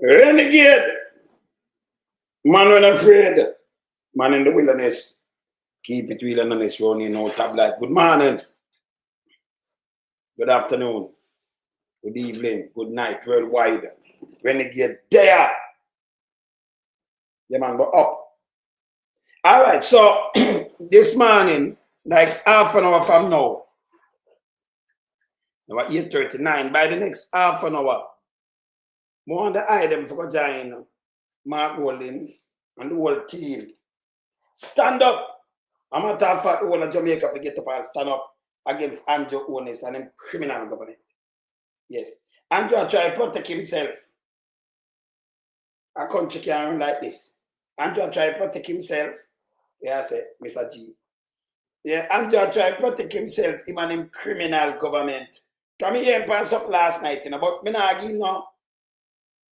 Renegade, man when afraid, man in the wilderness, keep it wilderness running out tab like good morning, good afternoon, good evening, good night, worldwide. Renegade there, yeah man, but up. All right, so this morning, like half an hour from now, about 8:39, by the next half an hour, more on the item for join Mark Holding and the whole team. Stand up. I'm not talking about the whole of Jamaica to get up and stand up against Andrew Holness and them criminal government. Yes. Andrew try to protect himself. A country can't run like this. Andrew try to protect himself. Yeah, I say, Mr. G. Yeah, Andrew try to protect himself, him and him criminal government. Come here and pass up last night, you know, but me not give him no,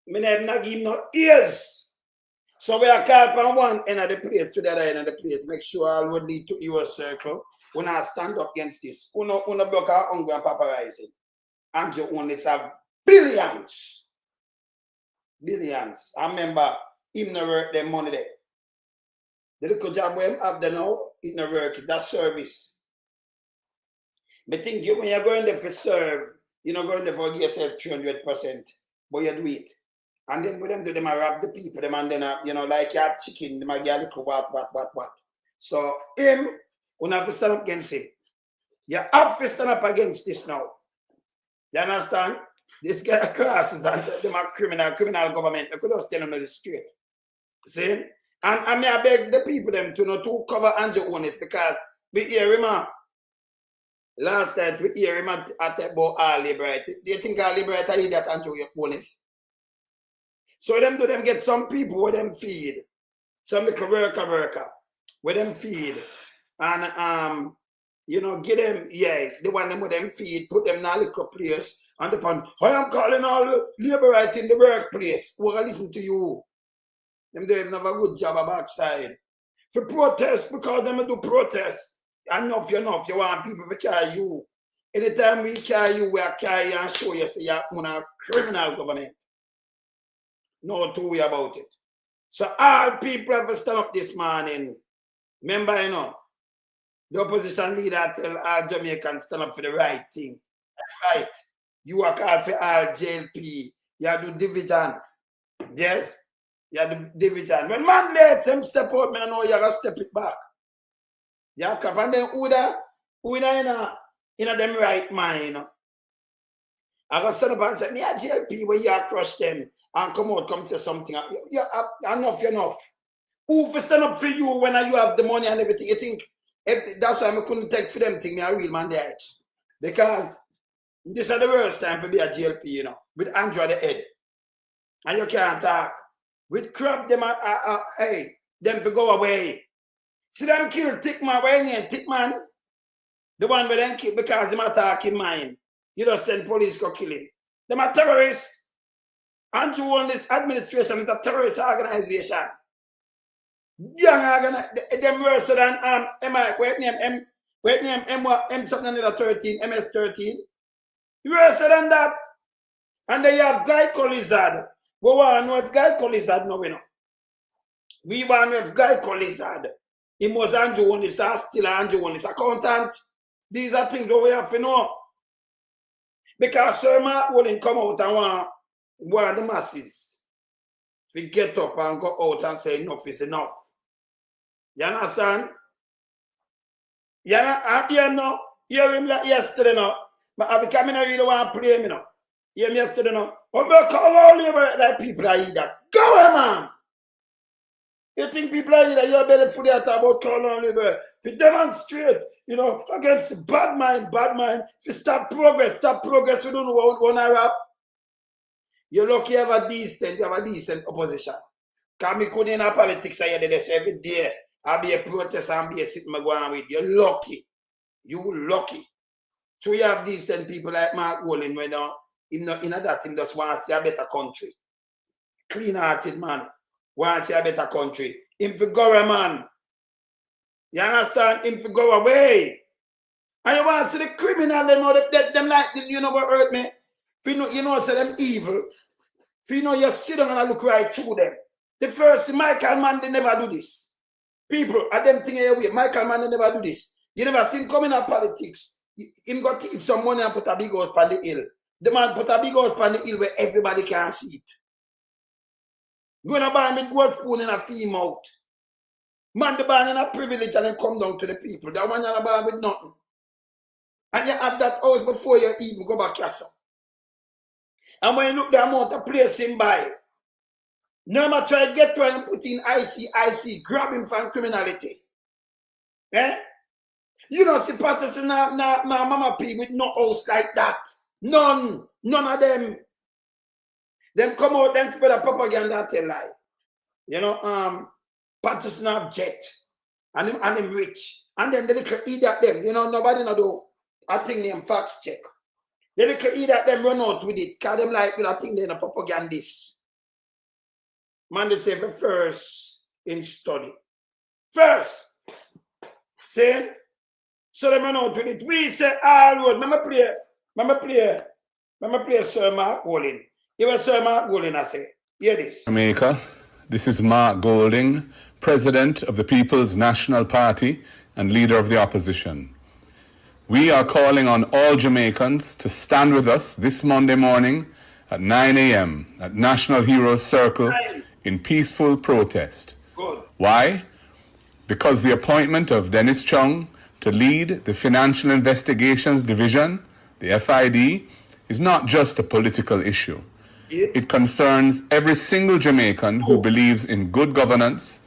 me not give him no ears. So we are called from one end of the place to the other end of the place. Make sure all would lead to your circle. We not stand up against this. We not block our hunger and paparazzi. Andrew only have billions. Billions. I remember him not work them money there. The little job we have there now, it not work. It's a service. But think you when you're going there for serve, you're not going there for give yourself 300%, but you do it. And then with them do them rob the people, them and then you know, like your chicken, them get a little what. So him, you have to stand up against him. You have to stand up against this now. You understand? This guy crosses and them are criminal government. They could just tell them the straight. See? And I may beg the people them to know to cover Andrew Holness because we hear him last night we hear him at about all liberate. Do you think all liberate are idiot Andrew Holness? So them do them get some people where them feed. Some little worker, where them feed. And you know, get them, yeah, the one them with them feed, put them in a little place. And upon, I am calling all liberate in the workplace. Who will listen to you? Them do have a good job of backside. For protest, because them do protest. Enough, you want people to carry you. Anytime we carry you, we are carry and show you say you're a criminal government. No two way about it. So all people have to stand up this morning. Remember, you know, the opposition leader tell all Jamaicans stand up for the right thing. Right. You are called for all JLP. You have to do division. Yes? You have to do division. When man lets them step out, I know you have to step it back. You have to, and then who in them right mind, you know. I got stand up and say, me a JLP where you crush them and come say something. You enough. Who for stand up for you when you have the money and everything? You think that's why I couldn't take for them thing, me a real man there. Because this is the worst time for be a JLP, you know, with Andrew at the head. And you can't talk. With crap them hey, them to go away. See them kill Tickman, where name Tickman? The one where them kill because them attack in mine. You just send police go kill him. Them are terrorists. Andrew Holness administration is a terrorist organization. Young organization, them worse than M something like 13, MS-13. Worse than that. And they have Geico Lizard. We want with Geico Lizard now, we know. We want with Geico Lizard. He was Andrew Holness, still Andrew Holness accountant. These are things that we have to know. Because Sir Mark wouldn't come out and want the masses to get up and go out and say enough is enough. You understand? You know, hear him like yesterday now. But I become I really want to play me now. Hear me yesterday now. But I call all you like people are that. Go away, man. You think people are that you're belly fully at about calling labor to demonstrate, you know, against bad mind, to stop progress, we don't want to rap. You're lucky you have a decent opposition. Because me couldn't in a politics I did this every day. I'll be a protest and be a sitting going with. You're lucky. You lucky. So you have decent people like Mark Holding when him not in that him just want to see a better country. Clean-hearted man. Want to see a better country. Him for go away, man. You understand? Him for go away. And you want to see the criminal, them like, you know what hurt me? You know, say them evil. So you know, you sit down and I look right through them. The first, Michael Mann, they never do this. People, at them thing away, Michael Mann, they never do this. You never seen coming in politics. Him got to keep some money and put a big house on the hill. The man put a big house on the hill where everybody can see it. Going to buy me gold spoon in a fee mouth. Man, the man in a privilege and then come down to the people. That one you're buy with nothing. And you have that house before you even go back yourself. And when you look the amount of place him buy, no matter try to get to and put in IC, grab him from criminality. Eh? You don't see Patterson now Mama P with no house like that. None of them. Them come out, then spread a propaganda and tell lie. You know, Patterson have jet. And him rich. And then they little idiot them. You know, nobody no do a thing named fact check. The little idiot them run out with it. Cause them like with a thing they in a propagandist. Man, they say for first in study. First. See? So they run out with it. We say all road. Remember play Sir Mark Golding. It was Sir Mark Golding, I say. Hear this. Jamaica, this is Mark Golding, President of the People's National Party and Leader of the Opposition. We are calling on all Jamaicans to stand with us this Monday morning at 9 a.m. at National Heroes Circle in peaceful protest. Good. Why? Because the appointment of Dennis Chung to lead the Financial Investigations Division, the FID, is not just a political issue. It concerns every single Jamaican who believes in good governance,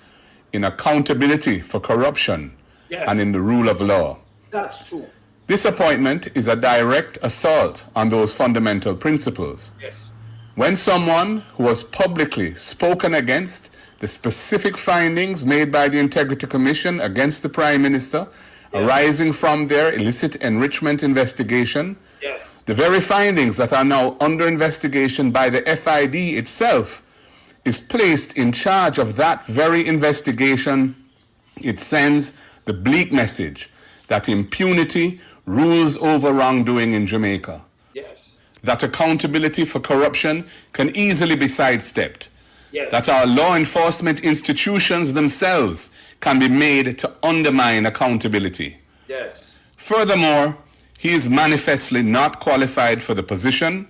in accountability for corruption, and in the rule of law. That's true. This appointment is a direct assault on those fundamental principles. Yes. When someone who has publicly spoken against the specific findings made by the Integrity Commission against the Prime Minister arising from their illicit enrichment investigation, the very findings that are now under investigation by the FID itself, is placed in charge of that very investigation, it sends the bleak message that impunity rules over wrongdoing in Jamaica. Yes. That accountability for corruption can easily be sidestepped. Yes. That our law enforcement institutions themselves can be made to undermine accountability. Yes. Furthermore, he is manifestly not qualified for the position,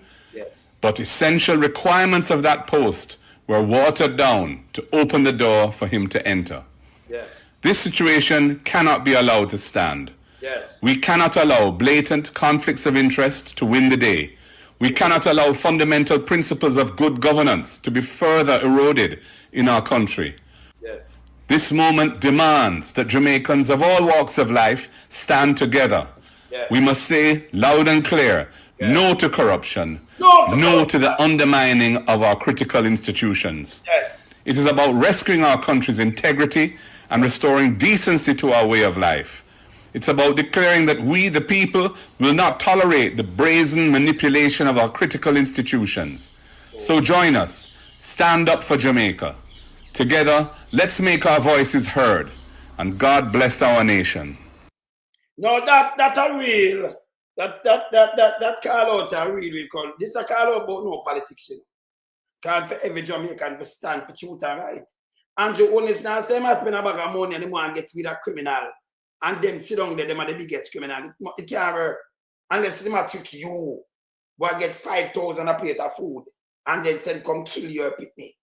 but essential requirements of that post were watered down to open the door for him to enter. Yes. This situation cannot be allowed to stand. Yes. We cannot allow blatant conflicts of interest to win the day. We cannot allow fundamental principles of good governance to be further eroded in our country. Yes. This moment demands that Jamaicans of all walks of life stand together. Yes. We must say loud and clear, no to corruption, no to the undermining of our critical institutions. Yes. It is about rescuing our country's integrity and restoring decency to our way of life. It's about declaring that we, the people, will not tolerate the brazen manipulation of our critical institutions. So join us. Stand up for Jamaica. Together, let's make our voices heard. And God bless our nation. No, that a real, that call out a real call. This a call out about no politics. You know. Call for every Jamaican to stand for truth and right. Andrew Holness now say must spend a bag of money and they want to get rid of criminal. And them sit down there, them are the biggest criminal. It can't work. Unless they might trick you. But get 5,000 a plate of food. And then send come kill your pitney.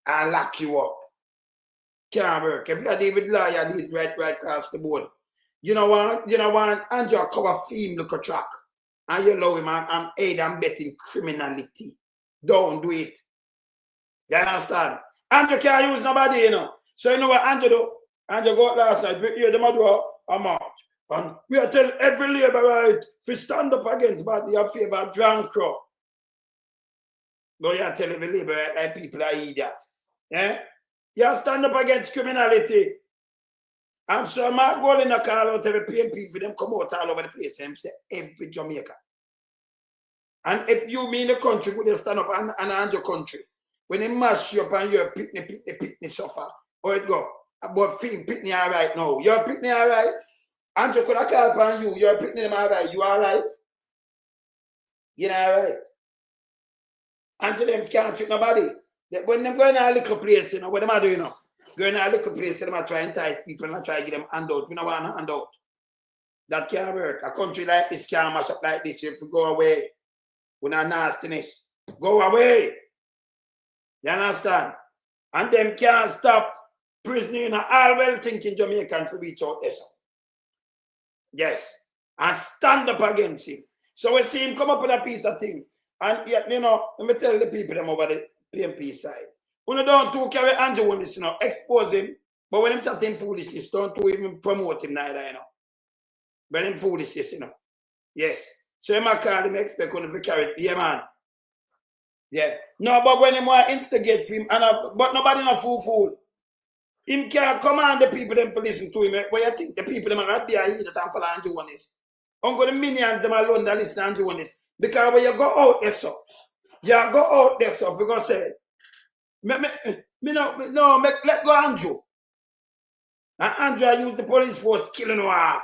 And lock you up. Can't work. If you're David Lawyer, you did right across the board. You know what? Andrew cover film look a track. And you allow him and aid and betting criminality. Don't do it. You understand? Andrew can't use nobody, you know. So you know what Andrew do? Andrew go out last night, we hear them do a march. And we are telling every laborer to stand up against bad you have favor drunk crowd. But you are telling every laborer like people are idiot. Eh? You stand up against criminality. And so Mark Golding a call out every PMP for them come out all over the place and say every Jamaica. And if you mean the country, would you stand up and your country? When they mash you up and you're pitney suffer, or it go. But film pitney all right now. You're pitney all right? Andrew could have called upon you. You're pitney them all right. You all right? You know all right? And to them can't treat nobody. When them go in a little place, you know, what them are doing, you know? Go in a little place, them are trying to entice people and try to give them handout. We don't want a handout. That can't work. A country like this can't mash up like this. If we go away with our nastiness, go away. You understand? And them can't stop prisoner in all well-thinking Jamaican to reach out there. Yes. And stand up against him. So we see him come up with a piece of thing. And yet, you know, let me tell the people them over the PMP side. When you don't to carry Andrew on this, you know, expose him. But when him chatting foolishness, don't to even promote him neither, you know. When him foolishness, you know. Yes. So you might call him expect when you carry it. Yeah, man. Yeah. No, but when him want to instigate him, but nobody no fool. Him can't command the people them to listen to him. What you think? The people them are going to be a heathen and follow Andrew on this. Uncle the minions them alone that listen to Andrew on this. Because when you go out there, so you go out there, so we go say, let go Andrew. And Andrew use the police force killing him off.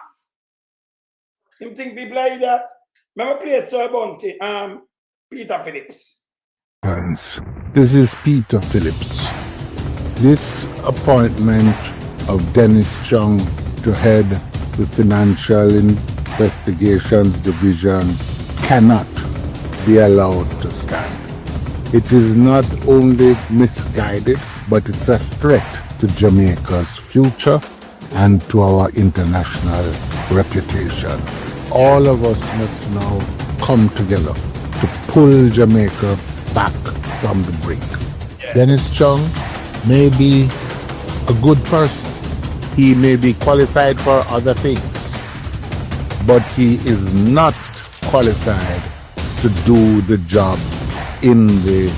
Him think people like that? Remember play so bounty, Peter Phillips. This is Peter Phillips. This appointment of Dennis Chung to head the Financial Investigations Division cannot be allowed to stand. It is not only misguided, but it's a threat to Jamaica's future and to our international reputation. All of us must now come together to pull Jamaica back from the brink. Dennis Chung may be a good person. He may be qualified for other things, but he is not qualified to do the job in the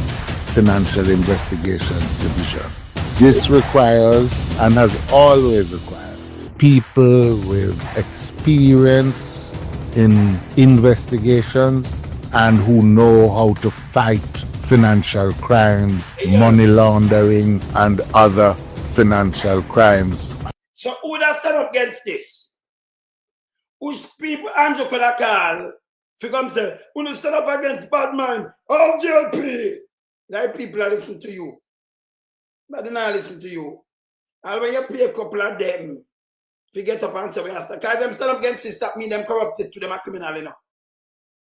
Financial Investigations Division. This requires, and has always required, people with experience in investigations and who know how to fight financial crimes, money laundering, and other financial crimes. So who would have stand up against this? Which people Andrew could have called to come say, who would stand up against bad man? Oh, JLP! Like people are listening to you. But they not listen to you. And when you pay a couple of them, if you get up and say, we have to, because them stand up against this, that mean them corrupted to them a criminal, you know.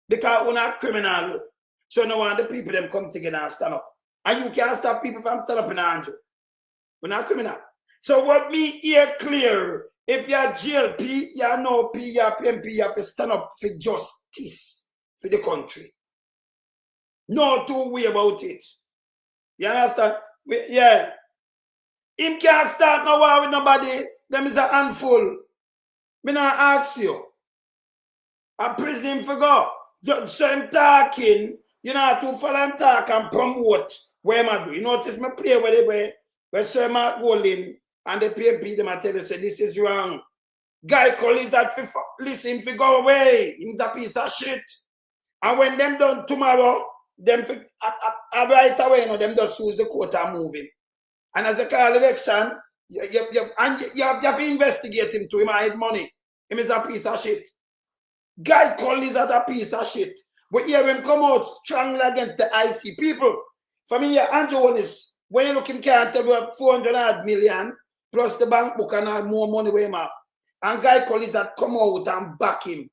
Because we're not criminal, so no one the people them come together and stand up. And you can't stop people from standing up in Andrew. We're not criminal. So what me here clear, if you're GLP, you're no P, you're PMP, you have to stand up for justice for the country. No two way about it. You understand? Yeah. Him can't start no war with nobody. Them is a handful. Me not ask you. I prison him for go. Just him talking, you know, to follow him talk and promote where I do. You notice me play where Sir Mark Golding and the PMP them I tell you say this is wrong. Guy call is that listen to go away. He's a piece of shit. And when them done tomorrow, them right away, you know, them just use the court and move him. And as a call election, you have to investigate him to him hide money. Him is a piece of shit. Guy call is a piece of shit. But hear him come out strongly against the IC people. For me, Andrew Holness, when you look him can't tell you 400 million plus the bank book and all more money where him have. And Guy call is that come out and back him.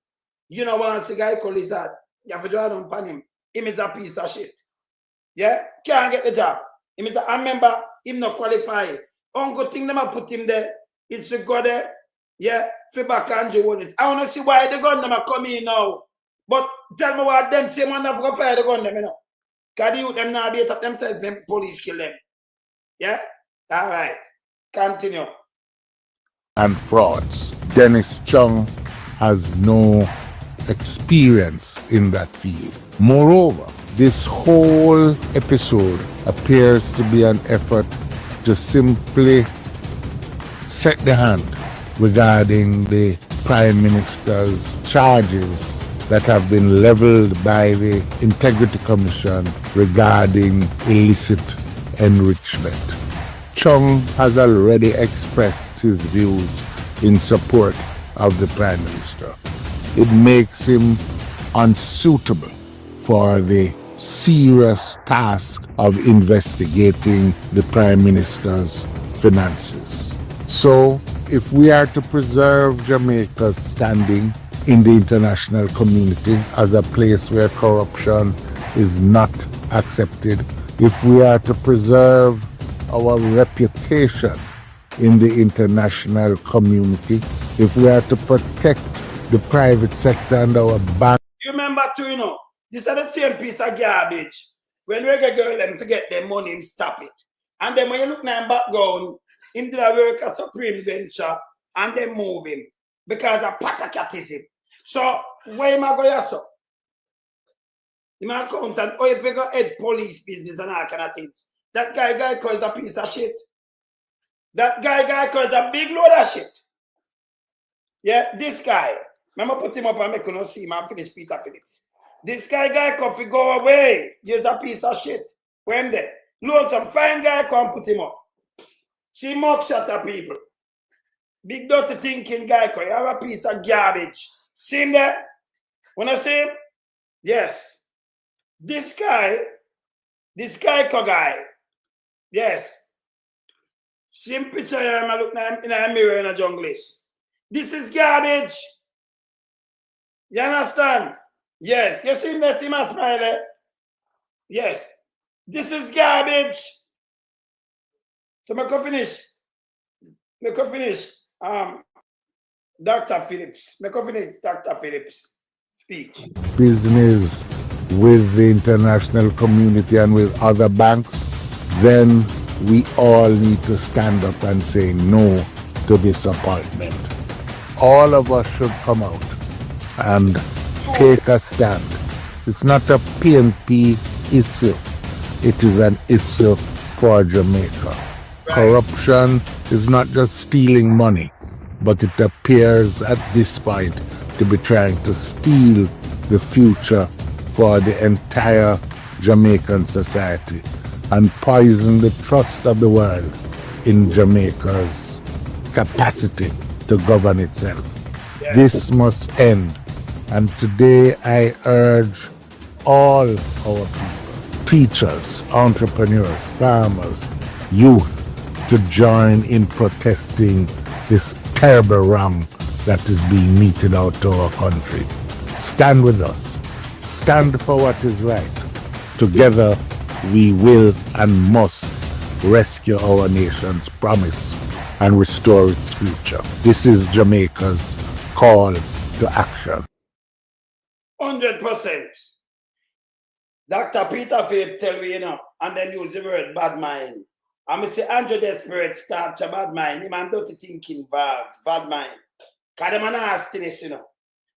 You know what I say, Guy call is that. You have to draw down upon him. Him is a piece of shit. Yeah? Can't get the job. Him is I remember him not qualified. Only thing them I put him there, it's to go there. Yeah, for back Andrew Holness. I want to see why the gun them are coming now. But tell me what them say man have to fire the gun them, you know. Because the youth them now beat up themselves, them police kill them. Yeah? All right. Continue. And frauds. Dennis Chung has no experience in that field. Moreover, this whole episode appears to be an effort to simply set the hand regarding the Prime Minister's charges that have been leveled by the Integrity Commission regarding illicit enrichment. Chung has already expressed his views in support of the Prime Minister. It makes him unsuitable for the serious task of investigating the Prime Minister's finances. So, if we are to preserve Jamaica's standing in the international community as a place where corruption is not accepted, if we are to preserve our reputation in the international community, if we are to protect the private sector and our bank. You remember too, you know, this is the same piece of garbage. When reggae girl them forget their money and stop it. And then when you look now in background, him did a work at Supreme Venture and they move him because of patacatism. So where am I going to? Him an accountant, or if you go head police business and all kind of things. That guy calls a piece of shit. That guy calls a big load of shit. Yeah, this guy. Remember put him up and make you not see him and finish Peter Phillips. This guy coffee go away. He's a piece of shit. When there? Load some fine guy come put him up. See mock shot at people. Big dirty thinking guy, you have a piece of garbage. See him there? Wanna see him? Yes. This guy guy. Yes. Same picture I look in a mirror in a junglist. This is garbage. You understand? Yes. You see him there, see my smile? Yes. This is garbage. So I can finish. Dr. Phillips. I can finish Dr. Phillips' speech. Business with the international community and with other banks, then we all need to stand up and say no to this appointment. All of us should come out and take a stand. It's not a PNP issue. It is an issue for Jamaica. Right. Corruption is not just stealing money, but it appears at this point to be trying to steal the future for the entire Jamaican society and poison the trust of the world in Jamaica's capacity to govern itself. Yes. This must end. And today I urge all our people, teachers, entrepreneurs, farmers, youth, to join in protesting this terrible wrong that is being meted out to our country. Stand with us. Stand for what is right. Together, we will and must rescue our nation's promise and restore its future. This is Jamaica's call to action. 100%. Dr. Peter Phillips tell me, you know, and then use the word bad mind. I'm going to say Andrew Desperate start to bad mind. Him and dirty thinking valves, bad mind. Because them are nastiness, you know.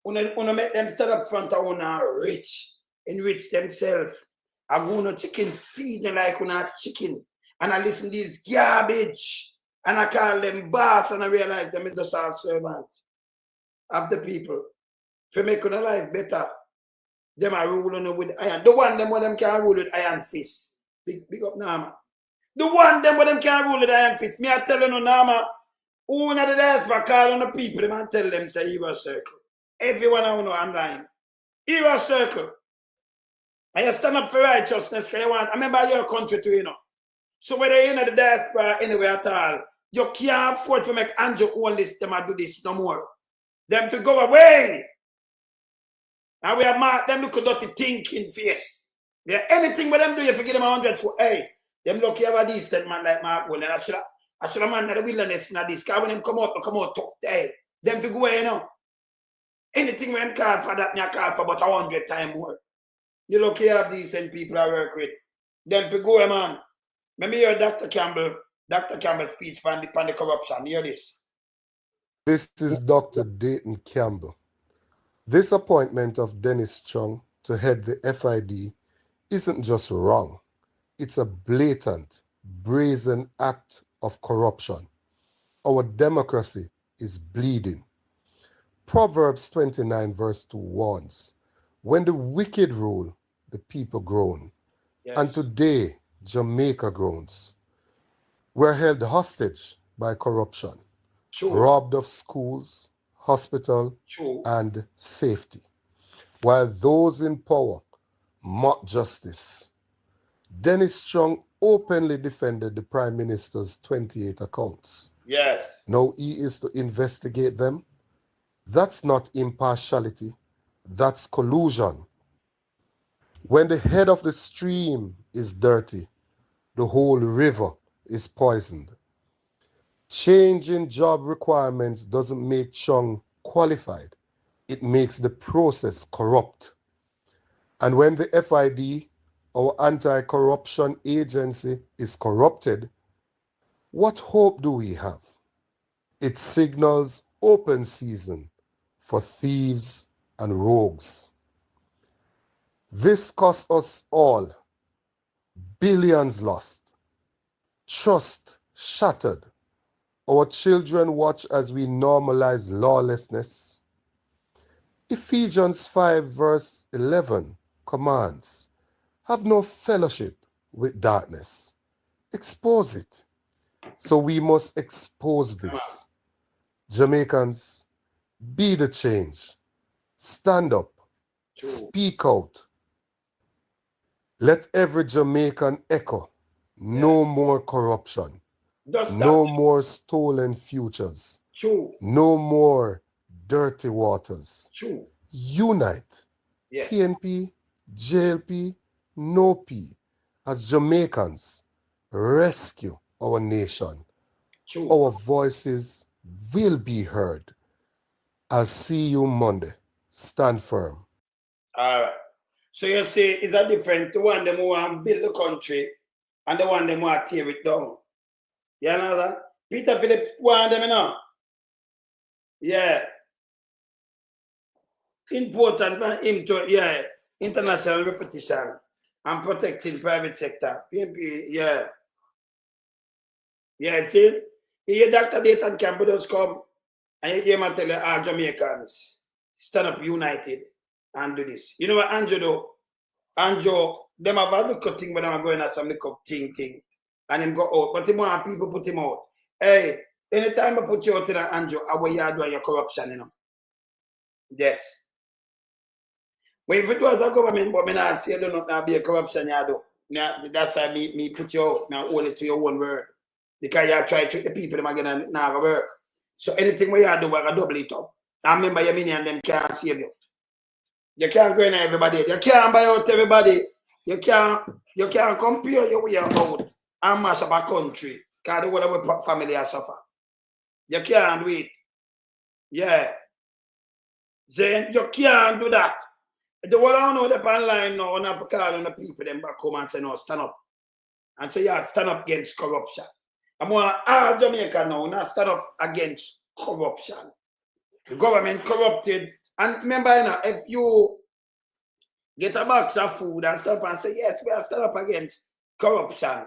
Wanna make them stand up front of una rich, enrich themselves. I go no chicken feed them like una chicken. And I listen to this garbage. And I call them boss and I realize them is just a servant of the people. To make una life better, them are ruling with iron. The one them where them can rule with iron fist. Big up Nama. The one them where them can rule with iron fist. Me I tell you no Nama, who in the diaspora call on the people, them and tell them say you a circle. Everyone I know online. You a circle. And you stand up for righteousness because you want. I remember your country too, you know. So whether you're in the diaspora anywhere at all, you can't afford to make Andrew own this, them and do this no more. Them to go away. And we have marked them look at dirty thinking face. Yeah, anything with them do, you forget them 100 for hey. Them look you have a decent man like Mark Gold. And I should have man in the wilderness in this. Because when them come out tough day. Them to go away, you know. Anything when call for that, I call for about 100 times more. You look you have decent people I work with. Them to go away, man. Let me hear Dr. Campbell's speech on the corruption. Hear this. This is Dr. Dayton Campbell. This appointment of Dennis Chung to head the FID isn't just wrong. It's a blatant, brazen act of corruption. Our democracy is bleeding. Proverbs 29 verse 2 warns, when the wicked rule, the people groan. Yes. And today, Jamaica groans. We're held hostage by corruption, robbed of schools, hospital, and safety, while those in power mock justice. Dennis Strong openly defended the Prime Minister's 28 accounts. Yes. Now he is to investigate them. That's not impartiality. That's collusion. When the head of the stream is dirty, the whole river is poisoned. Changing job requirements doesn't make Chung qualified. It makes the process corrupt. And when the FID, our anti-corruption agency, is corrupted, what hope do we have? It signals open season for thieves and rogues. This cost us all billions lost, trust shattered. Our children watch as we normalize lawlessness. Ephesians 5 verse 11 commands, have no fellowship with darkness. Expose it. So we must expose this. Jamaicans, be the change. Stand up. Speak out. Let every Jamaican echo. No more corruption. No more stolen futures. True. No more dirty waters. True. Unite. Yes. PNP, JLP, no P. As Jamaicans, rescue our nation. True. Our voices will be heard. I'll see you Monday. Stand firm. All right. So you see, it's a different to one them who want to build the country and the one them who want to tear it down. You know that? Peter Phillips, one of them, you know? Yeah. Important for him to, yeah, international reputation and protecting private sector. PMP, yeah. Yeah, see? Your Dr. Dayton Campbell does come and you hear him tell all Jamaicans, stand up united and do this. You know what Andrew do? Andrew, them have a look thing when I'm going at some look thing. And him go out. But him want people put him out. Hey, anytime I put you out in Andrew, how you do your corruption, you know? Yes. But if it was a government, but me not say do not be a corruption you do. Now, that's why me put you out. Now hold it to your own word. Because you try to trick the people them again and not work. So anything we you do, I can double it up. And remember your minion them can't save you. You can't go in everybody. You can't buy out everybody. You can't compare your way out and mash up a country. Because the whole of family has suffer. You can't do it. Yeah. Then you can't do that. The one I know the online now, and I have to call on the people them back home and say, no, stand up. And say, yeah, stand up against corruption. I'm going all Jamaica now, not stand up against corruption. The government corrupted. And remember, you know, if you get a box of food and stop and say, yes, we are stand up against corruption.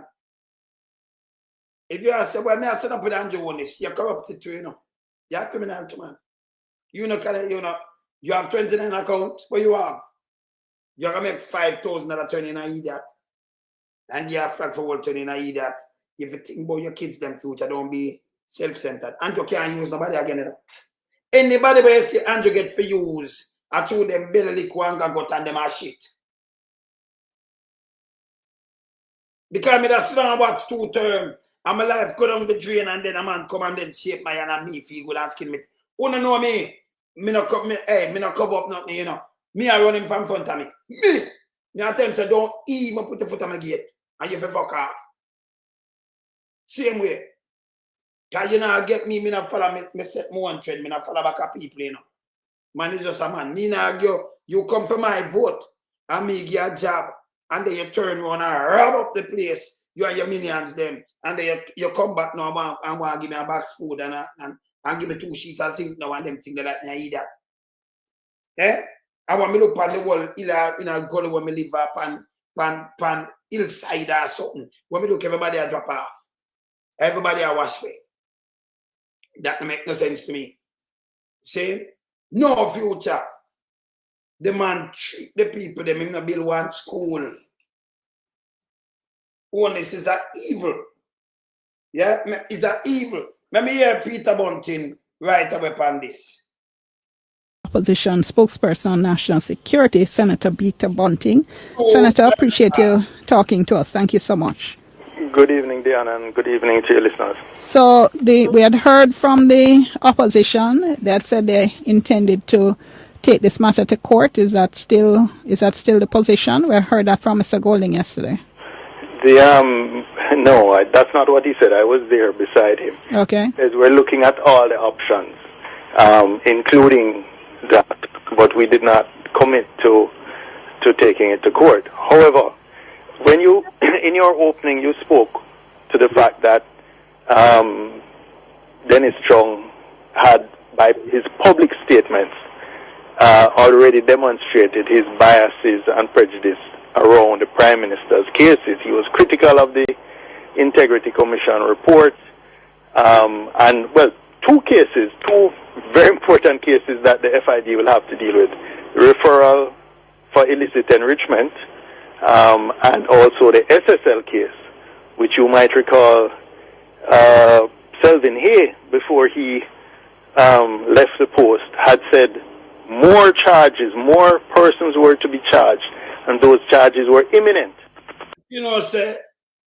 If you say, well, me I stand up with Andrew Holness, you're corrupted too, you know. You're a criminal too, man. You know, you have 29 accounts, what you have? You're going to make 5,000 that are turning an idiot. And you have flat forward turning an idiot. If you think about your kids, them future, don't be self-centered. Andrew can't use nobody again, you know. Anybody where you see Andrew get for use, I told them belly lick one got and them are shit. Because me that sit down and watch 2 term, and my life go down the drain and then a man come and then shape my hand and me feel good and skin me. Who don't know me? Me not cover up nothing, you know. Me I run him from front of me. Me I tell him say don't even put the foot on my gate and you fuck off. Same way. Because you know, get me not follow me set more on trend, me not follow back at people, you know. Man is just a man. Me not go, you come for my vote and me give a job and then you turn around and rob up the place, you and your minions them, and then you come back now and want to give me a box food and give me 2 sheets of zinc now and them think they like me eat that. Eh? I want me look on the wall, in a gully where me live up pan hillside or something. When me look, everybody a drop off. Everybody a wash away. That don't make no sense to me. See? No future. The man treat the people, them in the build one school. Holness is an evil. Yeah? It's an evil. Let me hear Peter Bunting right away on this. Opposition spokesperson on national security, Senator Peter Bunting. Senator, appreciate you talking to us. Thank you so much. Good evening, Diana, and good evening to your listeners. So we had heard from the opposition that said they intended to take this matter to court. Is that still the position? We heard that from Mr. Golding yesterday. No, that's not what he said. I was there beside him. Okay. As we're looking at all the options, including that, but we did not commit to taking it to court. However, when you, in your opening, you spoke to the fact that Dennis Chung had, by his public statements, already demonstrated his biases and prejudice around the Prime Minister's cases. He was critical of the Integrity Commission report, and, well, two very important cases that the FID will have to deal with. Referral for illicit enrichment, and also the SSL case, which you might recall Selvin Hay, before he left the post, had said more charges, more persons were to be charged, and those charges were imminent. You know, say,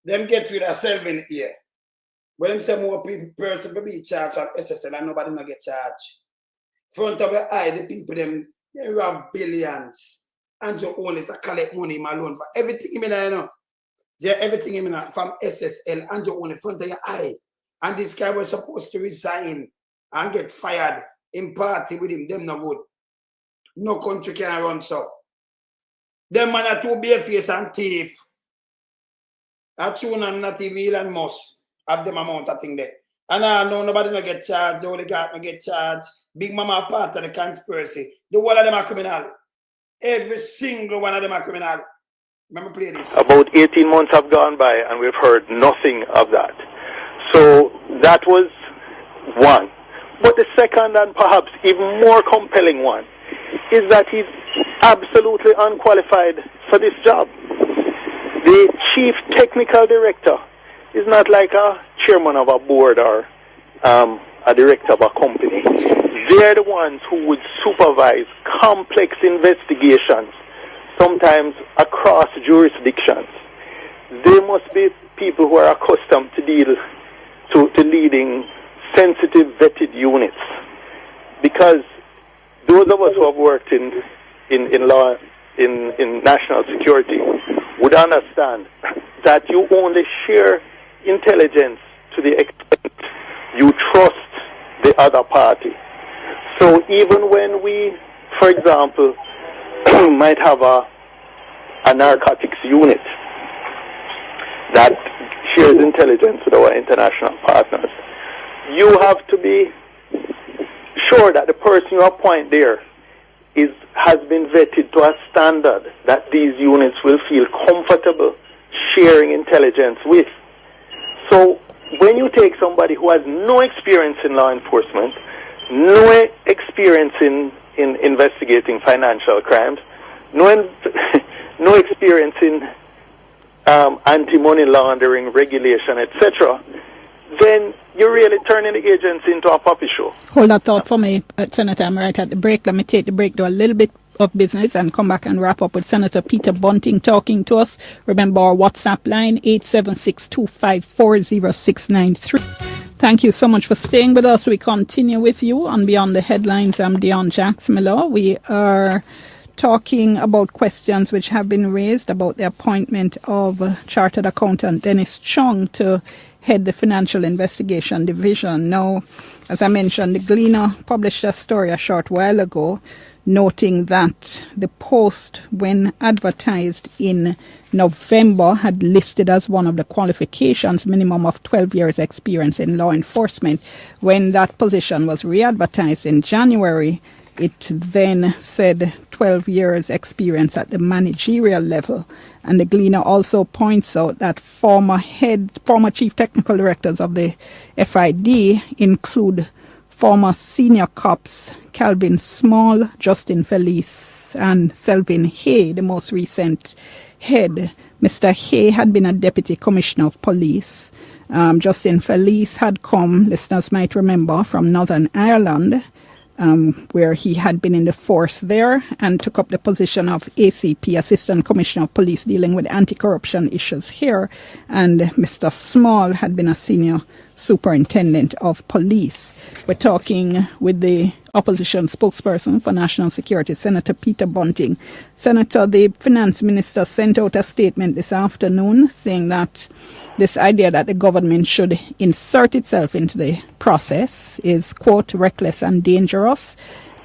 them get rid of Selvin here. When them say more people person to be charged from SSL and nobody not get charged. Front of your eye, the people them, they have billions. And your own is to collect money in my loan for everything you know. Yeah, everything you know from SSL and your own in front of your eye. And this guy was supposed to resign and get fired in party with him. Them not good. No country can run so. Them man are too barefaced and thief. That's true, and not even Elon Musk have them amount of thing there. And I know nobody not get charged, the only guy not get charged. Big Mama are part of the conspiracy. The whole of them are criminal. Every single one of them are criminal. Remember play this. About 18 months have gone by and we've heard nothing of that. So that was one. But the second and perhaps even more compelling one is that he's absolutely unqualified for this job. The chief technical director is not like a chairman of a board or a director of a company. They're the ones who would supervise complex investigations, sometimes across jurisdictions. They must be people who are accustomed to leading sensitive vetted units. Because those of us who have worked in law, in national security, would understand that you only share intelligence to the extent you trust the other party. So even when we, for example, might have a narcotics unit that shares intelligence with our international partners, you have to be sure that the person you appoint there has been vetted to a standard that these units will feel comfortable sharing intelligence with. So when you take somebody who has no experience in law enforcement, no experience in investigating financial crimes, no experience in anti-money laundering, regulation, etc., then you're really turning the agency into a puppy show. Hold that thought for me, Senator. I'm right at the break. Let me take the break, do a little bit of business and come back and wrap up with Senator Peter Bunting talking to us. Remember our WhatsApp line, 876-254-0693. Thank you so much for staying with us. We continue with you on Beyond the Headlines. I'm Dion Jax Miller. We are talking about questions which have been raised about the appointment of Chartered Accountant Dennis Chung to head the Financial Investigation Division. Now, as I mentioned, the Gleaner published a story a short while ago noting that the post, when advertised in November, had listed as one of the qualifications minimum of 12 years experience in law enforcement. When that position was re-advertised in January, it then said 12 years experience at the managerial level. And the Gleaner also points out that former chief technical directors of the FID include former senior cops Calvin Small, Justin Felice, and Selvin Hay, the most recent head. Mr. Hay had been a deputy commissioner of police. Justin Felice had come, listeners might remember, from Northern Ireland. where he had been in the force there and took up the position of ACP, Assistant Commissioner of Police, dealing with anti-corruption issues here. And Mr. Small had been a senior superintendent of police. We're talking with the opposition spokesperson for national security, Senator Peter Bunting. Senator, the finance minister sent out a statement this afternoon saying that this idea that the government should insert itself into the process is, quote, reckless and dangerous,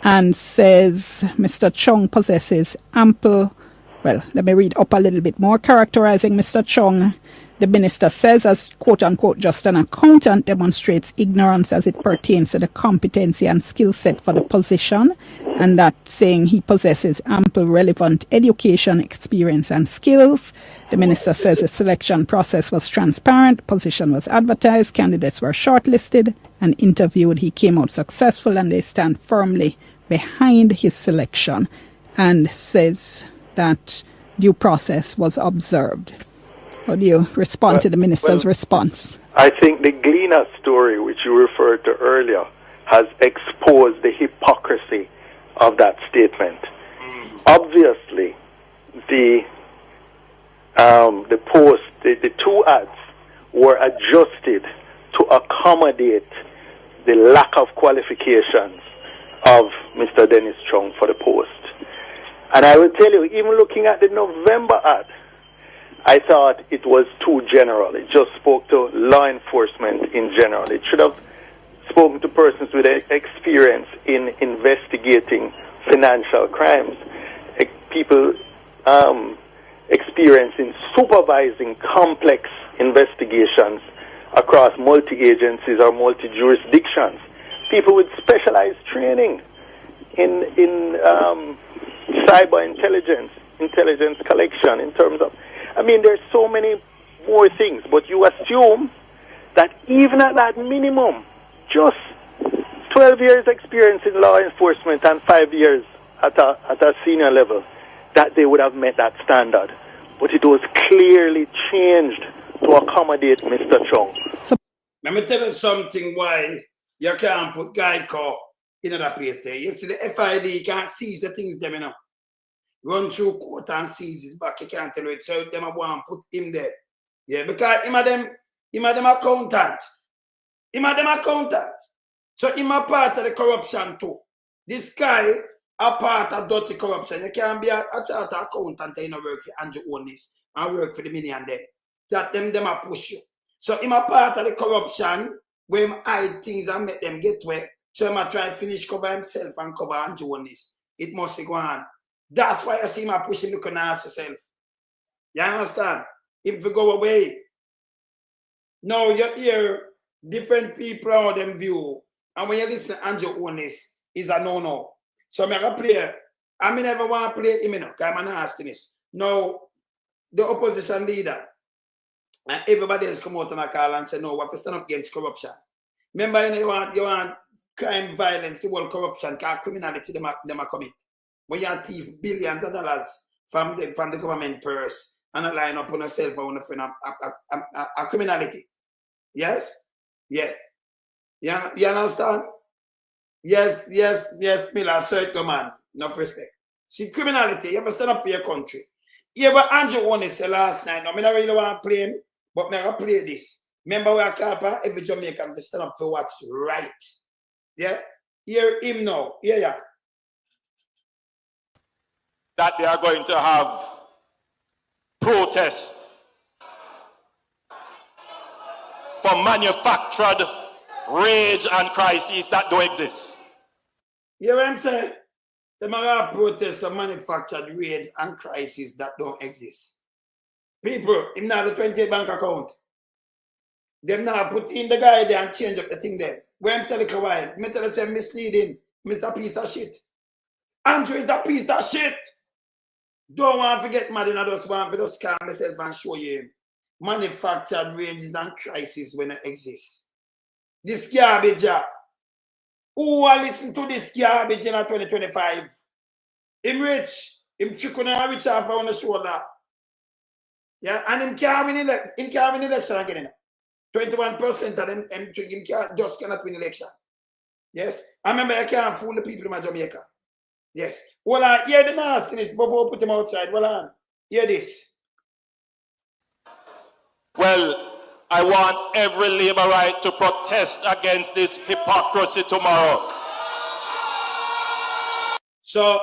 and says Mr. Chung possesses ample, well, let me read up a little bit more, characterizing Mr. Chung. The minister says, as quote-unquote just an accountant, demonstrates ignorance as it pertains to the competency and skill set for the position, and that saying he possesses ample relevant education, experience and skills. The minister says the selection process was transparent, position was advertised, candidates were shortlisted and interviewed. He came out successful and they stand firmly behind his selection, and says that due process was observed. How do you respond to the minister's response? I think the Gleaner story, which you referred to earlier, has exposed the hypocrisy of that statement. Obviously, the two ads were adjusted to accommodate the lack of qualifications of Mr. Dennis Chung for the post. And I will tell you, even looking at the November ad, I thought it was too general. It just spoke to law enforcement in general. It should have spoken to persons with experience in investigating financial crimes, people experience in supervising complex investigations across multi-agencies or multi-jurisdictions, people with specialized training in cyber intelligence collection in terms of, I mean, there's so many more things, but you assume that even at that minimum, just 12 years experience in law enforcement and 5 years at a senior level, that they would have met that standard. But it was clearly changed to accommodate Mr. Chung. Let me tell you something why you can't put Geico in another place there. You see the FID can't seize the things them, you know. Run through court and seize his back, you can't tell it. So them want to put him there. Yeah, because him a them accountant. Him a them accountant. So him a part of the corruption too. This guy a part of dirty corruption. You can't be a chartered accountant and work for Andrew Holness and work for the million them. That them a push you. So him a part of the corruption where him hide things and make them get wet. So him a try to finish cover himself and cover Andrew Holness. It must go on. That's why I see him pushing the ask yourself. You understand? If we go away. Now you hear different people how them view. And when you listen to Andrew Holness, is a no-no. So I'm a player. I never want to play him, because I'm an nastiness. Now, the opposition leader, and everybody else come out on a call and say, no, we have to stand up against corruption. Remember, you want crime, violence, the world corruption, because criminality them a commit. When you thief billions of dollars from the government purse and a line up on a cell phone for a criminality. Yes? Yes. You understand? Yes, Miller, circle man. Enough respect. See, criminality, you ever stand up for your country. You ever Andrew Holness say last night, no, I don't really want to play him, but I'm going to play this. Remember where Kappa, every Jamaican stand up for what's right. Yeah? Hear him now. Yeah. That they are going to have protests for manufactured rage and crises that don't exist. You hear what I'm saying? They might have protests for manufactured rage and crises that don't exist. People, him now the 28 bank account. Them now put in the guy there and change up the thing there. Where I'm telling you why, me tell you misleading, Mr. Piece of shit. Andrew is a piece of shit. Don't want to forget mad, I just want to just calm myself and show you manufactured ranges and crises when it exists. This garbage, who will listen to this garbage in 2025? Him rich, him chicken and rich off on the shoulder. Yeah, and him can't win election again. 21% of them him just cannot win election. Yes. I remember you can't fool the people in Jamaica. Yes. Well, hear the nastiness before we put them outside. Well, hear this. Well, I want every Labourite to protest against this hypocrisy tomorrow. So,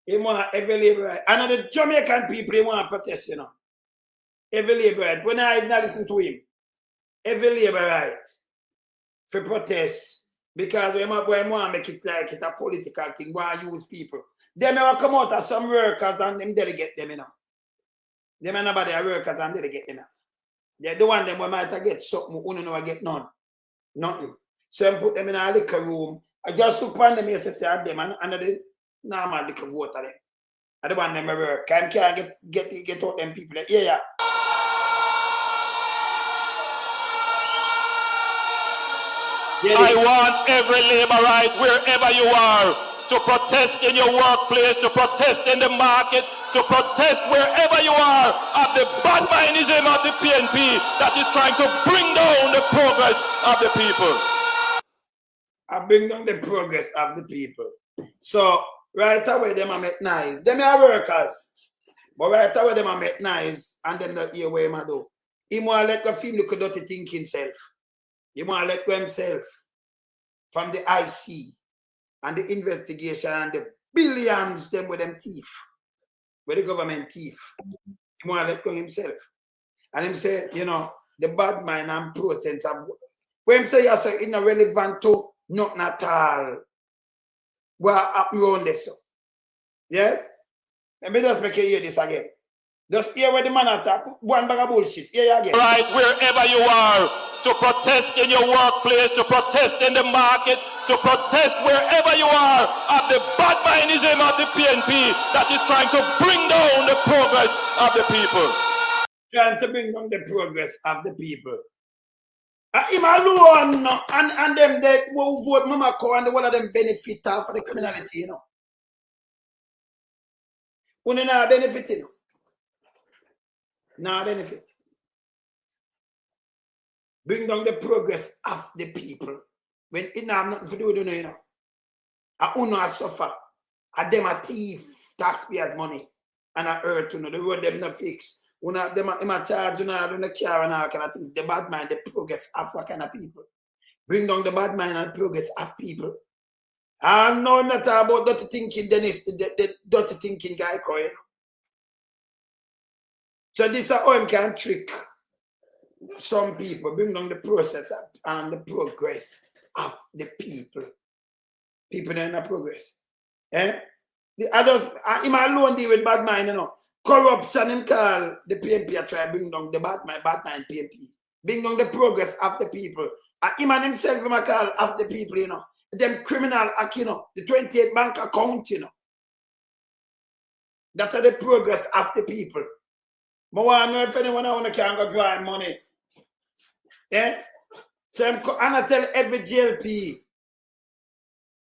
he want every Labourite. And the Jamaican people, they want to protest, you know. Every Labourite. When I not listen to him, every Labourite for protest, because we want to make it like it's a political thing, want to use people. They may come out as some workers and them delegate them, you know. They may nobody are workers and delegate them. They the one them we might get something, we don't know get none. Nothing. So I put them in a liquor room. I just look upon them, yes, I them and the normal liquor water them. I don't want them to work. I can't get out them people. Yeah. I want every Labourite, wherever you are, to protest in your workplace, to protest in the market, to protest wherever you are of the badminism of the PNP that is trying to bring down the progress of the people. I bring down the progress of the people. So, right away, them are make nice. Them are workers. But right away, them are make nice and them not hear what him do. He want to let the film look dirty think himself. He want to let go himself from the IC and the investigation and the billions them with them thief, with the government thief. He want to let go himself. And him say, you know, the bad mind and protest. When him say, yes, it's not relevant to nothing at all. What happened around this? Yes? Let me just make you hear this again. Just hear where the man attack. One bag of bullshit. Hear you again. Right, wherever you are, to protest in your workplace, to protest in the market, to protest wherever you are of the badminism of the PNP that is trying to bring down the progress of the people. Trying to bring down the progress of the people. Him alone, and them they will vote Mama Co and the one of them benefit for the criminality, you know. Who not benefit, you know. Not benefit. Bring down the progress of the people. When it have nothing to do with you know. I uno suffer. I them a thief taxpayers' money. And I hurt you know. The road them not fix. Una them a charge you know the car and all kind of things. The bad mind, the progress of what kind of people. Bring down the bad mind and progress of people. I'm not about dirty thinking, Dennis, the dirty thinking guy crying. So this is how I can trick some people, bring down the process and the progress of the people. People that are in the progress. Eh? Him alone deal with bad mind, you know. Corruption him call the PNP I try to bring down the bad mind PNP. Bring down the progress of the people. Him and himself him call of the people, you know. Them criminal act, you know, the 28 bank account, you know. That are the progress of the people. I want to know if anyone can go draw money. Yeah? So I tell every JLP,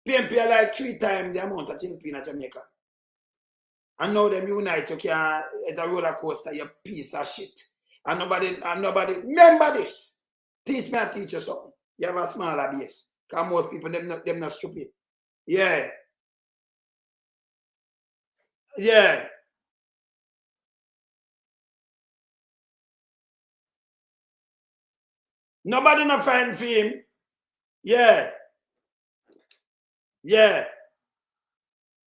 PNP are like 3 times the amount of JLP in Jamaica. And now them unite, you can, it's a roller coaster, you piece of shit. And nobody, remember this. Teach me and teach you something. You have a smaller base. Because most people, them not stupid. Yeah. Yeah. Nobody not find for him. Yeah. Yeah.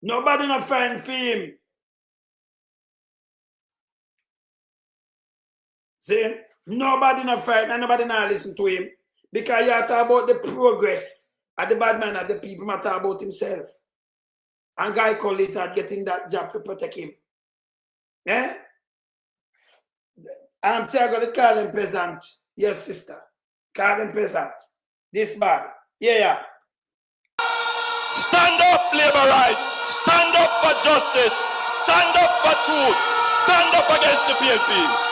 Nobody not find for him. See? Nobody not fight and nobody not listen to him. Because you talk about the progress of the bad man of the people, matter about himself. And Guy Collins are getting that job to protect him. Eh? I'm saying I'm going to call him peasant. Yes, sister. Call him peasant. This bad. Yeah. Stand up, labor rights. Stand up for justice. Stand up for truth. Stand up against the PNP.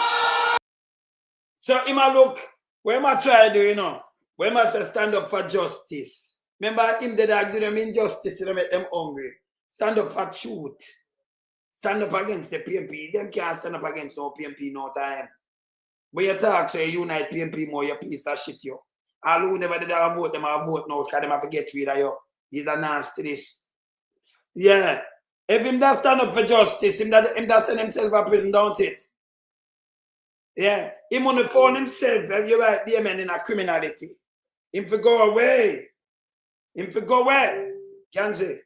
So him a look, when I try to do, you know, when I say stand up for justice. Remember him that I do them injustice to make them hungry. Stand up for truth. Stand up against the PNP. Them can't stand up against no PNP no time. But you talk, so you unite PNP more, you piece of shit, you. All who never did have a vote, them have a vote now, because them have to get rid of you. He's a nasty this. Yeah. If him that stand up for justice, him that send himself to prison, don't it? Yeah. Him on the phone himself, you're right, the man in a criminality. Him to go away. Him to go away. Can say.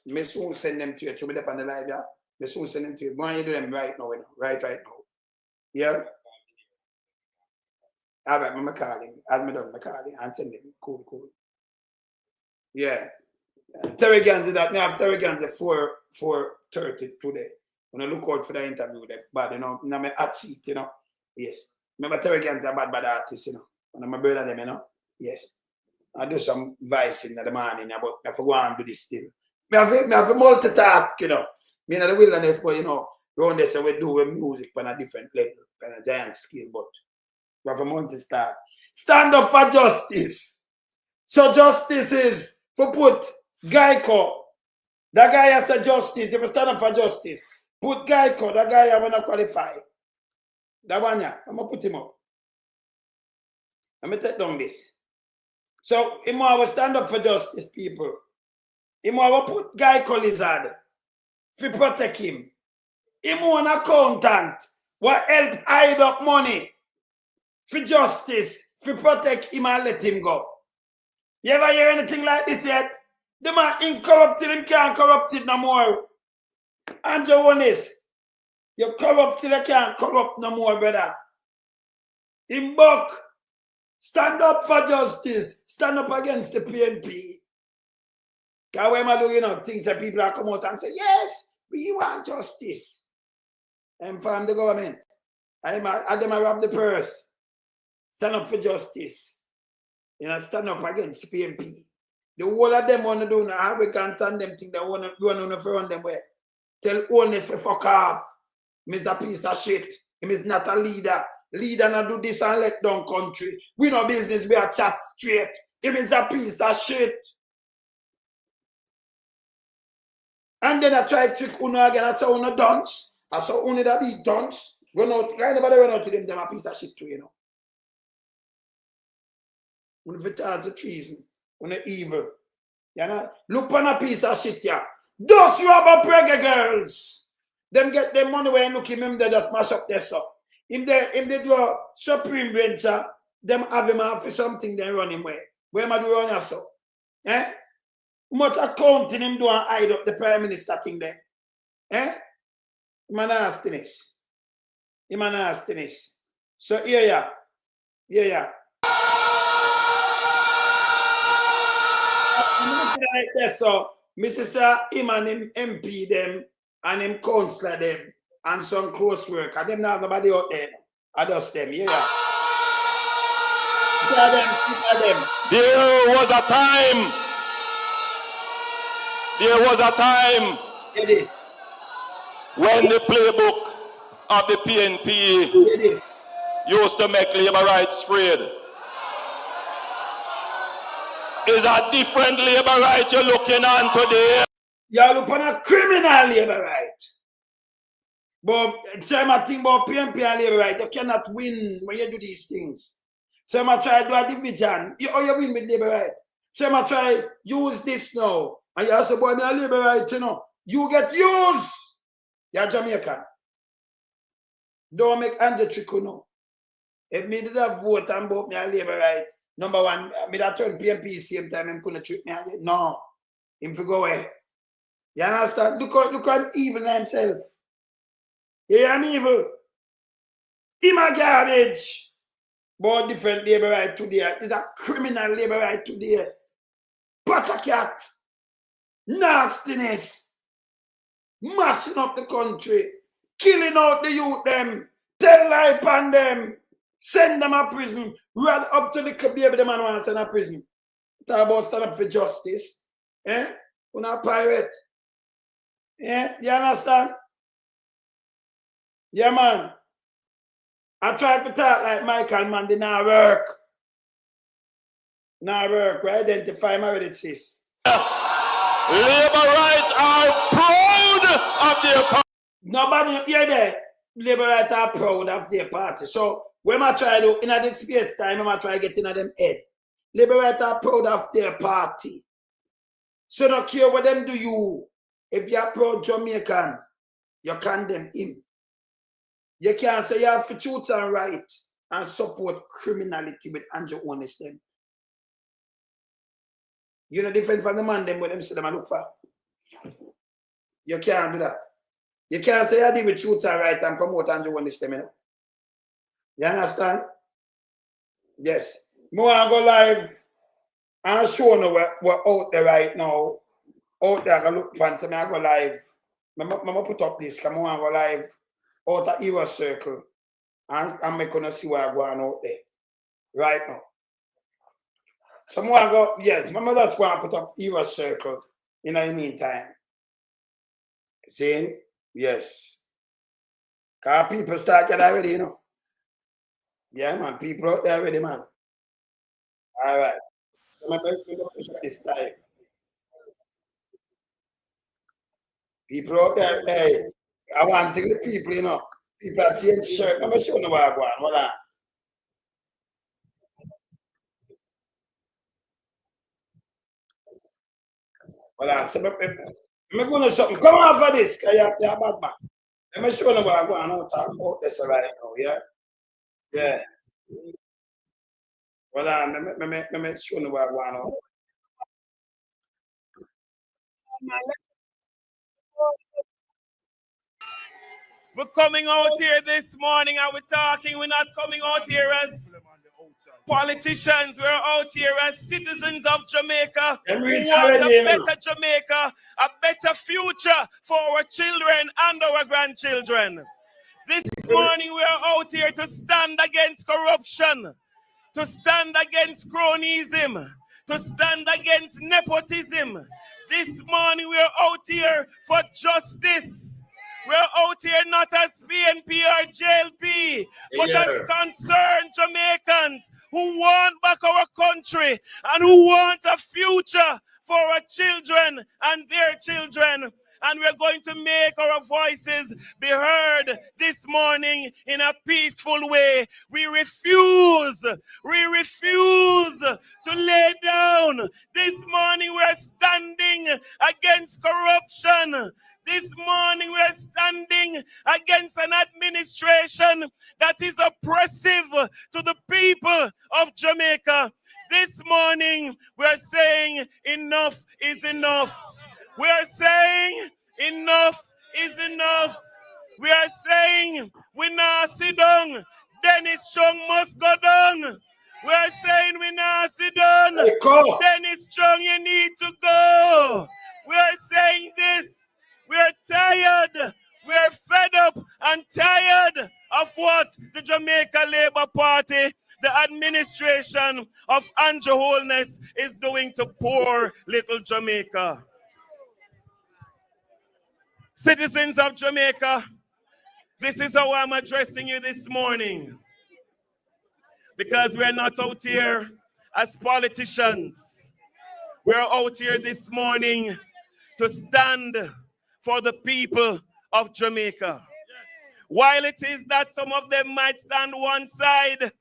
Me soon send them to you. To me up on the live, yeah. Me soon send them to you. Go on, you do them right now, right now. Yeah. All right, I'm calling. As me done, I'm calling and send them. Cool. Yeah. Terry Ganzi that me have Terry Ganzi 4:30 today. When I look out for the interview, that bad, you know, in my hot seat, you know. Yes. Remember Terry Ganzi a bad artist, you know. And I'm a brother them, you know. Yes. I do some vice in the morning, but I have to go and do this still. I have to multitask, you know. Me in the wilderness, but you know, around there, so we do with music on a different level, on a giant scale, but we have to multitask. Stand up for justice. So justice is to put Geico. That guy has a justice. If you stand up for justice, put Geico. That guy I want to qualify. That one, yeah. I'm going to put him up. Let me take down this. So, he will stand up for justice, people. He will put Geico lizard to protect him. He will an accountant will help hide up money for justice, to protect him and let him go. You ever hear anything like this yet? The man incorrupted, him can't corrupt it no more. Andrew Holness, you corrupted, you can't corrupt no more, brother. In buck, stand up for justice. Stand up against the PNP. Because when I do, you know, things that people are come out and say, yes, we want justice. And from the government. I them rob the purse. Stand up for justice. You know, stand up against the PNP. The whole of them want to do now, we can't stand them think they want to run on the front them way. Tell Holness to fuck off. He's a piece of shit. He is not a leader. Leader not do this and let down country. We no business, we are chat straight. He is a piece of shit. And then I try to trick Uno again. I saw Uno dunce. I saw Uno that be dunce. Run out. Anybody run out to them a piece of shit too, you know. When the charge of treason. When the evil. You know? Look on a piece of shit, yeah. Those rubber preggy girls. Them get their money when look him they just mash up their stuff. If they do a supreme venture, them have him out for something, they run him away. Where am I do run yourself? Eh? Much accounting him do and hide up the prime minister thing there. Eh? Him a nastiness. Him a nastiness. So here ya. Here ya. I'm looking like this, so Mrs. Him and him MP them and him councillor them and some close work. And them not nobody out there. I just them, yeah. Them. There was a time. There was a time. It is. When the playbook of the PNP used to make labor rights afraid. Is a different labor right you're looking on today? You're looking at a criminal labor right. But some think about PNP and labor right, you cannot win when you do these things. Some try to do a division. You win with labor right. Some try use this now. And you also boy me a labor right, you know. You get used. You're Jamaican. Don't make Andrew Trico now. If me did a vote and vote me a labor right, number one, me that turn PNP same time him couldn't treat me again. No. Him to go away. You understand? Look how I'm evil himself. Yeah, I'm evil. Him a garbage. But different labor right today. It's a criminal labor right today. Patakat. Nastiness. Mashing up the country. Killing out the youth them. Tell lie upon them. Send them to prison. Run up to the baby the man wants to send to prison. Talk about stand up for justice. Eh? You're not a pirate. Yeah? You understand? Yeah, man. I try to talk like Michael, man. They not work. Not work. We identify my already, sis. Labor rights are proud of their party. Nobody here there. Labor rights are proud of their party. So When I try to, in the space time, I try to get in them head. Liberator are proud of their party. So not care what them do you. If you're proud Jamaican, you condemn him. You can't say you have to truth and right and support criminality with Andrew Holness them. You know different from the man them when them say them and look for. You can't do that. You can't say you deal with truth and right and promote Andrew Holness them, you know. You understand? Yes. More I go live and show you we're out there right now. Out there, I look pant me, I go live. I'm put up this, come on, I go live out of Hero Circle. And I'm gonna see what I go on out there. Right now. So more I go, yes, my mother's going to put up Hero Circle in the meantime. Saying, yes. Because people start getting already, you know. Yeah, man, people out there already, man. All right. So I'm going to push up this time. People out there, hey, I want to the people, you know. People are changing shirt. I'm going to show you what I want. Hold on. Hold on. So I'm going to something. Come on for this, because you're bad man. Let me show you what I want. I'll talk about this right now, yeah? Yeah. Hold on. Let me show you what I want. We're coming out here this morning and we're talking. We're not coming out here as politicians. We're out here as citizens of Jamaica who want a better Jamaica, a better future for our children and our grandchildren. This morning we are out here to stand against corruption, to stand against cronyism, to stand against nepotism. This morning we are out here for justice. We're out here not as PNP or JLP, but as concerned Jamaicans who want back our country and who want a future for our children and their children. And we're going to make our voices be heard this morning in a peaceful way. We refuse to lay down. This morning we're standing against corruption. This morning we're standing against an administration that is oppressive to the people of Jamaica. This morning we're saying enough is enough. We are saying enough is enough. We are saying we not sit down. Dennis Chung must go down. We are saying we not sit down. Dennis Chung, you need to go. We are saying this. We are tired. We are fed up and tired of what the Jamaica Labour Party, the administration of Andrew Holness is doing to poor little Jamaica. Citizens of Jamaica, this is how I'm addressing you this morning. Because we're not out here as politicians. We're out here this morning to stand for the people of Jamaica. While it is that some of them might stand one side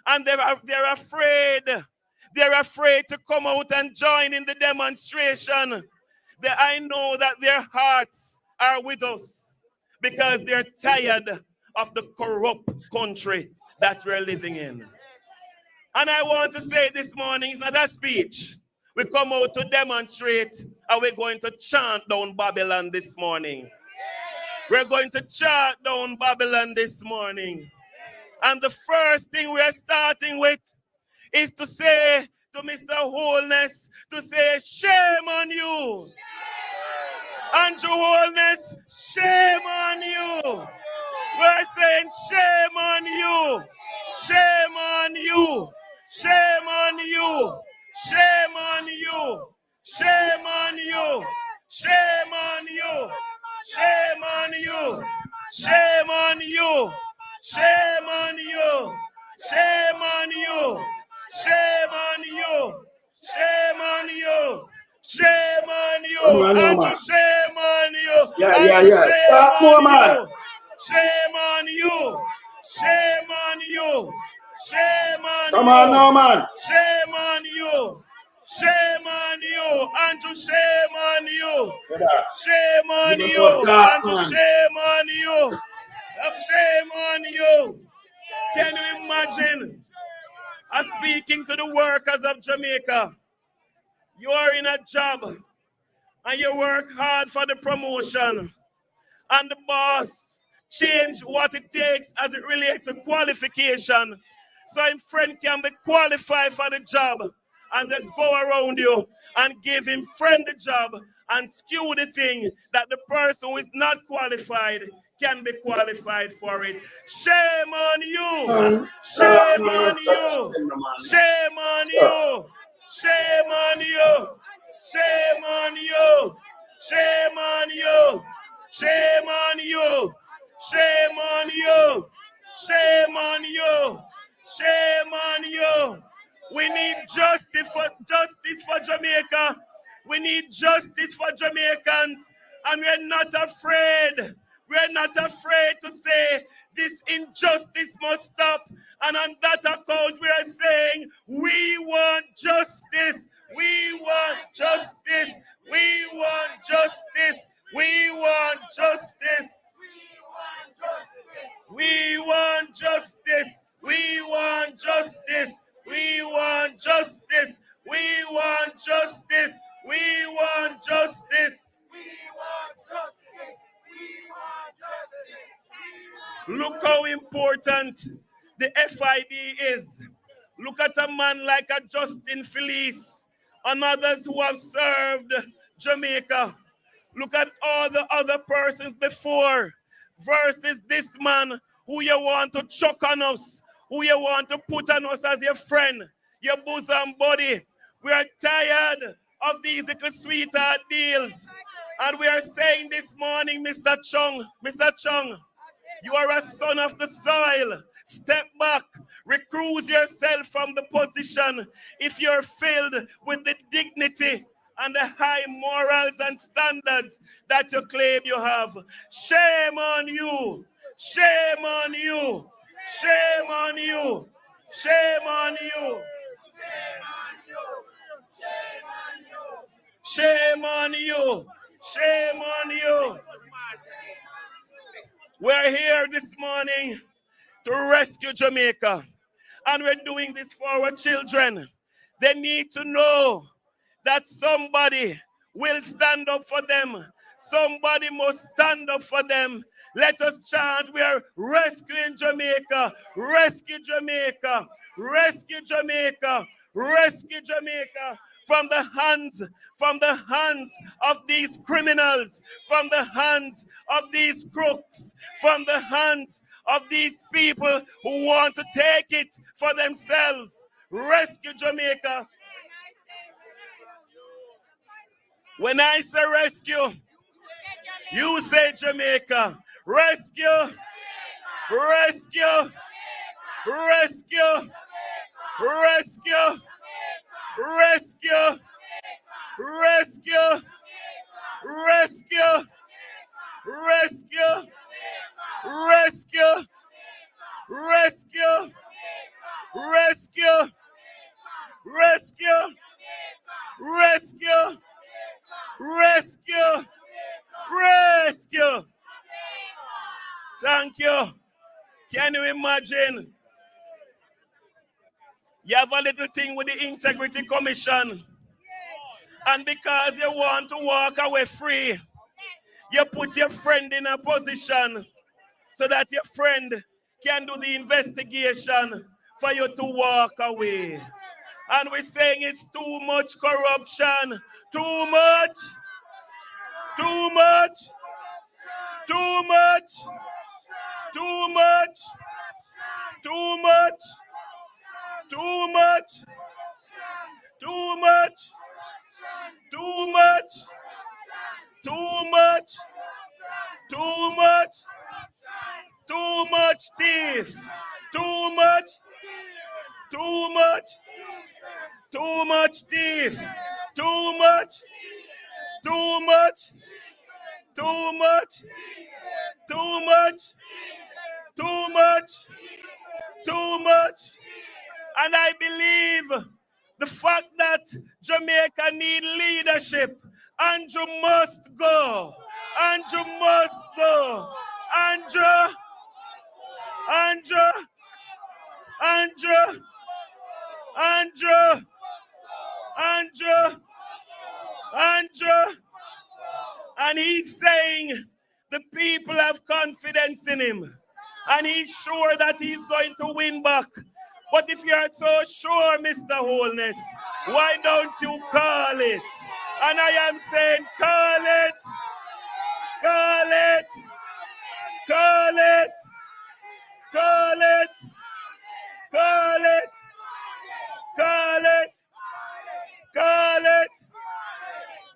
and they're afraid to come out and join in the demonstration, I know that their hearts are with us because they're tired of the corrupt country that we're living in. And I want to say this morning, it's not a speech. We come out to demonstrate and we're going to chant down Babylon this morning. We're going to chant down Babylon this morning. And the first thing we're starting with is to say to Mr. Holness, to say, shame on you. Andrew Holness, shame on you. We're saying shame on you. Shame on you. Shame on you. Shame on you. Shame on you. Shame on you. Shame on you. Shame on you. Shame on you. Shame on you. Shame on you. Shame on you. Shame on you. Andrew, shame on you. Yeah. Stop, more, man. Shame on you. Shame on you. Shame on Come you. on now, man. Shame on you. Shame on you. Andrew, shame on you. Shame on Give him you. more dark, Andrew, man. shame on you. Shame on you. Can you imagine? I'm speaking to the workers of Jamaica. You are in a job and you work hard for the promotion, and the boss change what it takes as it relates to qualification. So a friend can be qualified for the job and then go around you and give him friend the job and skew the thing that the person who is not qualified can be qualified for it. Shame on you. Shame on you. Shame on you. Shame on you. Shame on you. Shame on you. Shame on you. Shame on you. Shame on you. Shame on you. We need justice for Jamaica. We need justice for Jamaicans. And we're not afraid. We're not afraid to say this injustice must stop. And on that account, we are saying we want justice. We want justice. We want justice. We want justice. We want justice. We want justice. We want justice. We want justice. We want justice. Look how important the FID is. Look at a man like a Justin Felice and others who have served Jamaica. Look at all the other persons before versus this man who you want to chuck on us, who you want to put on us as your friend, your bosom buddy. We are tired of these little sweetheart deals. And we are saying this morning, Mr. Chung, you are a son of the soil. Step back, recruit yourself from the position if you're filled with the dignity and the high morals and standards that you claim you have. Shame on you. Shame on you. Shame on you. Shame on you. Shame on you. Shame on you. We're here this morning to rescue Jamaica. And we're doing this for our children. They need to know that somebody will stand up for them. Somebody must stand up for them. Let us chant, we are rescuing Jamaica. Rescue Jamaica. Rescue Jamaica. Rescue Jamaica from the hands of these criminals, from the hands of these crooks, from the hands of these people who want to take it for themselves. Rescue Jamaica. When I say rescue, you say Jamaica. Rescue, rescue, rescue, rescue, rescue, rescue, rescue, rescue, rescue, rescue, rescue, rescue, rescue, rescue, rescue. Thank you. Can you imagine? You have a little thing with the Integrity Commission. And because you want to walk away free, you put your friend in a position so that your friend can do the investigation for you to walk away. And we're saying it's too much corruption. Too much. Too much. Too much. Too much. Too much. Too much. Too much. Too much. Too much. Too much. Too much thief. Too much. Too much. Too much thief. Too much. Too much. Too much. Too much. Too much. Too much. And I believe the fact that Jamaica need leadership, Andrew must go. Andrew must go. Andrew, Andrew, Andrew, Andrew, Andrew, Andrew. And he's saying the people have confidence in him. And he's sure that he's going to win back. But if you're so sure, Mr. Holness, why don't you call it? And I am saying, call it, call it, call it, call it, call it, call it, call it.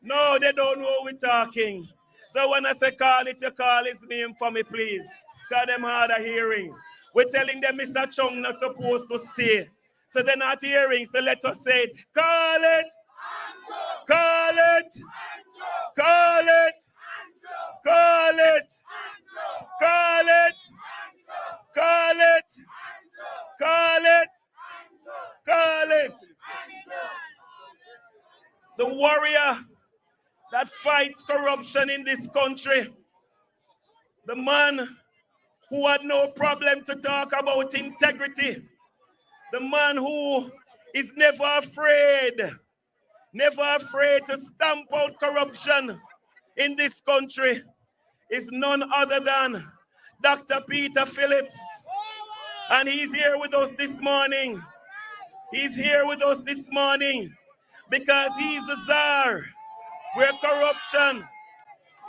No, they don't know we're talking. So when I say call it, you call his name for me, please. Because them hard of hearing. We're telling them Mr. Chung not supposed to stay. So they're not hearing. So let us say it. Call it. Call it. Call it. Call it. Call it. Call it. Call it. Call it. The warrior that fights corruption in this country. The man who had no problem to talk about integrity. The man who is never afraid to stamp out corruption in this country is none other than Dr. Peter Phillips. And he's here with us this morning. He's here with us this morning because he's the czar where corruption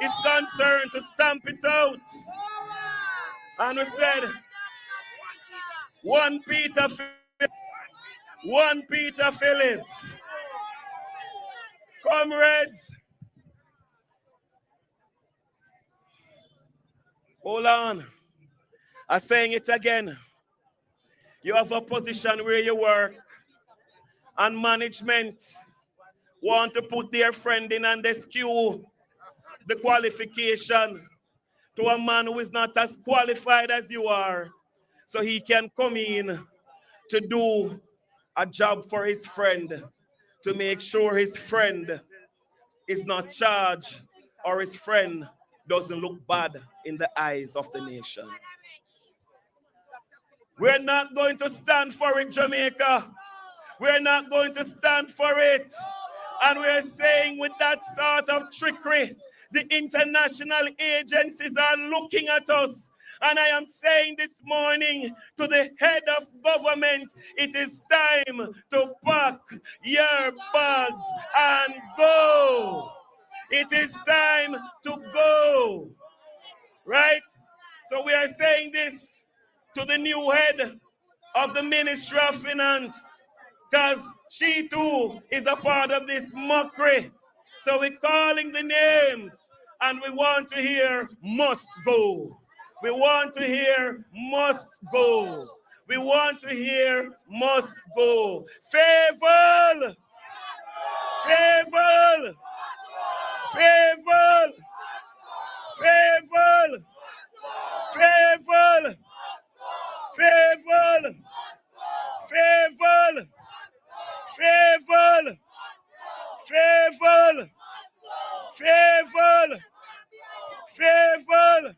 is concerned to stamp it out. And we said, 1 Peter Phillips, 1 Peter Phillips. Comrades, hold on. I'm saying it again. You have a position where you work, and management want to put their friend in and they skew the qualification to a man who is not as qualified as you are, so he can come in to do a job for his friend, to make sure his friend is not charged or his friend doesn't look bad in the eyes of the nation. We're not going to stand for it, Jamaica. We're not going to stand for it. And we're saying with that sort of trickery, the international agencies are looking at us. And I am saying this morning to the head of government, it is time to pack your bags and go. It is time to go. Right? So we are saying this to the new head of the Ministry of Finance, because she too is a part of this mockery. So we're calling the names and we want to hear must go. We want to hear must go. We want to hear must go. Favor! Favor! Favor! Favor! Favor! Favor! Favor! Favor! Favor! Favor! Favor!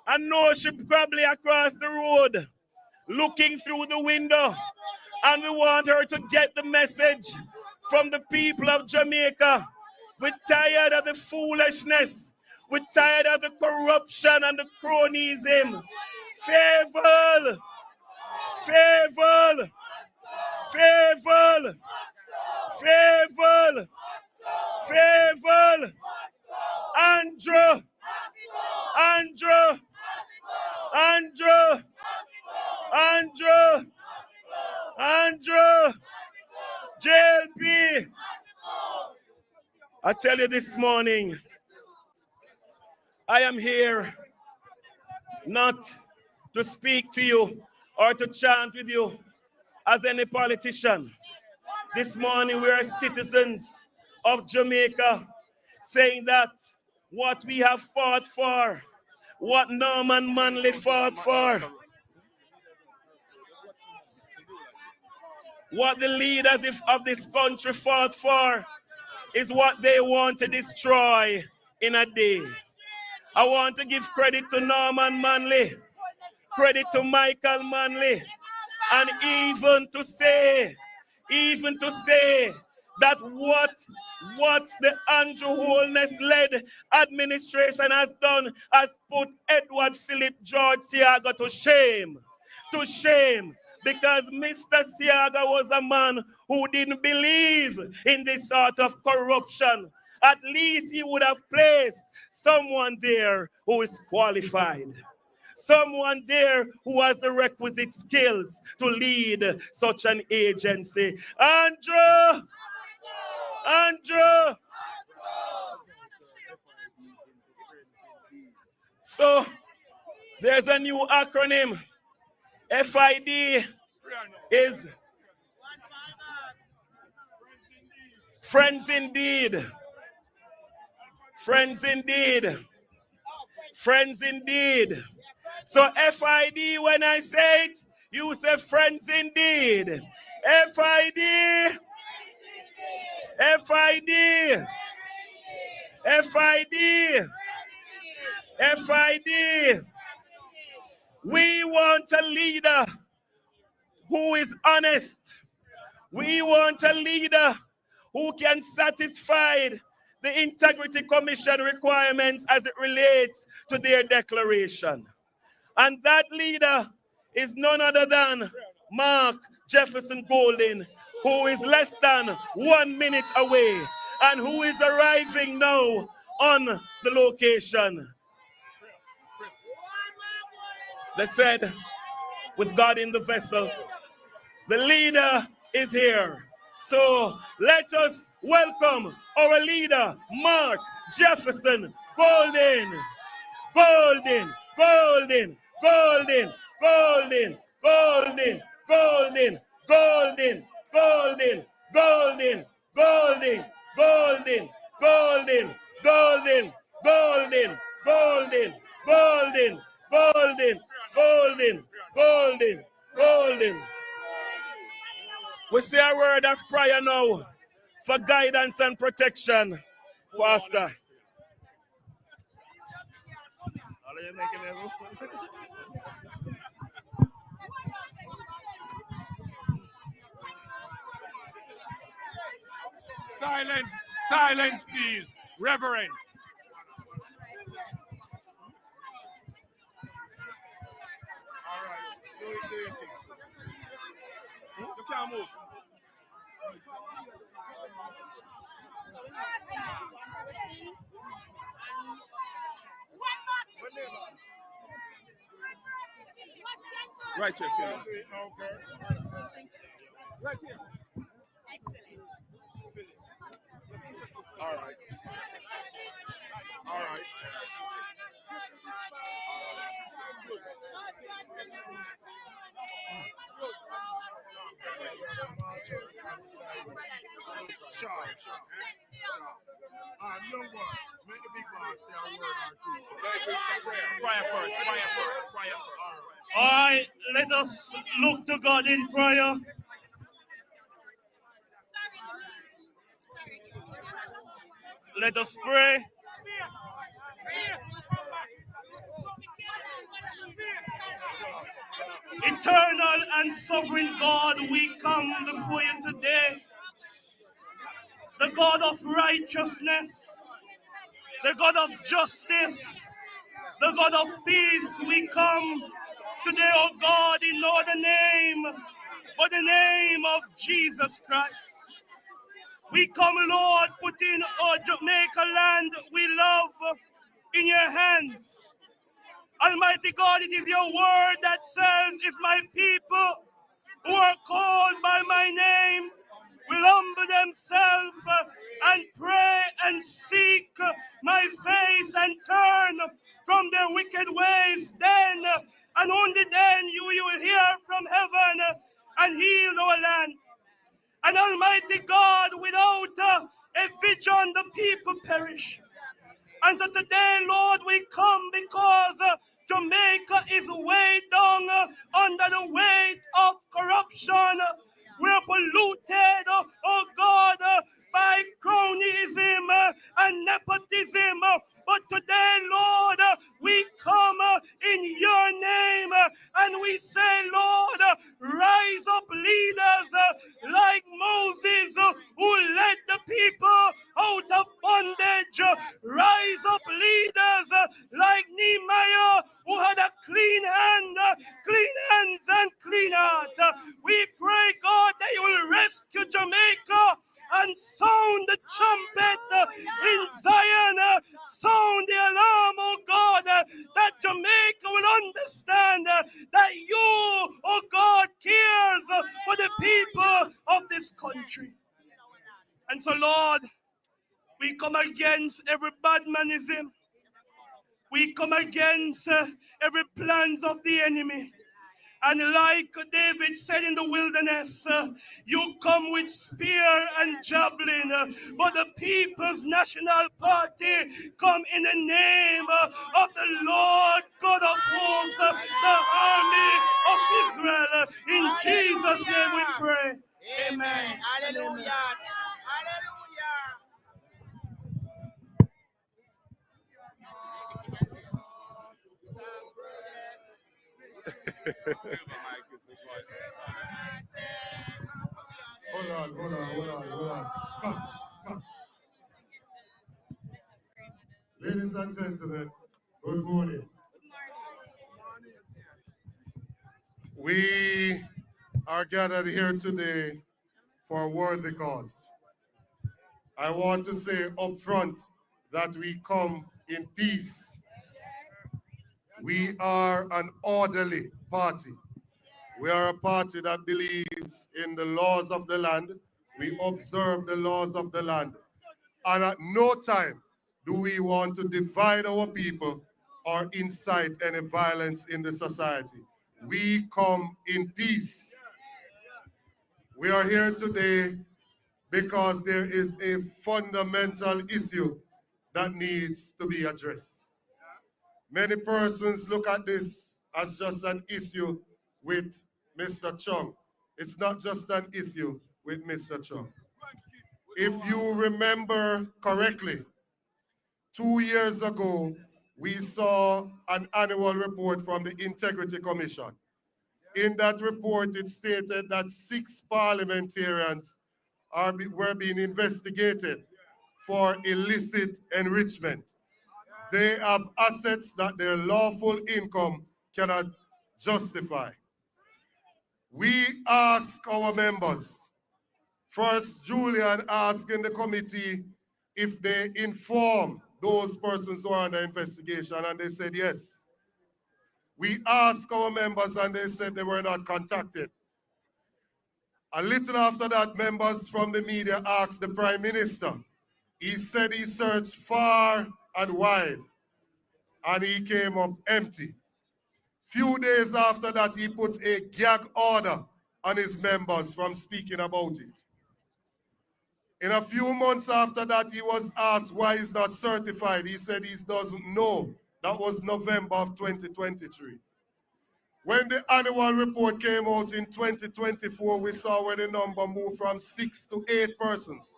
And no ship probably across the road, looking through the window. And we want her to get the message from the people of Jamaica. We're tired of the foolishness. We're tired of the corruption and the cronyism. Favor! Favor! Favor! Favor! Favor! Andrew! Andrew! Andrew! Andrew! Andrew! JLP! I tell you this morning, I am here not to speak to you or to chant with you as any politician. This morning we are citizens of Jamaica, saying that what we have fought for, what Norman Manley fought for, What the leaders of this country fought for is what they want to destroy in a day. I want to give credit to Norman Manley, credit to Michael Manley, and even to say that what the Andrew Holness-led administration has done has put Edward Philip George Siaga to shame. Because Mr. Siaga was a man who didn't believe in this sort of corruption. At least he would have placed someone there who is qualified. Someone there who has the requisite skills to lead such an agency. Andrew! So, there's a new acronym. FID is Friends Indeed. Friends Indeed. Friends Indeed. So FID, when I say it, you say Friends Indeed. FID. FID. FID. FID. We want a leader who is honest. We want a leader who can satisfy the Integrity Commission requirements as it relates to their declaration. And that leader is none other than Mark Jefferson Golden, who is less than 1 minute away and who is arriving now on the location. They said, with God in the vessel, the leader is here. So let us welcome our leader, Mark Jefferson Golden. Golden, Golden, Golden, Golden, Golden, Golden, Golden, Golden, Golden, Golden, Golden, Golden, Golden, Golden, Golden, Golden, Golden, Golden, Golden, Golden. We say a word of prayer now for guidance and protection, Pastor. Silence, please. Reverend. All right, do your thing. You can't move. Right here, Philip. Right here. Excellent. All right. All right. Sharp. Young boy, make the big boy say a word or two. Prayer first. All right, let us look to God in prayer. Let us pray. Eternal and sovereign God, we come before you today. The God of righteousness, the God of justice, the God of peace, we come today, oh God, in no other name but the name of Jesus Christ. We come, Lord, putting our Jamaica land we love in your hands. Almighty God, it is your word that says, if my people who are called by my name will humble themselves and pray and seek my face and turn from their wicked ways, then and only then you will hear from heaven and heal our land. And Almighty God, without a vision, the people perish. And so today, Lord, we come because Jamaica is weighed down under the weight of corruption. We're polluted, oh God, by cronyism and nepotism. But today, Lord, we come in your name and we say, Lord, rise up leaders like Moses who led the people out of bondage. Rise up leaders like Nehemiah who had a clean hands and clean heart. We pray, God, that you will rescue Jamaica and sound the trumpet in Zion, sound the alarm, oh God, that Jamaica will understand that you, oh God, cares for the people of this country. And so, Lord, we come against every badmanism. We come against every plans of the enemy. And like David said in the wilderness, you come with spear and javelin, but the People's National Party come in the name of the Lord God of hosts, the army of Israel. In Jesus' name we pray. Amen. Hallelujah. Hold on. Cuts. Ladies and gentlemen, good morning. We are gathered here today for a worthy cause. I want to say up front that we come in peace. We are an orderly party. We are a party that believes in the laws of the land. We observe the laws of the land. And at no time do we want to divide our people or incite any violence in the society. We come in peace. We are here today because there is a fundamental issue that needs to be addressed. Many persons look at this as just an issue with Mr. Chung. It's not just an issue with Mr. Chung. If you remember correctly, 2 years ago, we saw an annual report from the Integrity Commission. In that report, it stated that 6 parliamentarians were being investigated for illicit enrichment. They have assets that their lawful income cannot justify. We ask our members, first Julian asked in the committee if they inform those persons who are under investigation, and they said yes. We asked our members and they said they were not contacted. A little after that, members from the media asked the Prime Minister. He said he searched far and wide and he came up empty. Few days after that, he put a gag order on his members from speaking about it. In a few months after that, he was asked why he's not certified. He said he doesn't know. That was November of 2023. When the annual report came out in 2024, we saw where the number moved from 6 to 8 persons.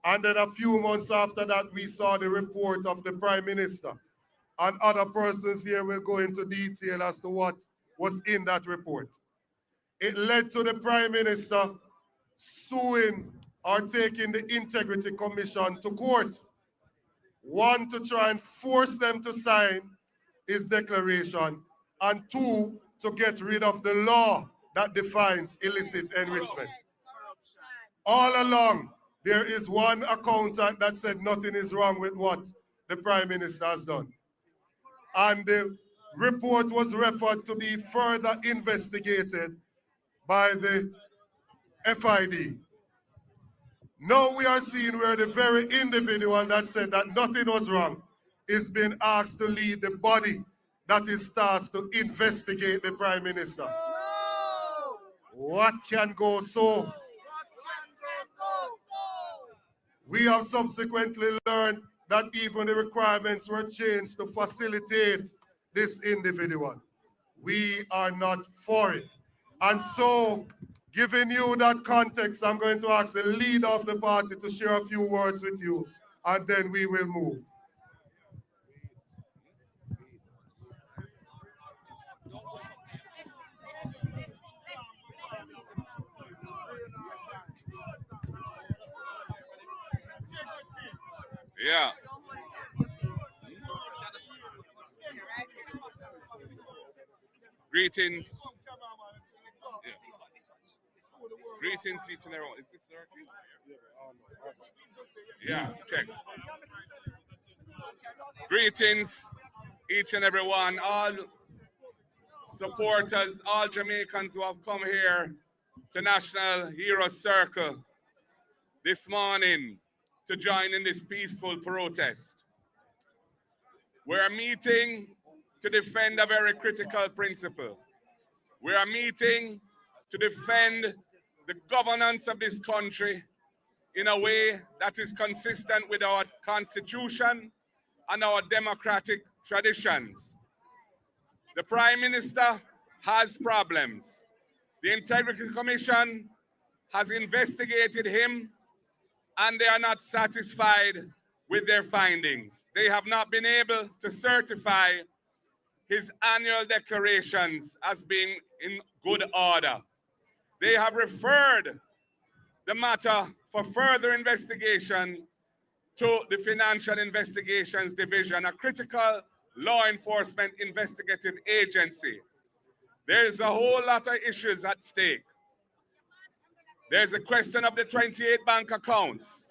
And then a few months after that, we saw the report of the Prime Minister. And other persons here will go into detail as to what was in that report. It led to the Prime Minister suing or taking the Integrity Commission to court. 1, to try and force them to sign his declaration, and 2, to get rid of the law that defines illicit enrichment. All along, there is one accountant that said nothing is wrong with what the Prime Minister has done. And the report was referred to be further investigated by the FID. Now we are seeing where the very individual that said that nothing was wrong is being asked to lead the body that is tasked to investigate the Prime Minister. No! What can go so? We have subsequently learned that even the requirements were changed to facilitate this individual. We are not for it. And so Giving you that context, I'm going to ask the leader of the party to share a few words with you, and then we will move. Yeah. Greetings. Yeah. Greetings, each and everyone. Is this working? Yeah, check. Greetings, each and every one, all supporters, all Jamaicans who have come here to National Hero Circle this morning to join in this peaceful protest. We're meeting to defend a very critical principle. We are meeting to defend the governance of this country in a way that is consistent with our Constitution and our democratic traditions. The Prime Minister has problems. The Integrity Commission has investigated him and they are not satisfied with their findings. They have not been able to certify his annual declarations as being in good order. They have referred the matter for further investigation to the Financial Investigations Division, a critical law enforcement investigative agency. There's a whole lot of issues at stake. There's a question of the 28 bank accounts.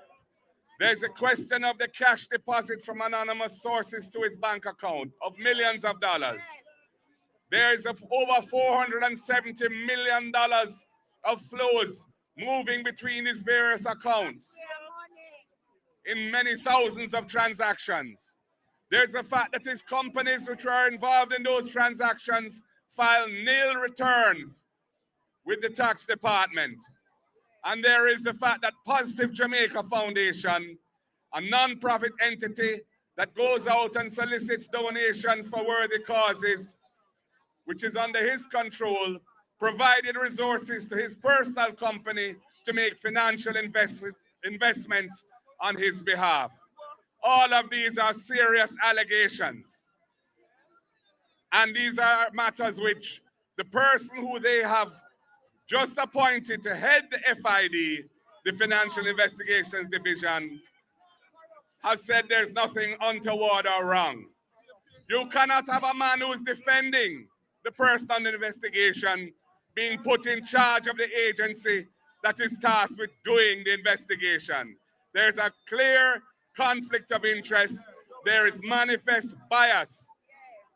There's a question of the cash deposits from anonymous sources to his bank account of millions of dollars. There's over $470 million of flows moving between his various accounts in many thousands of transactions. There's the fact that his companies which are involved in those transactions file nil returns with the tax department. And there is the fact that Positive Jamaica Foundation, a non-profit entity that goes out and solicits donations for worthy causes, which is under his control, provided resources to his personal company to make financial investments on his behalf. All of these are serious allegations. And these are matters which the person who they have just appointed to head the FID, the Financial Investigations Division, has said there's nothing untoward or wrong. You cannot have a man who's defending the person under investigation being put in charge of the agency that is tasked with doing the investigation. There's a clear conflict of interest. There is manifest bias.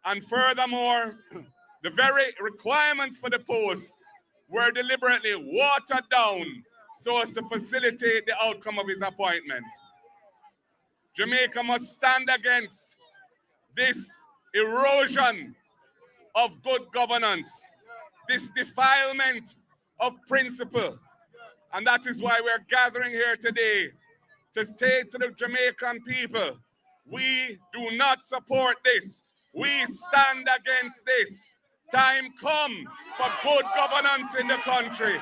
And furthermore, the very requirements for the post were deliberately watered down so as to facilitate the outcome of his appointment. Jamaica must stand against this erosion of good governance, this defilement of principle. And that is why we're gathering here today to state to the Jamaican people, we do not support this. We stand against this. Time come for good governance in the country.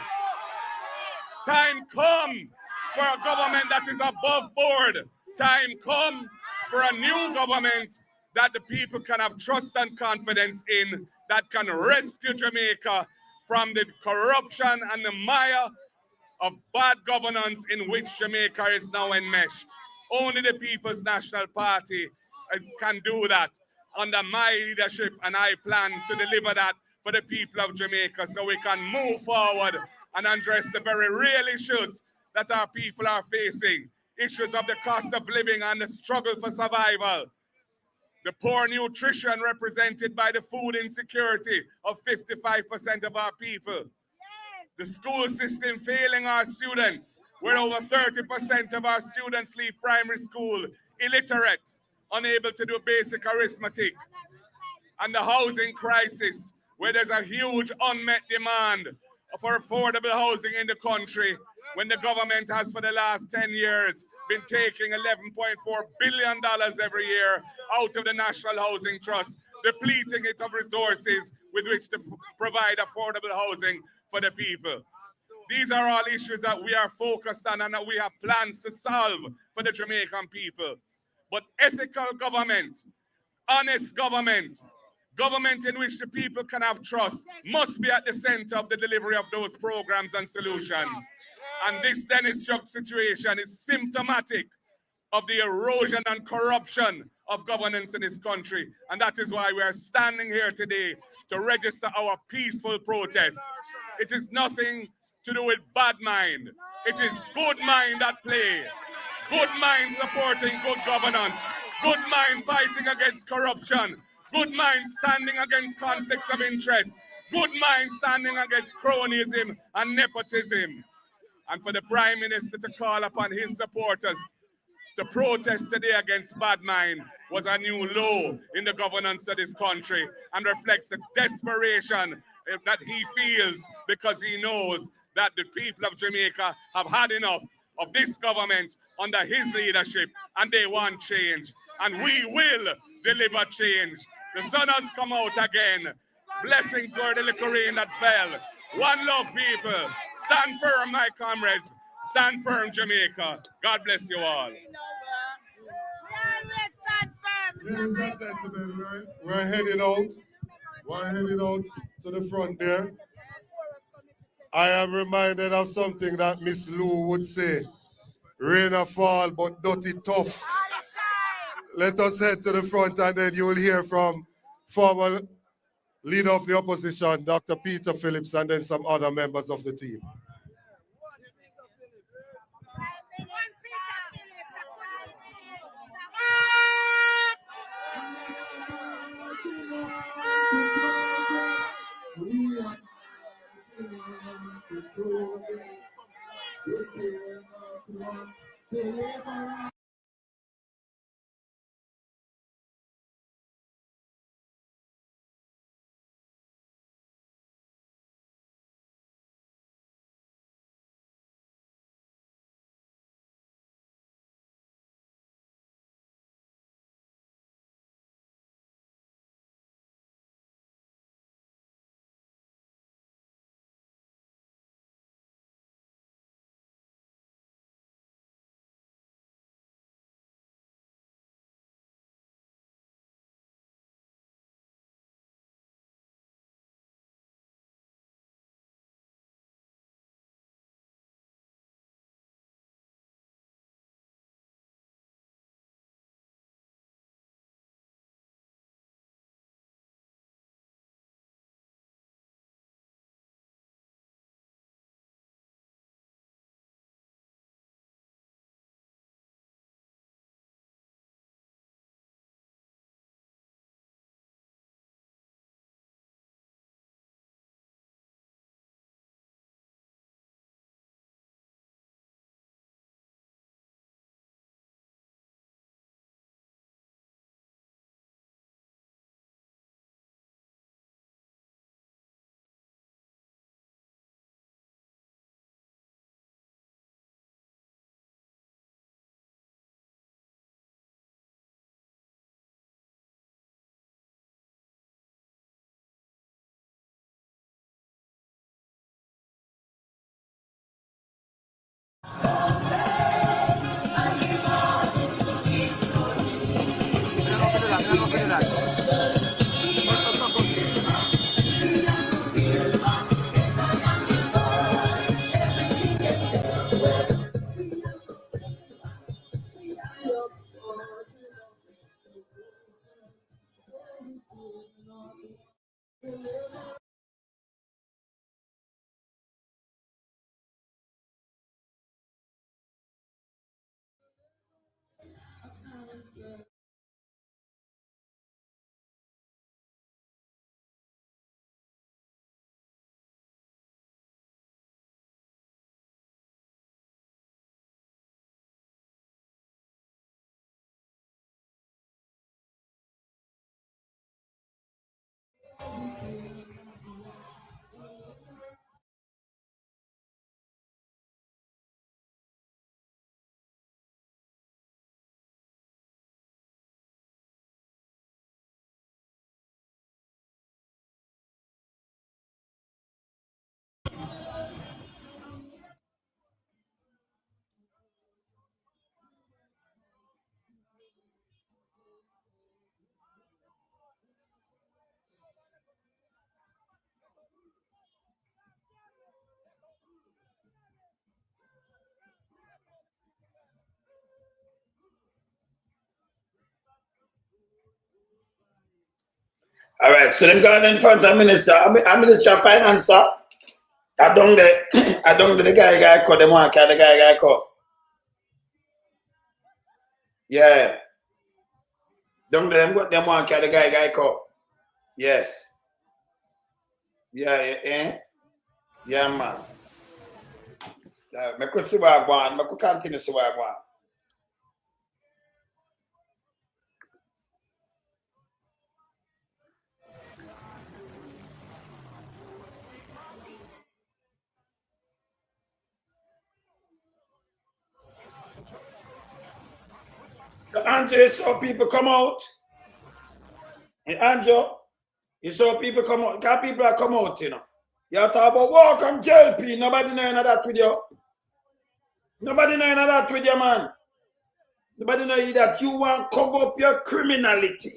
Time come for a government that is above board. Time come for a new government that the people can have trust and confidence in, that can rescue Jamaica from the corruption and the mire of bad governance in which Jamaica is now enmeshed. Only the People's National Party can do that under my leadership, and I plan to deliver that for the people of Jamaica so we can move forward and address the very real issues that our people are facing. Issues of the cost of living and the struggle for survival. The poor nutrition represented by the food insecurity of 55% of our people. The school system failing our students, where over 30% of our students leave primary school illiterate, unable to do basic arithmetic. And the housing crisis, where there's a huge unmet demand for affordable housing in the country, when the government has for the last 10 years been taking $11.4 billion every year out of the National Housing Trust, depleting it of resources with which to provide affordable housing for the people. These are all issues that we are focused on and that we have plans to solve for the Jamaican people. But ethical government, honest government, government in which the people can have trust, must be at the center of the delivery of those programs and solutions. And this Dennis Chuck situation is symptomatic of the erosion and corruption of governance in this country. And that is why we are standing here today to register our peaceful protest. It is nothing to do with bad mind. It is good mind at play. Good mind supporting good governance. Good mind fighting against corruption. Good mind standing against conflicts of interest. Good mind standing against cronyism and nepotism. And for the Prime Minister to call upon his supporters to protest today against bad mind was a new low in the governance of this country and reflects the desperation that he feels because he knows that the people of Jamaica have had enough of this government under his leadership and they want change. And we will deliver change. The sun has come out again. Blessings for the little rain that fell. One love, people. Stand firm, my comrades. Stand firm, Jamaica. God bless you all. We're heading out. We're heading out to the front there. I am reminded of something that Miss Lou would say. Rain or fall, but dirty tough. Let us head to the front and then you will hear from former leader of the opposition, Dr. Peter Phillips, and then some other members of the team. All right, so them going in front of Minister. I'm Minister of Finance, sir. I don't the guy called them one the guy called. Yeah. Don't them one the guy called. Yes. Yeah. Yeah, man. I could see what I want. I could continue to see what I want. Andrew, you saw people come out. And Andrew, you saw people come out. Because people are come out, you know. You talk about walk and JLP. Nobody know that with you. Nobody know that with you, man. Nobody know that you want to cover up your criminality.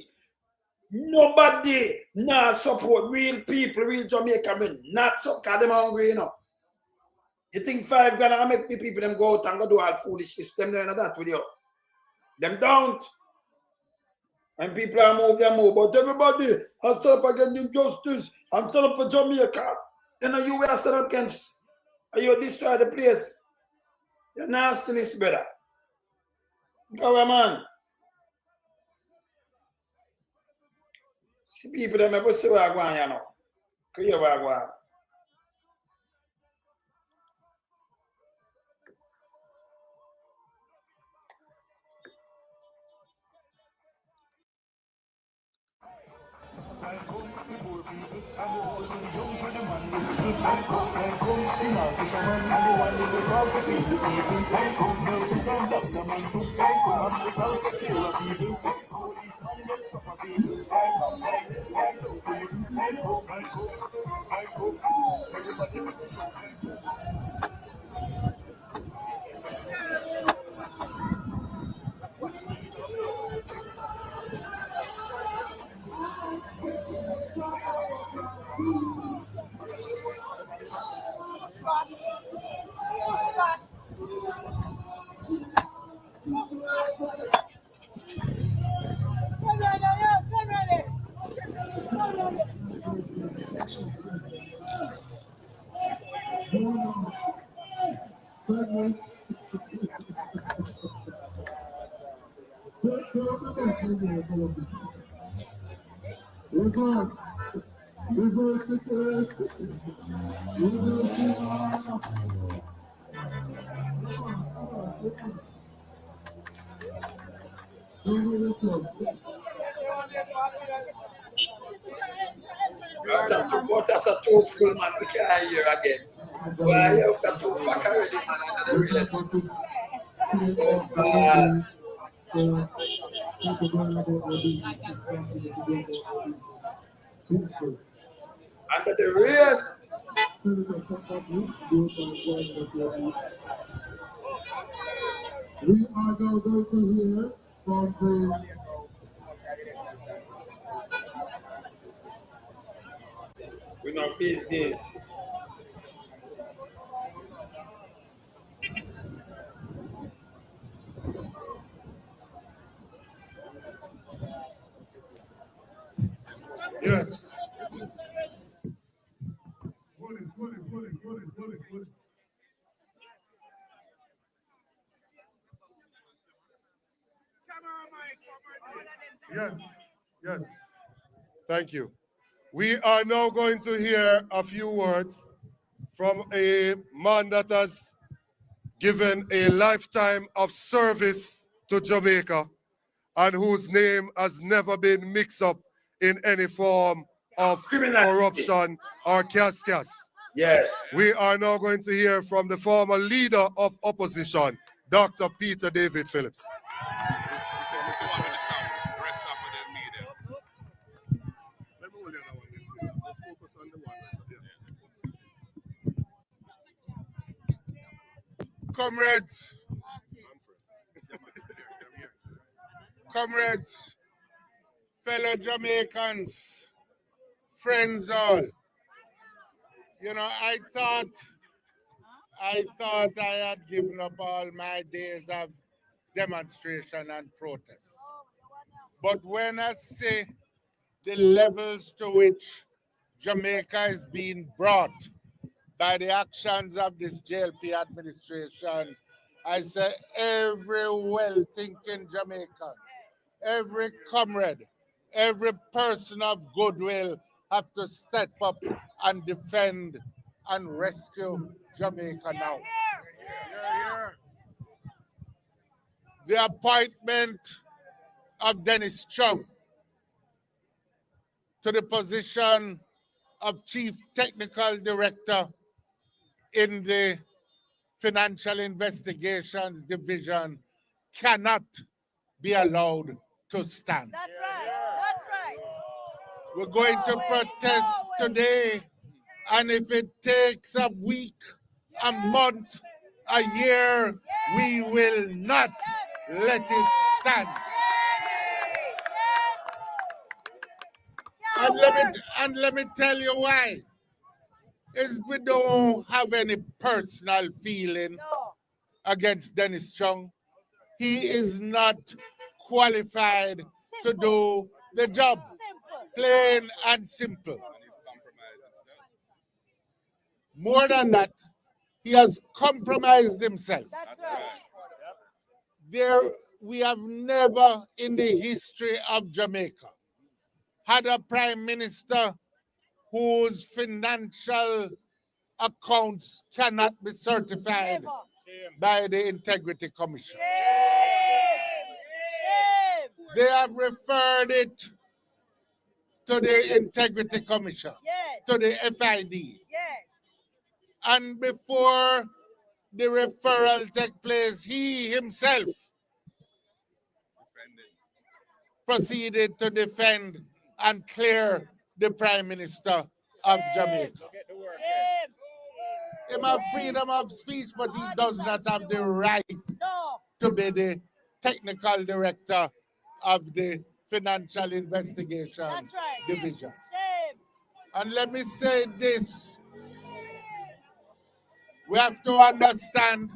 Nobody not support real people, real Jamaican men. Not so because them hungry, you know. You think $5 gonna make the people them go out and go do all foolishness. Them know that with you. Them don't. And people are move, they move. But everybody has stood up against injustice and stood up for Jamaica. You know, you will stand up against, and you destroy the place. You're nastiness, brother. Go away, man. See people that make us see what I want, you know. Because you what I want. That's a too full, man. We can't hear again. Why you have to back already, man? Under the rain. We are now going to hear from the We know business. Yes. Yes. Thank you. We are now going to hear a few words from a man that has given a lifetime of service to Jamaica and whose name has never been mixed up in any form of corruption or cascas. Yes. We are now going to hear from the former leader of opposition, Dr. Peter David Phillips. Comrades, fellow Jamaicans, friends all. You know, I thought I had given up all my days of demonstration and protest. But when I see the levels to which Jamaica is being brought by the actions of this JLP administration, I say every well-thinking Jamaican, every comrade, every person of goodwill have to step up and defend and rescue Jamaica now. The appointment of Dennis Chung to the position of Chief Technical Director in the Financial Investigations Division cannot be allowed to stand. That's right. That's right. We're going to protest today, and if it takes a week, a month, a year, we will not let it stand. And let me tell you why. Is we don't have any personal feeling against Dennis Chung. He is not qualified to do the job. Plain and simple. More than that, he has compromised himself. We have never in the history of Jamaica had a prime minister whose financial accounts cannot be certified by the Integrity Commission. They have referred it to the Integrity Commission, to the FID. And before the referral took place, he himself proceeded to defend and clear the Prime Minister of Jamaica. He has freedom of speech, but he does not have the right to be the technical director of the Financial Investigations Division. And let me say this. We have to understand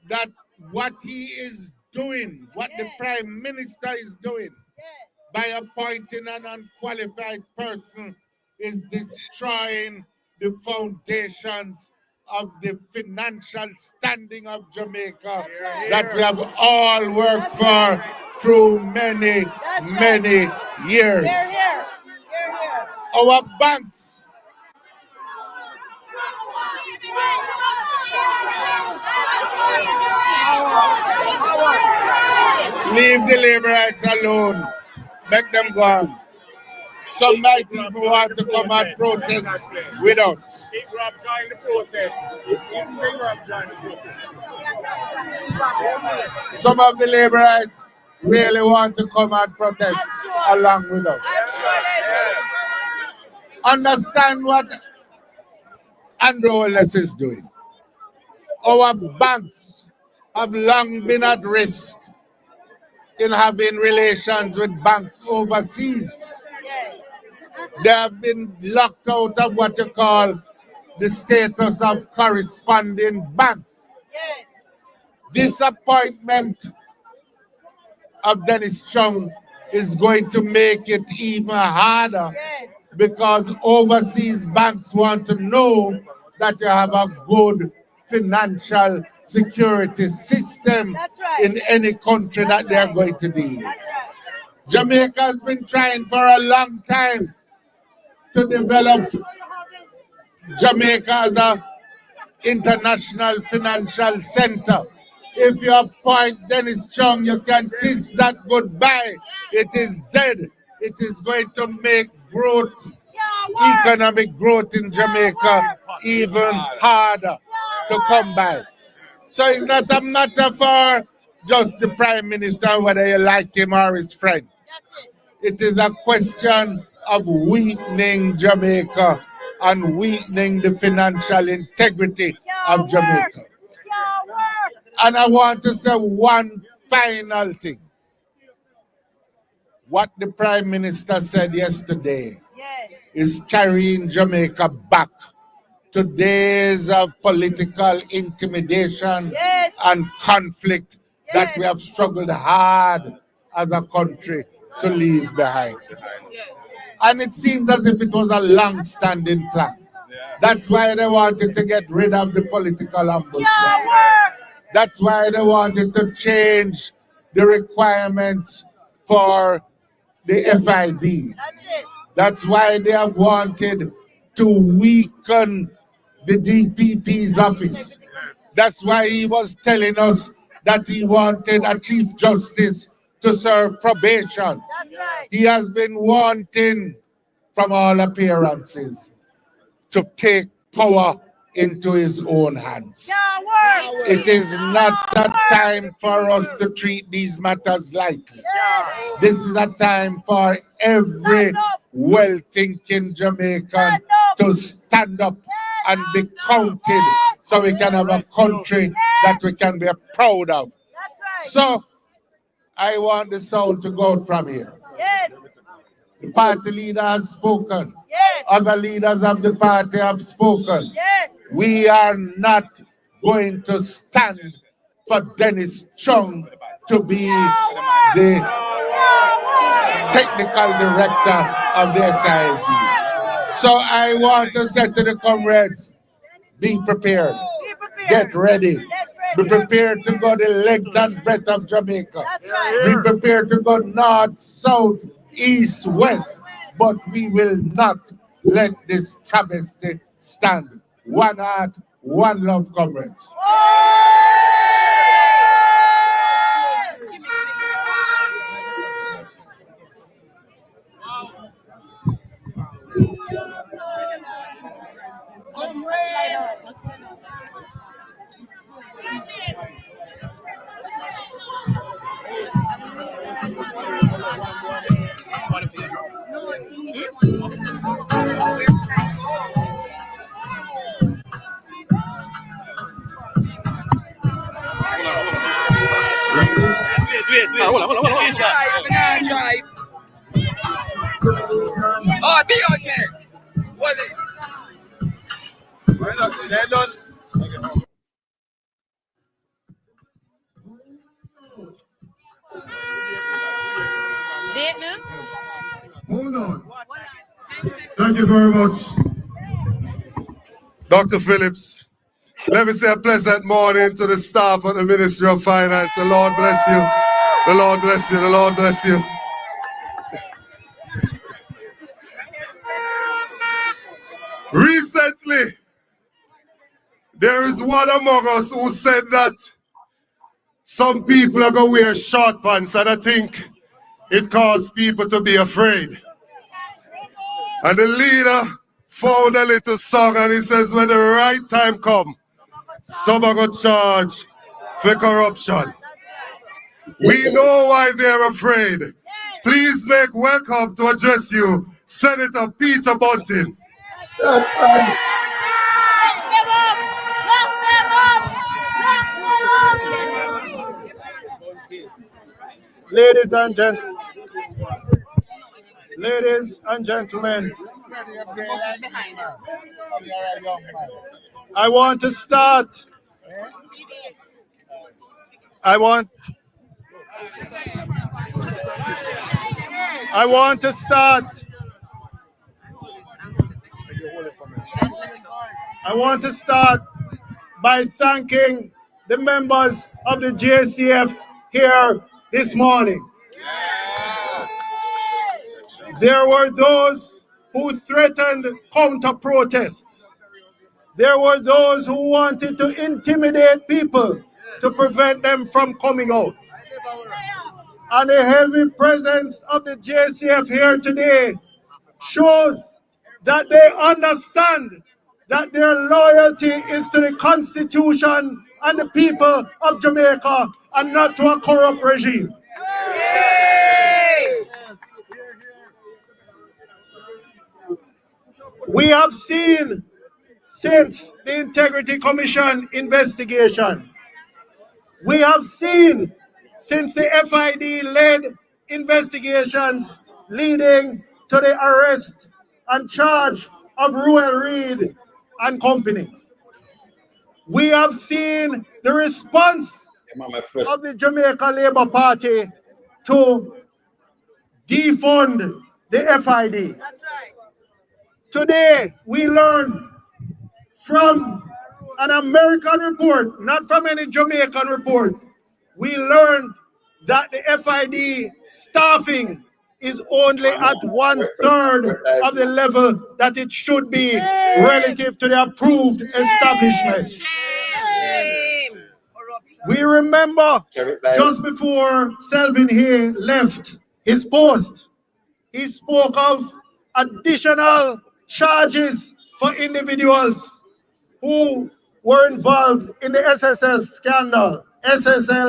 that what he is doing, what the Prime Minister is doing, by appointing an unqualified person, is destroying the foundations of the financial standing of Jamaica that we have all worked for through many, many years. Our banks leave the laborers alone. Make them go on. Some might even want to come and protest with us. Some of the laborers really want to come and protest along with us. Understand what Andrew Holness is doing. Our banks have long been at risk in having relations with banks overseas. They have been locked out of what you call the status of corresponding banks. This appointment of Dennis Chung is going to make it even harder because overseas banks want to know that you have a good financial security system in any country that they are going to deal with. Jamaica has been trying for a long time to develop Jamaica as an international financial center. If you appoint Dennis Chung, you can kiss that goodbye. It is dead. It is going to make growth, economic growth in Jamaica even harder to come by. So it's not a matter for just the Prime Minister, whether you like him or his friend. It is a question of weakening Jamaica and weakening the financial integrity of Jamaica. And I want to say one final thing. What the Prime Minister said yesterday is carrying Jamaica back to days of political intimidation and conflict that we have struggled hard as a country to leave behind. And it seems as if it was a long-standing plan. That's why they wanted to get rid of the political ombudsman. That's why they wanted to change the requirements for the FID. That's why they have wanted to weaken the DPP's office. That's why he was telling us that he wanted a Chief Justice to serve probation. He has been wanting, from all appearances, to take power into his own hands. It is not a time for us to treat these matters lightly. This is a time for every well-thinking Jamaican to stand up and be counted so we can have a country that we can be proud of. So I want the sound to go out from here. The party leader has spoken. Other leaders of the party have spoken. We are not going to stand for Dennis Chung to be the technical director of the SID. So I want to say to the comrades, be prepared. Get ready. Be prepared to go the length and breadth of Jamaica. Be prepared to go north, south, east, west. But we will not let this travesty stand. One heart, one love, comrades. Hold on. Oh, be on there. What is Hold on. Thank you very much, Dr. Phillips. Let me say a pleasant morning to the staff of the Ministry of Finance. The Lord bless you. The Lord bless you. The Lord bless you. Recently, there is one among us who said that some people are going to wear short pants, and I think it caused people to be afraid. And the leader found a little song, and he says, when the right time comes, some are going to charge for corruption. We know why they're afraid. Please make welcome to address you, Senator Peter Bunting. Ladies and gentlemen, I want to start. I want to start by thanking the members of the JCF here this morning. There were those who threatened counter-protests. There were those who wanted to intimidate people to prevent them from coming out. And the heavy presence of the JCF here today shows that they understand that their loyalty is to the Constitution and the people of Jamaica and not to a corrupt regime. We have seen since the Integrity Commission investigation, we have seen since the FID-led investigations leading to the arrest and charge of Ruel Reid and company. We have seen the response of the Jamaica Labour Party to defund the FID. Today, we learn from an American report, not from any Jamaican report, we learned that the FID staffing is only at 1/3 of the level that it should be relative to the approved establishment. We remember just before Selvin Hay left his post, he spoke of additional charges for individuals who were involved in the SSL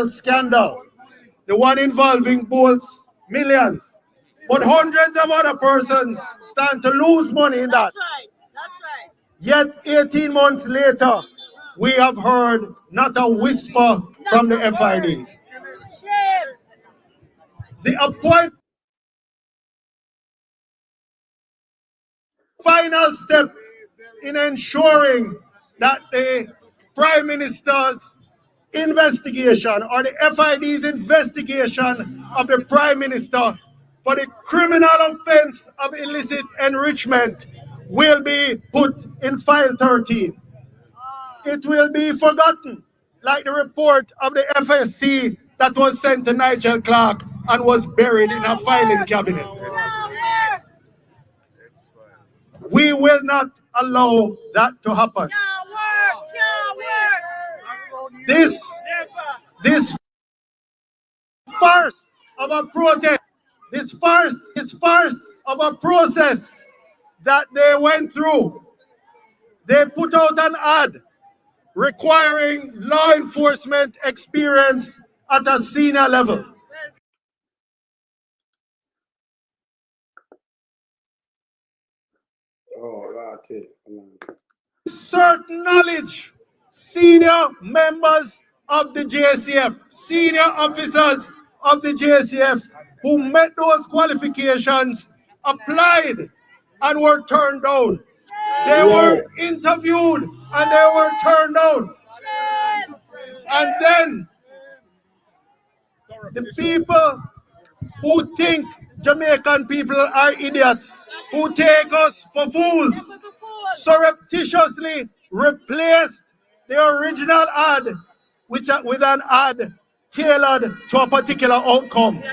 scandal, the one involving Bolts millions, but hundreds of other persons stand to lose money in that. Yet 18 months later, we have heard not a whisper from the FID. The appointment final step in ensuring that the Prime Minister's investigation or the FID's investigation of the Prime Minister for the criminal offense of illicit enrichment will be put in file 13. It will be forgotten, like the report of the FSC that was sent to Nigel Clark and was buried in a filing cabinet. We will not allow that to happen. This farce of a protest, this farce of a process that they went through, they put out an ad requiring law enforcement experience at a senior level. Certain knowledge, senior members of the JCF, senior officers of the JCF who met those qualifications applied and were turned down. They were interviewed and they were turned down. And then the people who think Jamaican people are idiots, who take us for fools, surreptitiously replaced the original ad with an ad tailored to a particular outcome.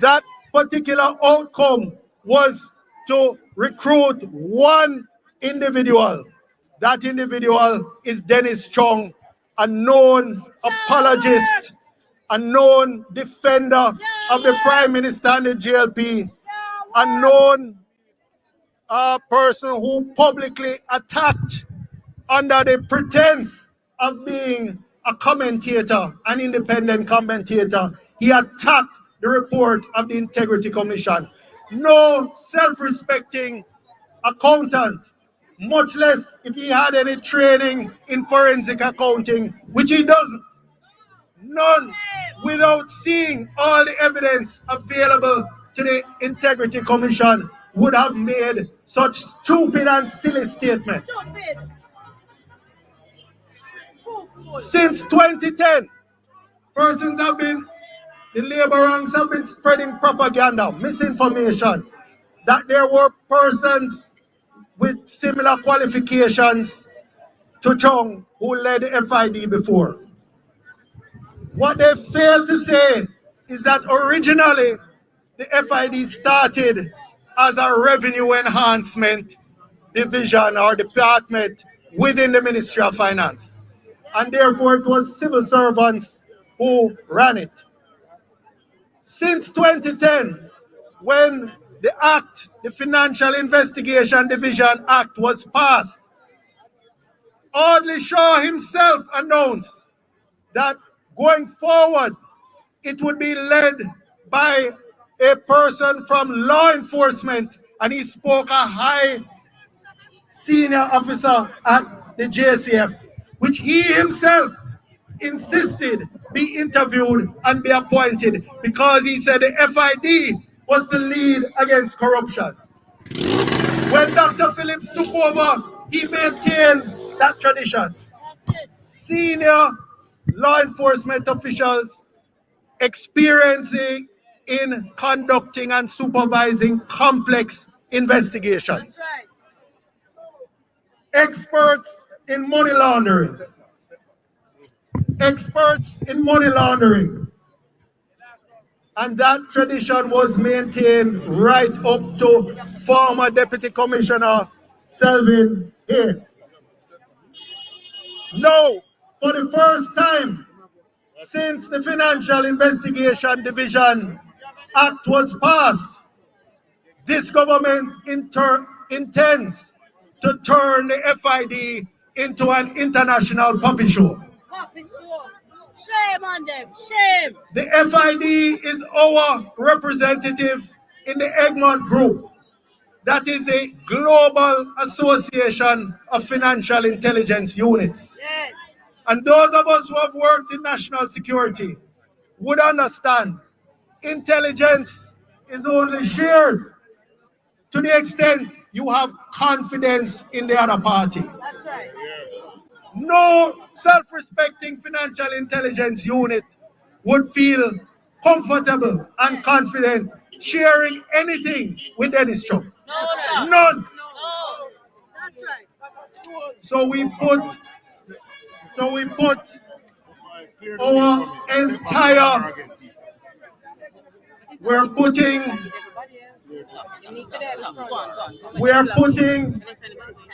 That particular outcome was to recruit one individual. That individual is Dennis Chong, a known apologist, a known defender of the Prime Minister and the JLP, a known person who publicly attacked under the pretense of being a commentator, an independent commentator. He attacked the report of the Integrity Commission. No self-respecting accountant, much less if he had any training in forensic accounting, which he doesn't. None, without seeing all the evidence available to the Integrity Commission, would have made such stupid and silly statements. Since 2010, the labor ranks have been spreading propaganda, misinformation, that there were persons with similar qualifications to Chong who led the FID before. What they fail to say is that originally the FID started as a revenue enhancement division or department within the Ministry of Finance. And therefore it was civil servants who ran it. Since 2010, when the Act, the Financial Investigation Division Act was passed, Audley Shaw himself announced that going forward, it would be led by a person from law enforcement, and he spoke a high senior officer at the JCF, which he himself insisted be interviewed and be appointed because he said the FID was the lead against corruption. When Dr. Phillips took over, he maintained that tradition. Senior law enforcement officials experiencing in conducting and supervising complex investigations. That's right. Experts in money laundering. Experts in money laundering. And that tradition was maintained right up to former Deputy Commissioner Selvin here. Now, for the first time since the Financial Investigation Division Act was passed, this government intends to turn the FID into an international puppet show. Puppet show. Shame on them. Shame. The FID is our representative in the Egmont Group. That is the Global Association of Financial Intelligence Units. Yes. And those of us who have worked in national security would understand intelligence is only shared to the extent you have confidence in the other party. That's right. No self-respecting financial intelligence unit would feel comfortable and confident sharing anything with Dennis Trump. No, sir. None. No. That's right. So we put our entire, we're putting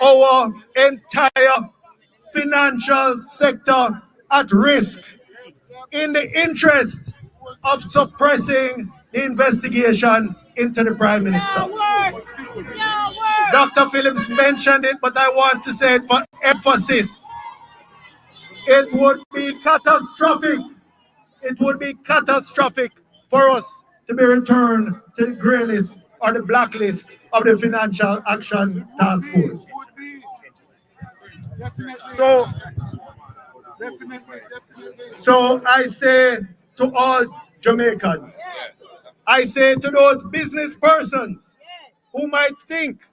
our entire financial sector at risk in the interest of suppressing the investigation into the Prime Minister. Dr. Phillips mentioned it, but I want to say it for emphasis. It would be catastrophic. It would be catastrophic for us to be returned to the grey list or the blacklist of the Financial Action Task Force. So I say to all Jamaicans, I say to those business persons who might think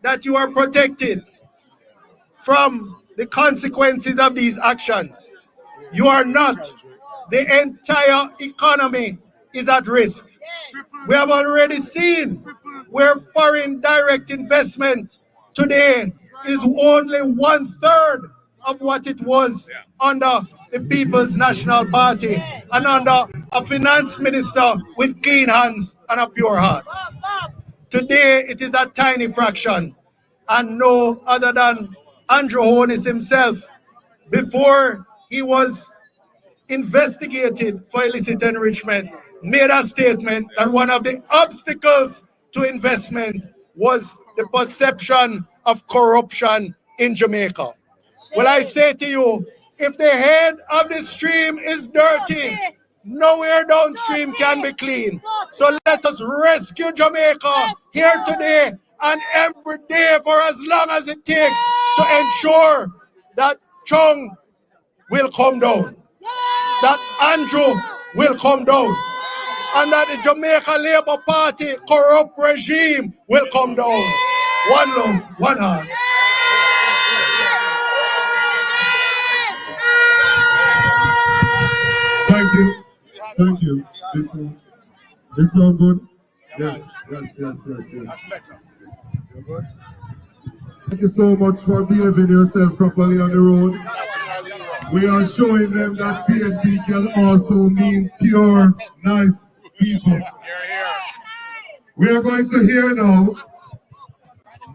that you are protected from the consequences of these actions, you are not. The entire economy is at risk. We have already seen where foreign direct investment today is only 1/3 of what it was under the People's National Party and under a finance minister with clean hands and a pure heart. Today it is a tiny fraction, and no other than Andrew Holness himself, before he was investigated for illicit enrichment, made a statement that one of the obstacles to investment was the perception of corruption in Jamaica. Well, I say to you, if the head of the stream is dirty, nowhere downstream can be clean. So let us rescue Jamaica here today and every day for as long as it takes to ensure that Chung will come down, that Andrew will come down, and that the Jamaica Labour Party corrupt regime will come down. One love, one heart. Thank you. Thank you. This sound good? Yes. That's better. You're good? Thank you so much for behaving yourself properly on the road. We are showing them that PNP can also mean pure, nice people. We are going to hear now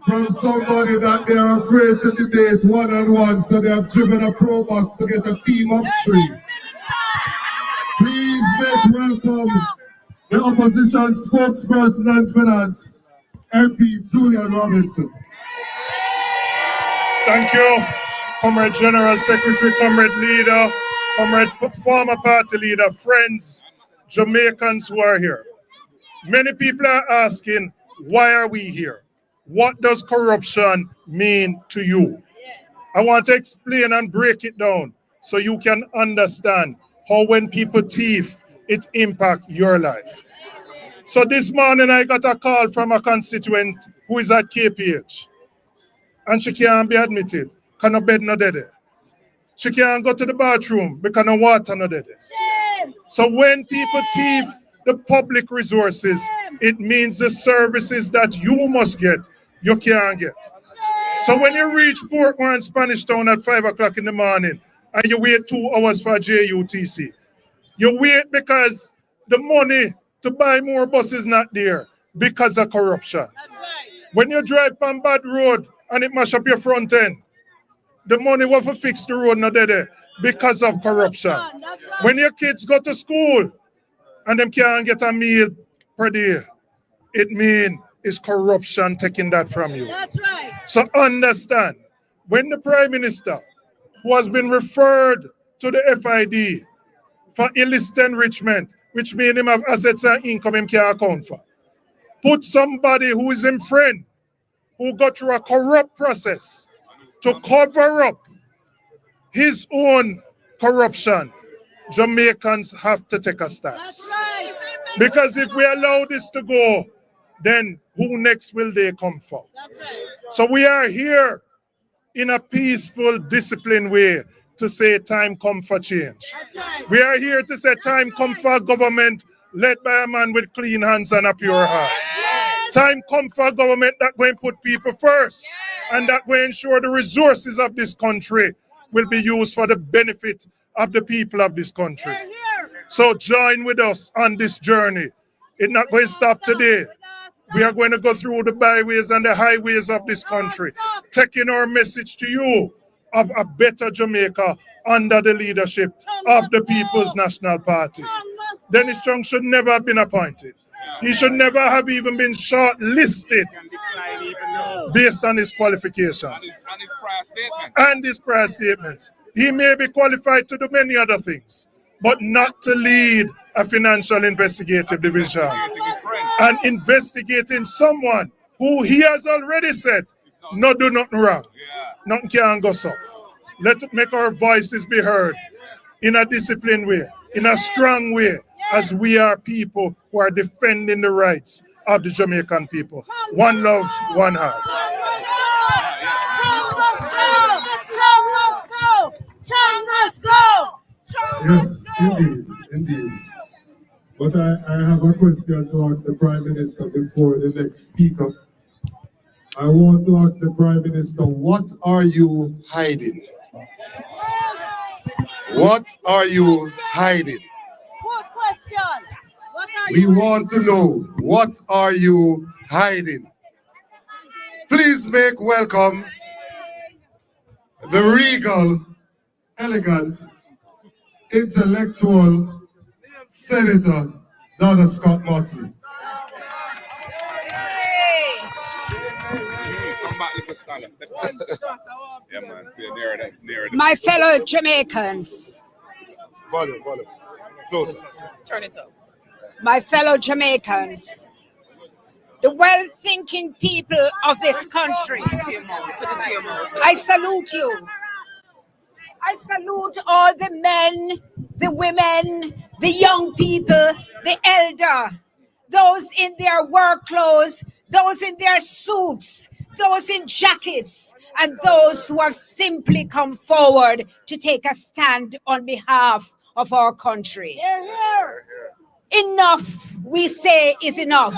from somebody that they are afraid to debate one-on-one, so they have driven a pro box to get a team of 3. Please make welcome the opposition spokesperson and finance, MP Julian Robinson. Thank you, Comrade General Secretary, Comrade Leader, Comrade former party leader, friends, Jamaicans who are here. Many people are asking, why are we here? What does corruption mean to you? I want to explain and break it down so you can understand how when people thief, it impacts your life. So this morning I got a call from a constituent who is at KPH. And she can't be admitted because no bed no there. She can't go to the bathroom because no water no there. So when people thief, the public resources. It means the services that you must get, you can't get. So when you reach Portmore, Spanish Town at 5 o'clock in the morning and you wait 2 hours for JUTC, you wait because the money to buy more buses not there because of corruption. When you drive on bad road and it mash up your front end, the money will for fix the road not there because of corruption. When your kids go to school and them can't get a meal per day, it means it's corruption taking that from you. So understand, when the Prime Minister, who has been referred to the FID for illicit enrichment, which means him have assets and income him can't account for, put somebody who is him friend, who got through a corrupt process to cover up his own corruption, Jamaicans have to take a stance. Because if we allow this to go, then who next will they come for? So we are here in a peaceful, disciplined way to say time come for change. We are here to say time come for a government led by a man with clean hands and a pure heart. Time come for a government that going to put people first and that will ensure the resources of this country will be used for the benefit of the people of this country. So join with us on this journey. It's not going to stop today. We are going to go through the byways and the highways of this country, taking our message to you of a better Jamaica under the leadership of the People's National Party. Dennis Chung should never have been appointed. He should never have even been shortlisted based on his qualifications and his prior statements. He may be qualified to do many other things, but not to lead a financial investigative division and investigating someone who he has already said, no, do nothing wrong. Nothing can go so. Let's make our voices be heard in a disciplined way, in a strong way, as we are people who are defending the rights of the Jamaican people. One love, one heart. Yes, indeed. But I have a question to ask the Prime Minister before the next speaker. I want to ask the Prime Minister, what are you hiding? What are you hiding? Good question. We want to know, what are you hiding? Please make welcome the regal, elegant, intellectual Senator Donna Scott Motley. My fellow Jamaicans. Volume. Closer. Turn it up. My fellow Jamaicans. The well-thinking people of this country. I salute you. I salute all the men, the women, the young people, the elder, those in their work clothes, those in their suits, those in jackets, and those who have simply come forward to take a stand on behalf of our country. Enough, we say, is enough.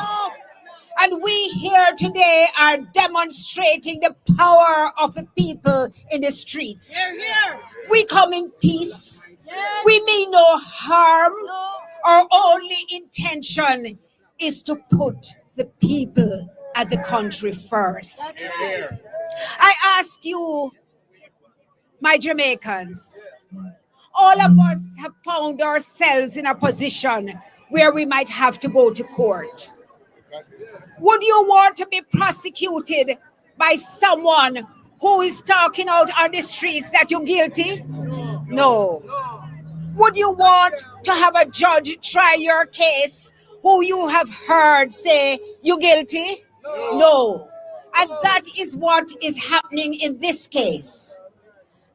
And we here today are demonstrating the power of the people in the streets. We come in peace. We mean no harm. Our only intention is to put the people and the country first. I ask you, my Jamaicans, all of us have found ourselves in a position where we might have to go to court. Would you want to be prosecuted by someone who is talking out on the streets that you're guilty? No. Would you want to have a judge try your case who you have heard say you're guilty? No. And that is what is happening in this case.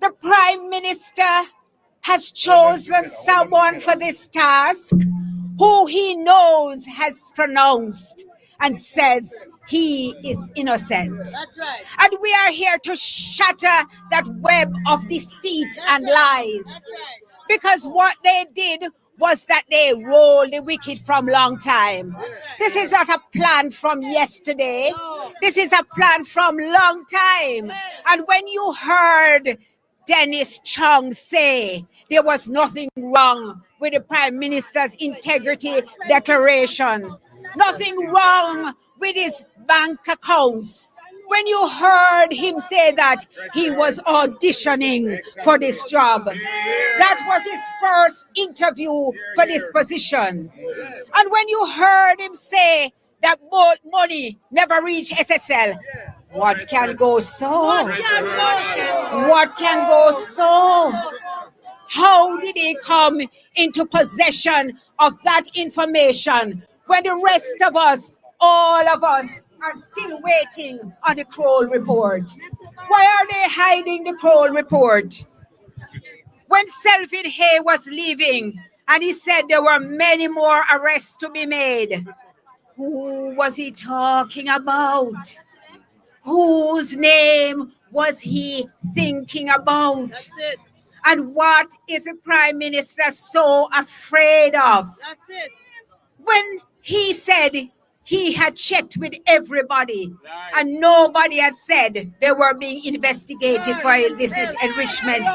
The Prime Minister has chosen someone for this task who he knows has pronounced and says he is innocent. That's right. And we are here to shatter that web of deceit and lies. That's right. Because what they did was that they rolled the wicked from long time. This is not a plan from yesterday. This is a plan from long time. And when you heard Dennis Chung say there was nothing wrong with the Prime Minister's integrity declaration, nothing wrong with his bank accounts, when you heard him say that he was auditioning for this job, that was his first interview for this position. And when you heard him say that money never reached SSL, what can go so? What can go so? How did he come into possession of that information when the rest of us, all of us, are still waiting on the Kroll report? Why are they hiding the Kroll report? When Selvin Hay was leaving and he said there were many more arrests to be made, who was he talking about? Whose name was he thinking about? That's it. And what is the Prime Minister so afraid of? That's it. When he said he had checked with everybody and nobody had said they were being investigated for illicit enrichment.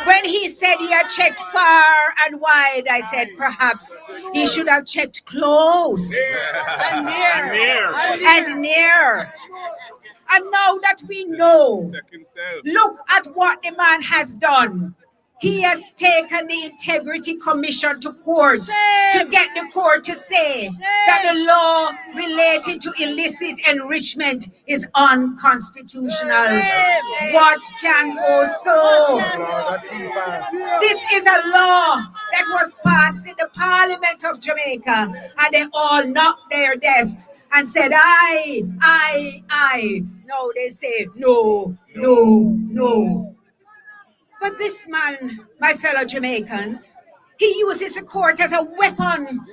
When he said he had checked far and wide, I said perhaps he should have checked close And near. and near. And now that we know, look at what the man has done. He has taken the Integrity Commission to court to get the court to say that the law related to illicit enrichment is unconstitutional. What can go so? This is a law that was passed in the Parliament of Jamaica, and they all knocked their desks and said, aye. No, they say, no. But this man, my fellow Jamaicans, he uses the court as a weapon.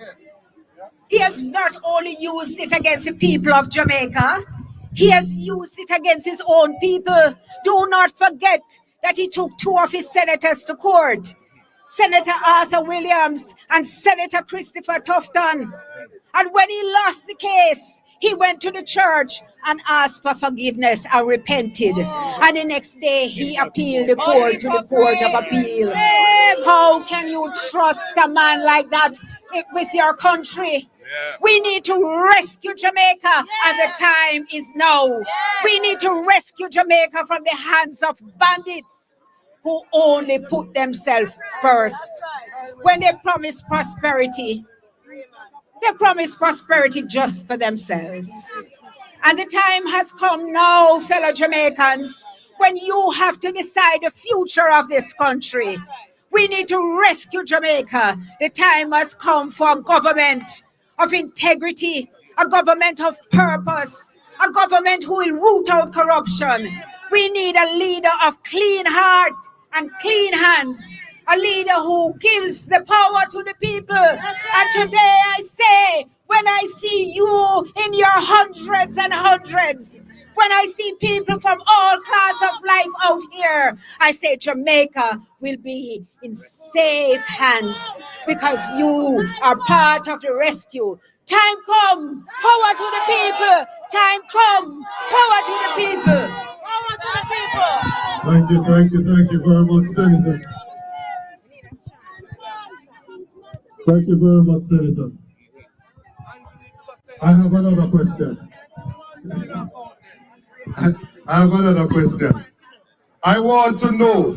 He has not only used it against the people of Jamaica, he has used it against his own people. Do not forget that he took two of his senators to court, Senator Arthur Williams and Senator Christopher Tufton. And when he lost the case, he went to the church and asked for forgiveness and repented. And the next day, he appealed the court to the Court of Appeal. How can you trust a man like that with your country? We need to rescue Jamaica, and the time is now. We need to rescue Jamaica from the hands of bandits who only put themselves first. When they promise prosperity, they promise prosperity just for themselves. And the time has come now, fellow Jamaicans, when you have to decide the future of this country. We need to rescue Jamaica. The time has come for a government of integrity, a government of purpose, a government who will root out corruption. We need a leader of clean heart and clean hands, a leader who gives the power to the people. And today I say, when I see you in your hundreds and hundreds, when I see people from all class of life out here, I say Jamaica will be in safe hands because you are part of the rescue. Time come, power to the people. Time come, power to the people. Power to the people. Thank you very much, Senator. Thank you very much, Senator. I have another question. I have another question. I want to know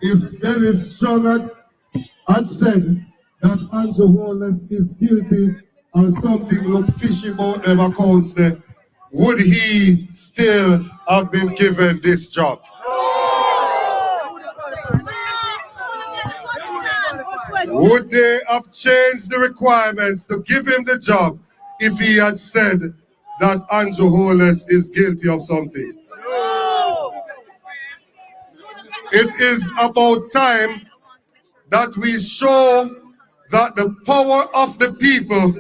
if Dennis Strong had said that Andrew Holness is guilty and something looked fishy about them accounts, then would he still have been given this job? Would they have changed the requirements to give him the job if he had said that Andrew Holness is guilty of something? It is about time that we show that the power of the people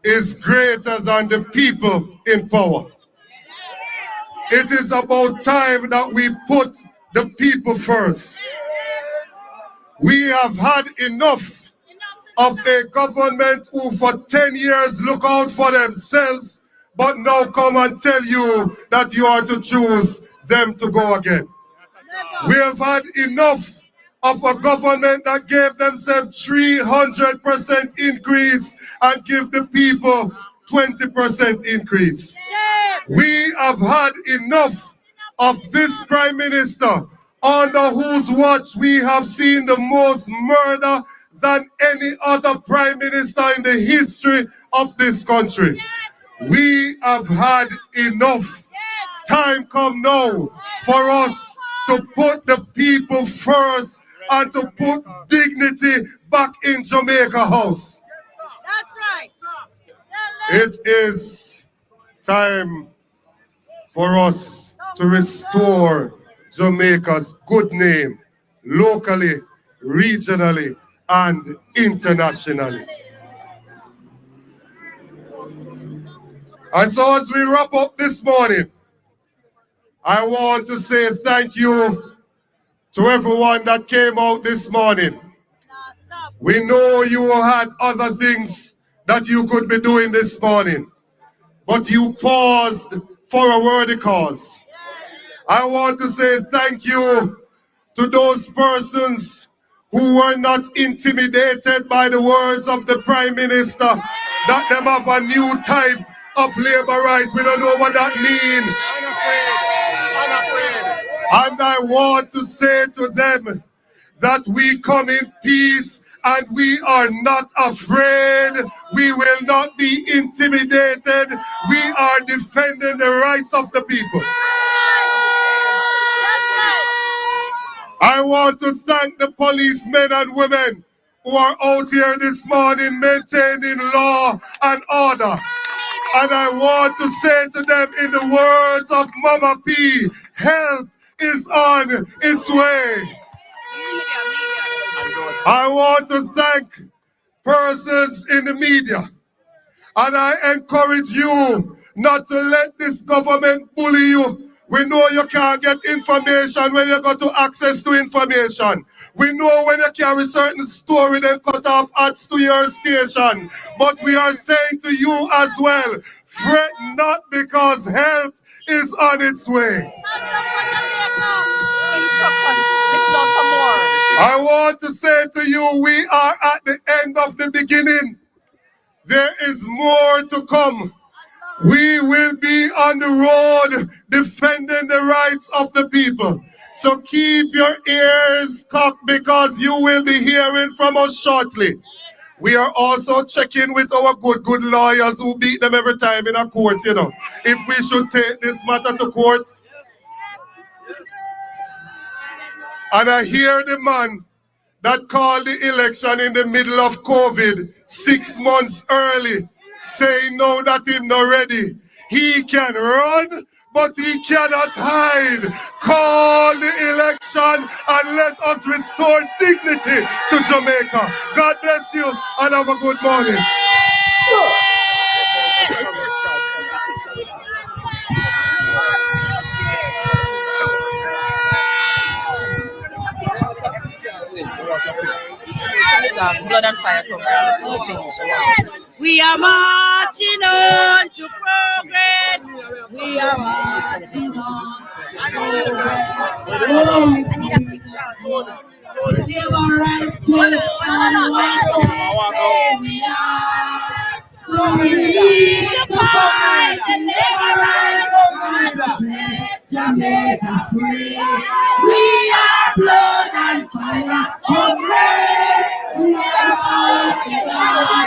is greater than the people in power. It is about time that we put the people first. We have had enough of a government who for 10 years look out for themselves, but now come and tell you that you are to choose them to go again. We have had enough of a government that gave themselves 300% increase and give the people 20% increase. We have had enough of this Prime Minister under whose watch we have seen the most murder than any other Prime Minister in the history of this country. We have had enough. Time come now for us to put the people first and to put dignity back in Jamaica House. That's right. It is time for us to restore Jamaica's good name locally, regionally, and internationally. And so as we wrap up this morning, I want to say thank you to everyone that came out this morning. We know you had other things that you could be doing this morning, but you paused for a worthy cause. I want to say thank you to those persons who were not intimidated by the words of the Prime Minister, that them have a new type of labor right. We don't know what that means. And I want to say to them that we come in peace and we are not afraid. We will not be intimidated. We are defending the rights of the people. I want to thank the policemen and women who are out here this morning maintaining law and order. And I want to say to them in the words of Mama P, help is on its way. I want to thank persons in the media. And I encourage you not to let this government bully you. We know you can't get information when you got to access to information. We know when you carry certain story, they cut off ads to your station. But we are saying to you as well, fret not because help is on its way. I want to say to you, we are at the end of the beginning. There is more to come. We will be on the road defending the rights of the people. So keep your ears cocked because you will be hearing from us shortly. We are also checking with our good lawyers who beat them every time in a court, you know. If we should take this matter to court. And I hear the man that called the election in the middle of COVID 6 months early, saying no, that he's not ready. He can run, but he cannot hide. Call the election and let us restore dignity to Jamaica. God bless you and have a good morning. Blood and fire we are marching on to progress. We are marching on to progress. I need a picture. Labor rights still on one we are. So we need to fight and labor rights to set Jamaica free. We are blood and fire progress. We are marching on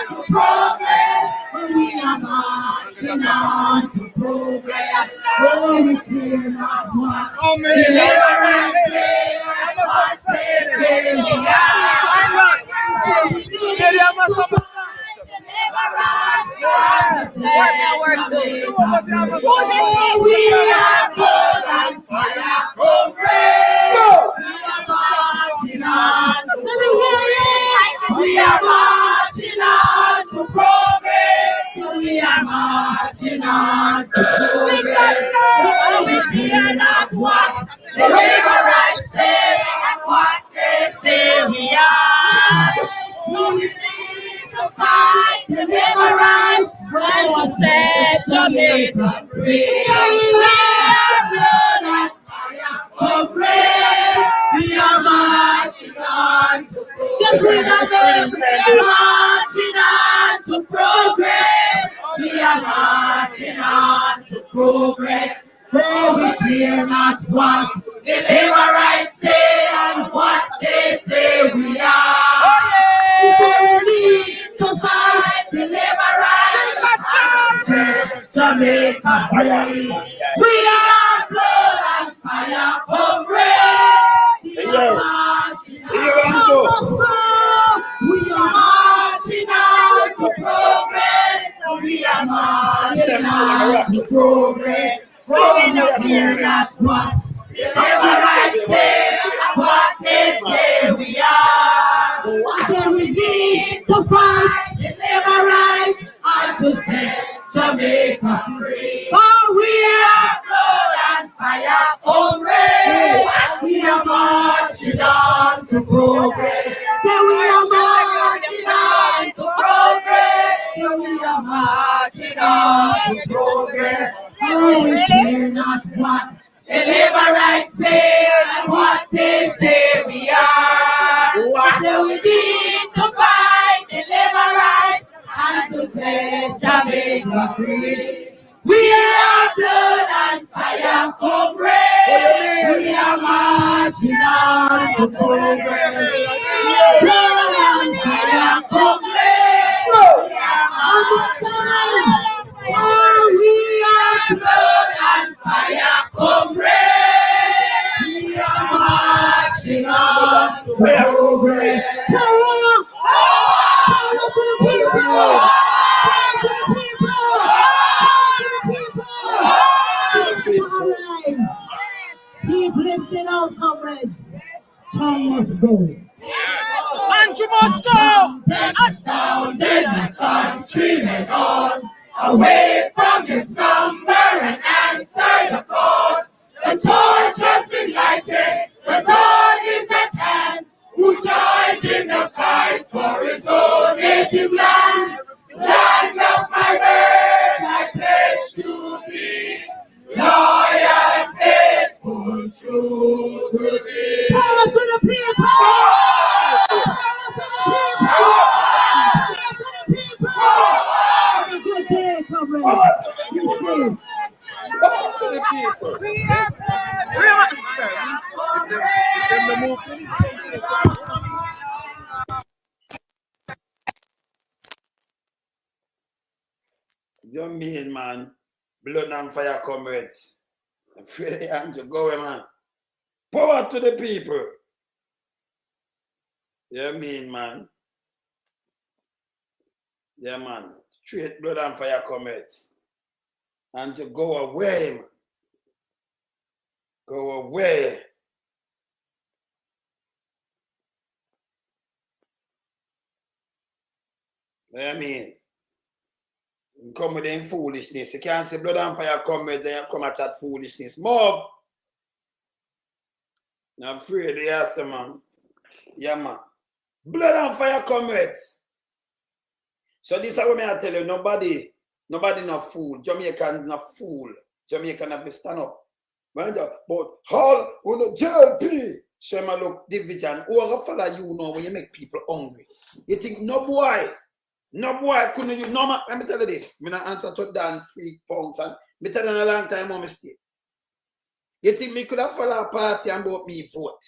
to progress. We are marching on to progress. Oh, we cannot watch. Oh, we are blood and fire progress. We are marching on to progress. We are marching on to progress. We are marching on to progress. Oh, we cannot watch. free. We are blood and fire comrades. We are marching on to progress. We are marching on to progress. We are marching on to progress. For we fear not what the Laborites say and what they say we are. We need to fight the Laborites and set Jamaica free. We are blood and fire comrades. We are marching on. We are marching on to progress. We are marching on to progress. We fear not what the Laborites say and what they say we are. What we need to fight the Laborites and to set Jamaica free. For we are blood and fire comrades. We are marching on to progress. So we are marching on to progress. So we are marching on to progress. Oh, we fear not what the Laborites say and what they say we are. What do we need to fight the Laborites and to set Jamaica free? We are blood and fire comrades. We are marching on to progress. Blood and fire comrades. We are marching on. Oh, we are blood and fire comrades. We are marching on to progress. Power! Power to the people! Power to the people! Power to the people! Keep listening out, comrades. Time must go. And you must go! And sound in the country may on. Away from your slumber and answer the call. The torch has been lighted, the dawn is at hand. Who joins in the fight for his own native land? Land of my birth, I pledge to be loyal, faithful, true to thee. Power to the people! Power to the people! Power to the people! Have a good day, comrades. Power to the people! Power to the people! We are You mean, man? Blood and fire comrades. I'm afraid I am to go, man. Power to the people. You mean, man? Yeah, man. Straight blood and fire comrades. And to go away, man. Go away. I mean, come with them foolishness. You can't say blood and fire comrades, then you come at that foolishness. Mob! I'm afraid they are some, man. Yeah, man. Blood and fire comrades. So this is what I tell you. Nobody not fool. Jamaican not fool. Jamaican have to stand up. But all when the JLP, so I look division, who follow you know when you make people hungry. You think no boy couldn't you no man, let me tell you this. When I answer to Dan 3 pounds and me tell you a long time on mistake. You think me could have followed a party and bought me vote?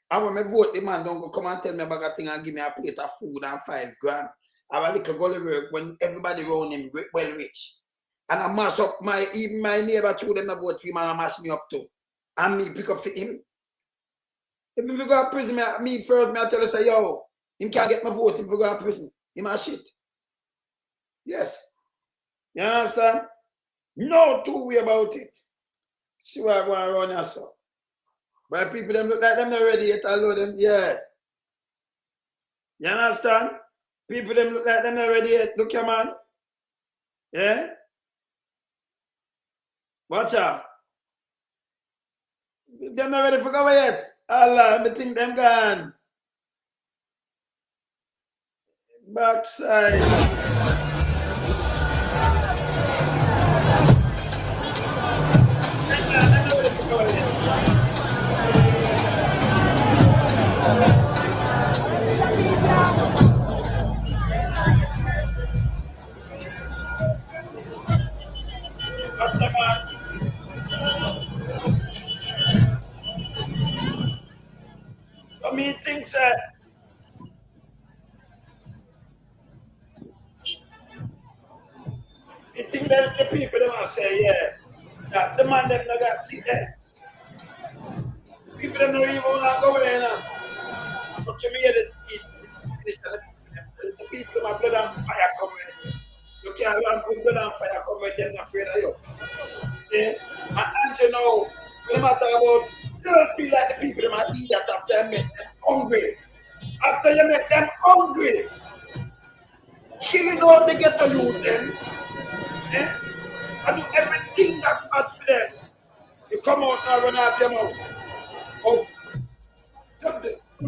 And when I vote, the man don't go come and tell me about a thing and give me a plate of food and $5 grand. I have a little gully work when everybody around him well rich. And I mash up even my neighbor through them vote for him and I mash me up too. And me pick up for him. If we go to prison, me first, I tell you, say, yo, him can't get my vote if we go to prison. Him a shit. Yes. You understand? No two way about it. See what I go around here, so. But people them look like them not ready yet, although them, yeah. You understand? People them look like them not ready yet. Look here, man. Yeah? Watch out. Them not ready for go yet. Allah, me think them gone. Backside. I mean, things that you think that the people them say, yeah, that the man them not got see there. People them don't even want to go there now. But you hear the people my blood and fire come with. You can't run with blood and fire come with them afraid of you. Yeah? And you know, no matter about, don't feel like the people them eat that after you make them hungry. After you make them hungry, killing all the ghetto youth them. Yeah? I do everything that's bad for them. You come out and run out your mouth. Oh,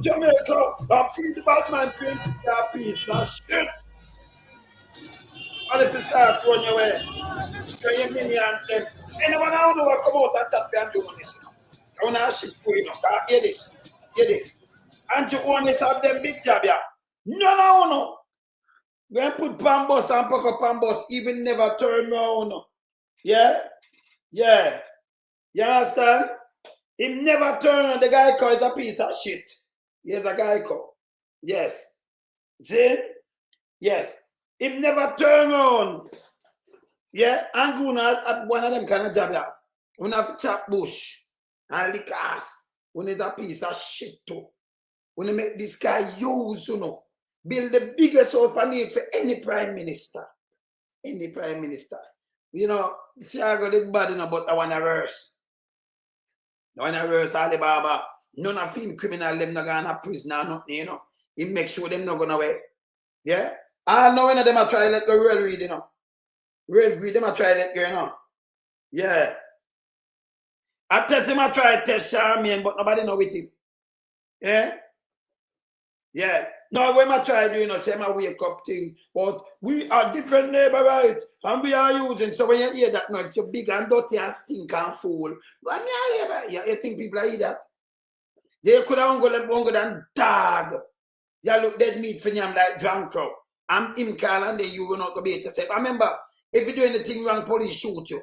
Jamaica, I'm free the bad man to your peace. Now shit. And if you start throwing your way, so you mean you and them. Anyone I don't know what come out and tap you and do this. I want to shit for you now. Hear this. Hear this. And you want to have them big job, yeah. No. When put Pambos and Poco Pambos, even never turn around. Yeah? Yeah. You understand? He never turn on the guy called is a piece of shit. Here's a guy called. Yes. See? Yes. He never turn on. Yeah? And go at one of them kind of job. When have to chop bush and lick ass. When it's a piece of shit too. When you make this guy use, build the biggest house for any prime minister. Any prime minister. See I got it bad but I want to verse. I want to verse Alibaba. None of him criminal them not going to prison or nothing, He make sure them not going away. Yeah? I know when of them are try to let go real read, Real greed, them are try to let go, Yeah. I test him I try to test Charmian, but nobody know with him. Yeah? Yeah. Now when I try to do, say my wake up thing, but we are different neighbor, right? And we are using, so when you hear that noise, you're big and dirty and stink and fool. But you think people are that? They could have gone longer than dog. You look dead meat for them like drunk crowd. I'm him call and then you will not go be able to say. I remember, if you do anything wrong, police shoot you.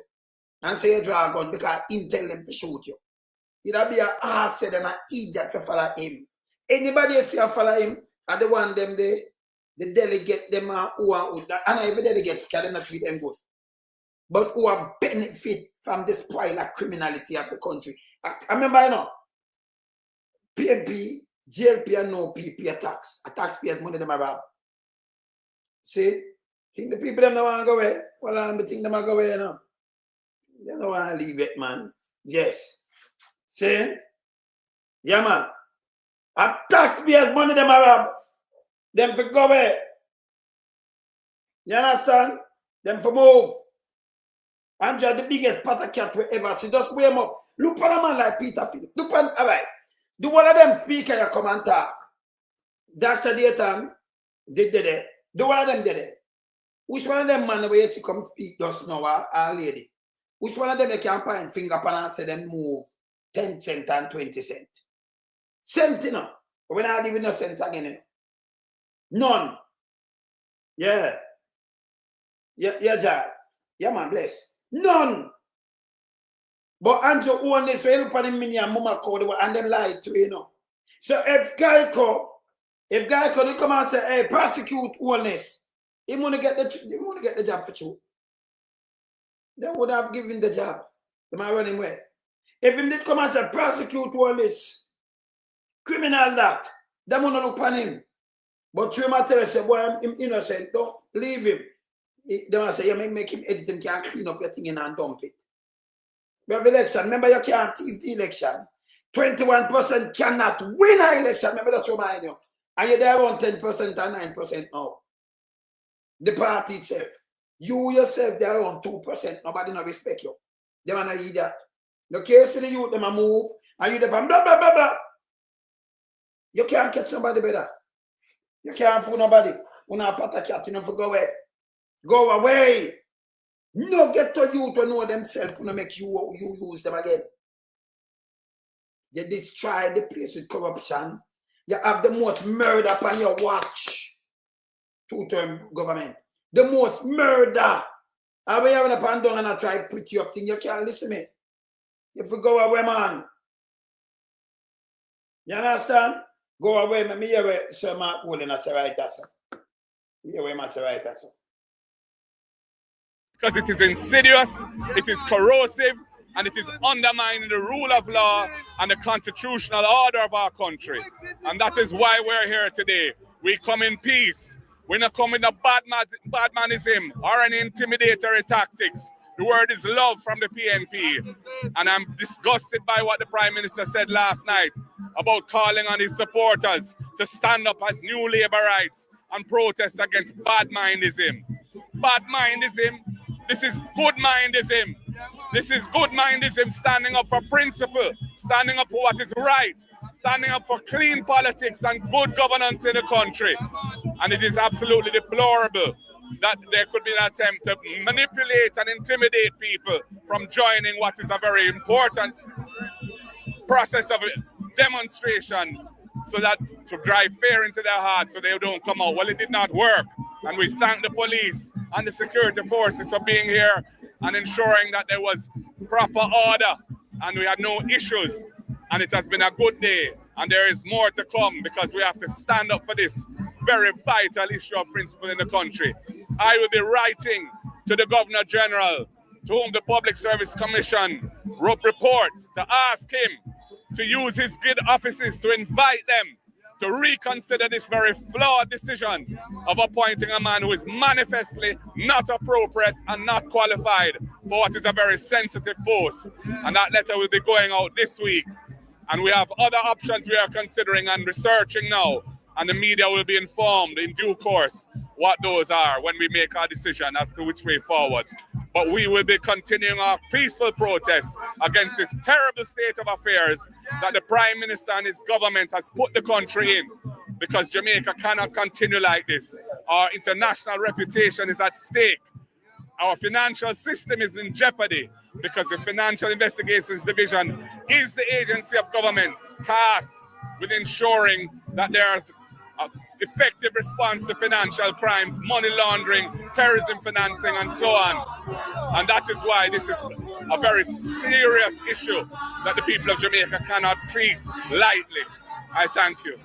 And say you draw a gun because him tell them to shoot you. It'll be an ass and an idiot to follow him. Anybody you see follow him, and the one them the delegate them who are and every delegate because they not treat them good. But who are benefit from the spoil of criminality of the country. I remember, PMP, GLP and no PP tax. A taxpayers money them rob. See? Think the people them don't want to go away. Well, I think them go away, They don't want to leave it, man. Yes. See? Yeah, man. A taxpayers money them rob. Them for go away. You understand? Them for move. And just the biggest patter cat we ever see. Just weigh him up. Look for a man like Peter Phillips. Look for all right. Do one of them speak and you come and talk. Dr. Dayton did it. Do one of them did it. Which one of them man where you see come speak just now, our lady? Which one of them you can point finger upon and say them move 10 cents and 20 cents? Cent, We're not even no cent again, None. Yeah. Yeah, Jar. Yeah, man, bless. None. But Andrew Holness will help him in your mama code and them lie to you, So if guy come they come and say, hey, prosecute Holness, he wanna get the job for you. They would have given the job. They might run him away. If him did come and say, prosecute Holness, criminal that, they wanna look on him. But you might tell us, say, boy, I'm innocent, don't leave him. They want to say, you make him edit him, can't clean up your thing and dump it. We have election. Remember, you can't thief the election. 21% cannot win an election. Remember, that's remind you. And you're there around 10% and 9% now. The party itself. You yourself, they're around 2%. Nobody no respect you. They want to eat that. You can't see the youth, them a move, and you blah, blah, blah, blah. You can't catch somebody better. You can't fool nobody. When I pat a cat, you know, for go away. Go away. No, get to you to know themselves to make you use them again. You destroy the place with corruption. You have the most murder upon your watch. Two-term government. The most murder. And when you're upon down and I try to put you up thing, you can't listen to me. You have to go away, man. You understand? Go away, me hear where Sir Mark Woolen has right so. Me hear where he has right so. Because it is insidious, it is corrosive, and it is undermining the rule of law and the constitutional order of our country. And that is why we're here today. We come in peace. We're not coming with badmanism or any intimidatory tactics. The word is love from the PNP. And I'm disgusted by what the Prime Minister said last night about calling on his supporters to stand up as new Labour rights and protest against badmindism. Badmindism. This is good mindism. This is good mindism, standing up for principle, standing up for what is right, standing up for clean politics and good governance in the country. And it is absolutely deplorable that there could be an attempt to manipulate and intimidate people from joining what is a very important process of demonstration, so that to drive fear into their hearts so they don't come out. Well, it did not work. And we thank the police and the security forces for being here and ensuring that there was proper order and we had no issues. And it has been a good day. And there is more to come because we have to stand up for this very vital issue of principle in the country. I will be writing to the Governor General, to whom the Public Service Commission wrote reports, to ask him to use his good offices to invite them to reconsider this very flawed decision of appointing a man who is manifestly not appropriate and not qualified for what is a very sensitive post. And that letter will be going out this week. And we have other options we are considering and researching now. And the media will be informed in due course what those are when we make our decision as to which way forward. But we will be continuing our peaceful protests against this terrible state of affairs that the Prime Minister and his government has put the country in, because Jamaica cannot continue like this. Our international reputation is at stake. Our financial system is in jeopardy because the Financial Investigations Division is the agency of government tasked with ensuring that there's an effective response to financial crimes, money laundering, terrorism financing, and so on. And that is why this is a very serious issue that the people of Jamaica cannot treat lightly. I thank you.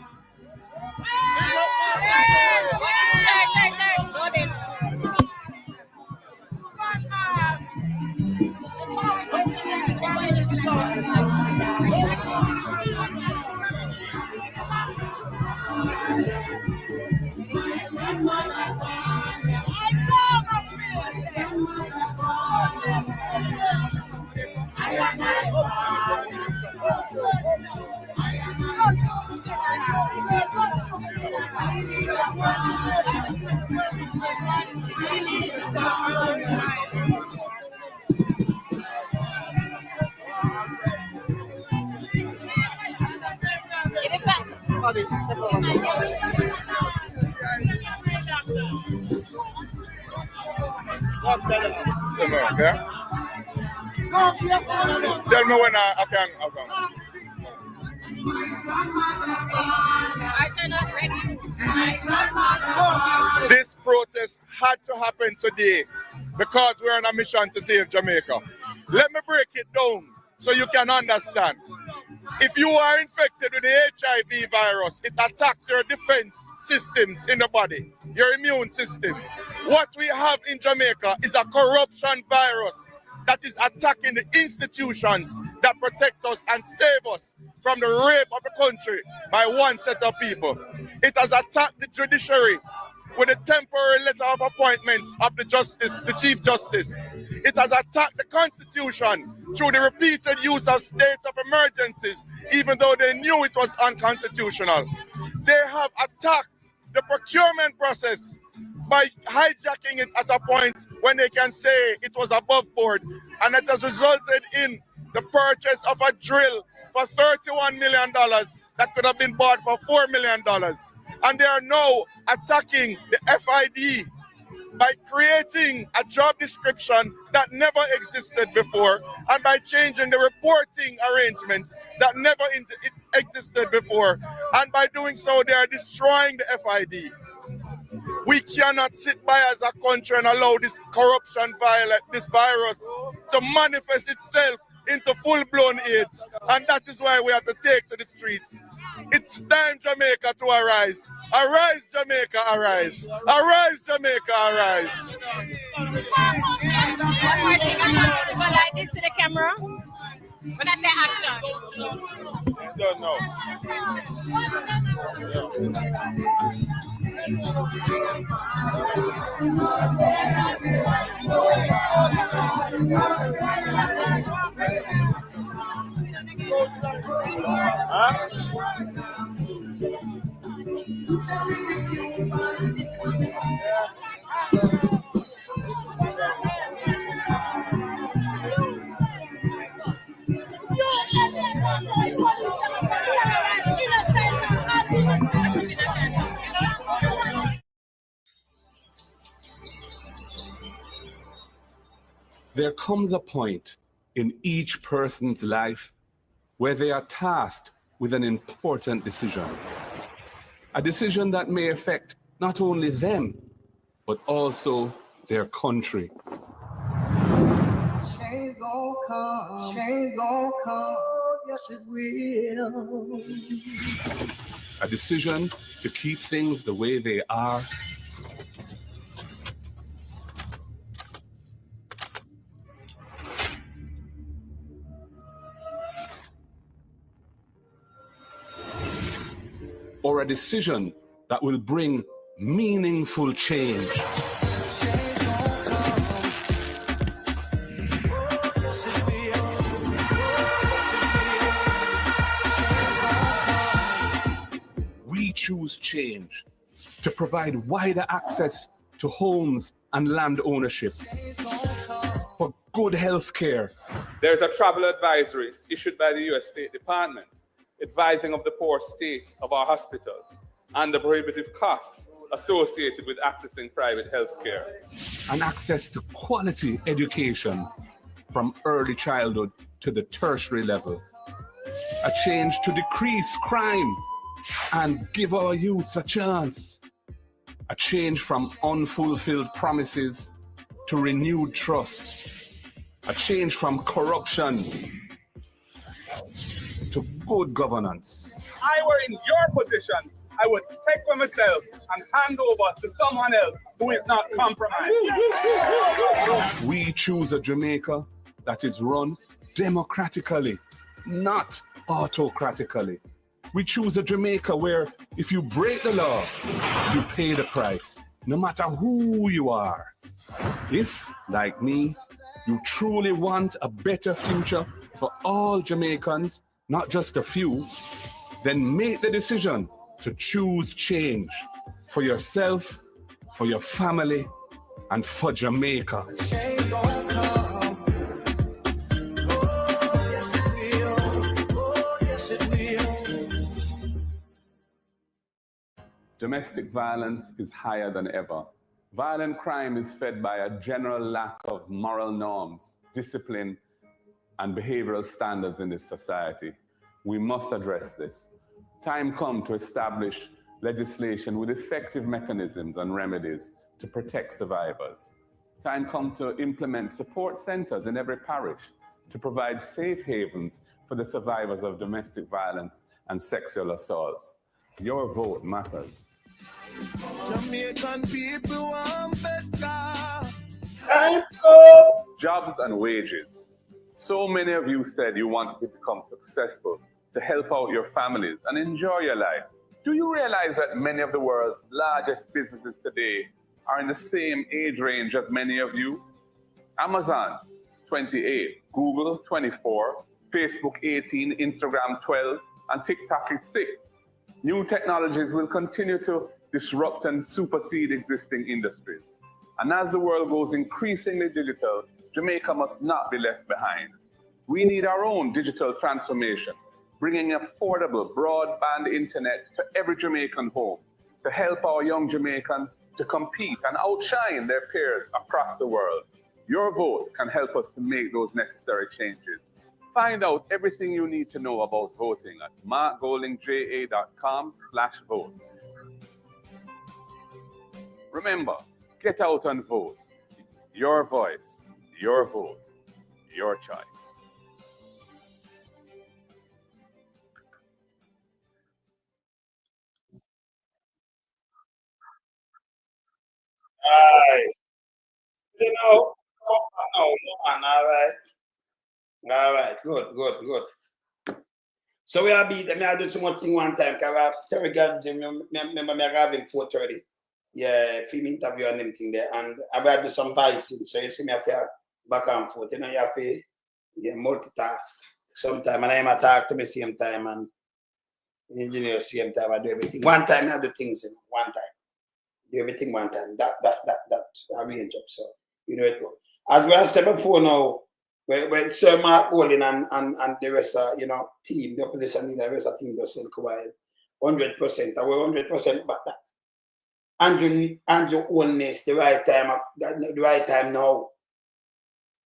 Tell me when I can. This protest had to happen today because we're on a mission to save Jamaica. Let me break it down so you can understand. If you are infected with the HIV virus, it attacks your defense systems in the body, your immune system. What we have in Jamaica is a corruption virus that is attacking the institutions that protect us and save us from the rape of the country by one set of people. It has attacked the judiciary with a temporary letter of appointment of the Chief Justice. It has attacked the Constitution through the repeated use of states of emergencies, even though they knew it was unconstitutional. They have attacked the procurement process by hijacking it at a point when they can say it was above board, and it has resulted in the purchase of a drill for $31 million that could have been bought for $4 million. And they are now attacking the FID by creating a job description that never existed before and by changing the reporting arrangements that never existed before. And by doing so, they are destroying the FID. We cannot sit by as a country and allow this corruption, this virus to manifest itself into full-blown AIDS. And that is why we have to take to the streets. It's time, Jamaica, to arise. Arise, Jamaica, arise. Arise, Jamaica, arise. Like this to the camera. When I say action. Don't know. There comes a point in each person's life where they are tasked with an important decision. A decision that may affect not only them, but also their country. Change gon' come, change gon' come, yes it will. A decision to keep things the way they are, or a decision that will bring meaningful change. We choose change to provide wider access to homes and land ownership, for good health care. There's a travel advisory issued by the U.S. State Department advising of the poor state of our hospitals and the prohibitive costs associated with accessing private health care. And access to quality education from early childhood to the tertiary level. A change to decrease crime and give our youths a chance. A change from unfulfilled promises to renewed trust. A change from corruption to good governance. I were in your position, I would take for myself and hand over to someone else who is not compromised. We choose a Jamaica that is run democratically, not autocratically. We choose a Jamaica where if you break the law, you pay the price, no matter who you are. If, like me, you truly want a better future for all Jamaicans, not just a few, then make the decision to choose change for yourself, for your family, and for Jamaica. Change gon' come. Oh, yes it will. Oh, yes it will. Domestic violence is higher than ever. Violent crime is fed by a general lack of moral norms, discipline, and behavioral standards in this society. We must address this. Time come to establish legislation with effective mechanisms and remedies to protect survivors. Time come to implement support centers in every parish to provide safe havens for the survivors of domestic violence and sexual assaults. Your vote matters. Jamaican people want better. Jobs and wages. So many of you said you wanted to become successful, to help out your families and enjoy your life. Do you realize that many of the world's largest businesses today are in the same age range as many of you? Amazon is 28, Google 24, Facebook 18, Instagram 12, and TikTok is 6. New technologies will continue to disrupt and supersede existing industries. And as the world goes increasingly digital, Jamaica must not be left behind. We need our own digital transformation, bringing affordable broadband internet to every Jamaican home to help our young Jamaicans to compete and outshine their peers across the world. Your vote can help us to make those necessary changes. Find out everything you need to know about voting at markgoldingja.com/vote. Remember, get out and vote. Your voice, your vote, your choice. Aye. You know, oh, man, all right. All right, good. So we are beat, and I do too much thing one time, because I have Terry Gardner, remember me having 4:30. Yeah, film interview and everything there, and I will do some voicing, so you see me have to back and forth, you know, you have to multitask sometimes, and I am talk to me same time, and engineer same time, I do everything. One time I do things, one time. Do everything one time. That arrange up, so you know it go. As we have said before now, when Sir Mark Holding and the rest of team, the opposition leader, the rest of the team just said 100%. I will 100% back that. Andrew Holness, the right time now.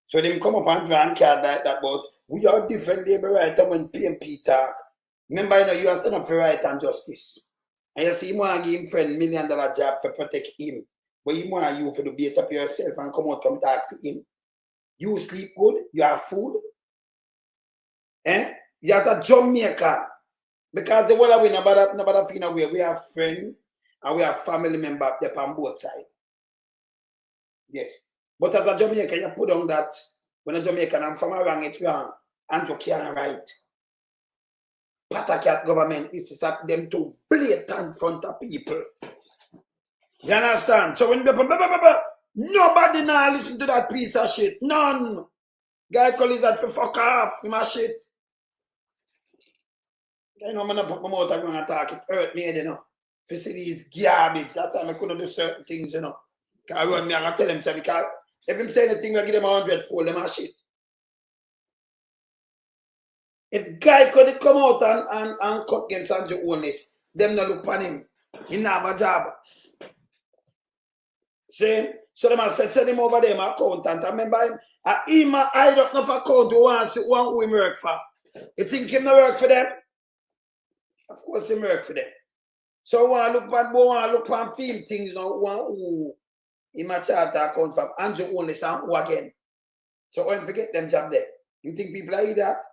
So them come up and try and care like that, but we are different labor right when PMP talk. Remember, you have to stand up for right and justice. And you see, you want to give him friend $1 million job for protect him. But you want you for to beat up yourself and come out come talk for him. You sleep good, you have food. You have a Jamaica. Because the world we nobody feel away. We have friends and we have family members up on both sides. Yes. But as a Jamaican, you put on that when a Jamaican I'm from around it's wrong. And you can't write. Patakat government is to stop them to blatant in front of people. You understand? So when nobody now listen to that piece of shit. None. Guy calls that for fuck off. My shit. You know, I'm going to put my mouth and attack it. Hurt me, you know. To see these garbage. That's why I couldn't do certain things, you know. Because I run me and I tell them, because if I'm saying anything, I give them 100 for them and shit. If guy could come out and cut against Andrew Holness, them not look on him. He not have a job. See? So them said, send him over there, my accountant. I remember him. I don't know if account who him work for. You think him not work for them? Of course him work for them. So I look on film things now, who him a charter account from Andrew Holness and who again. So I forget them job there. You think people are that?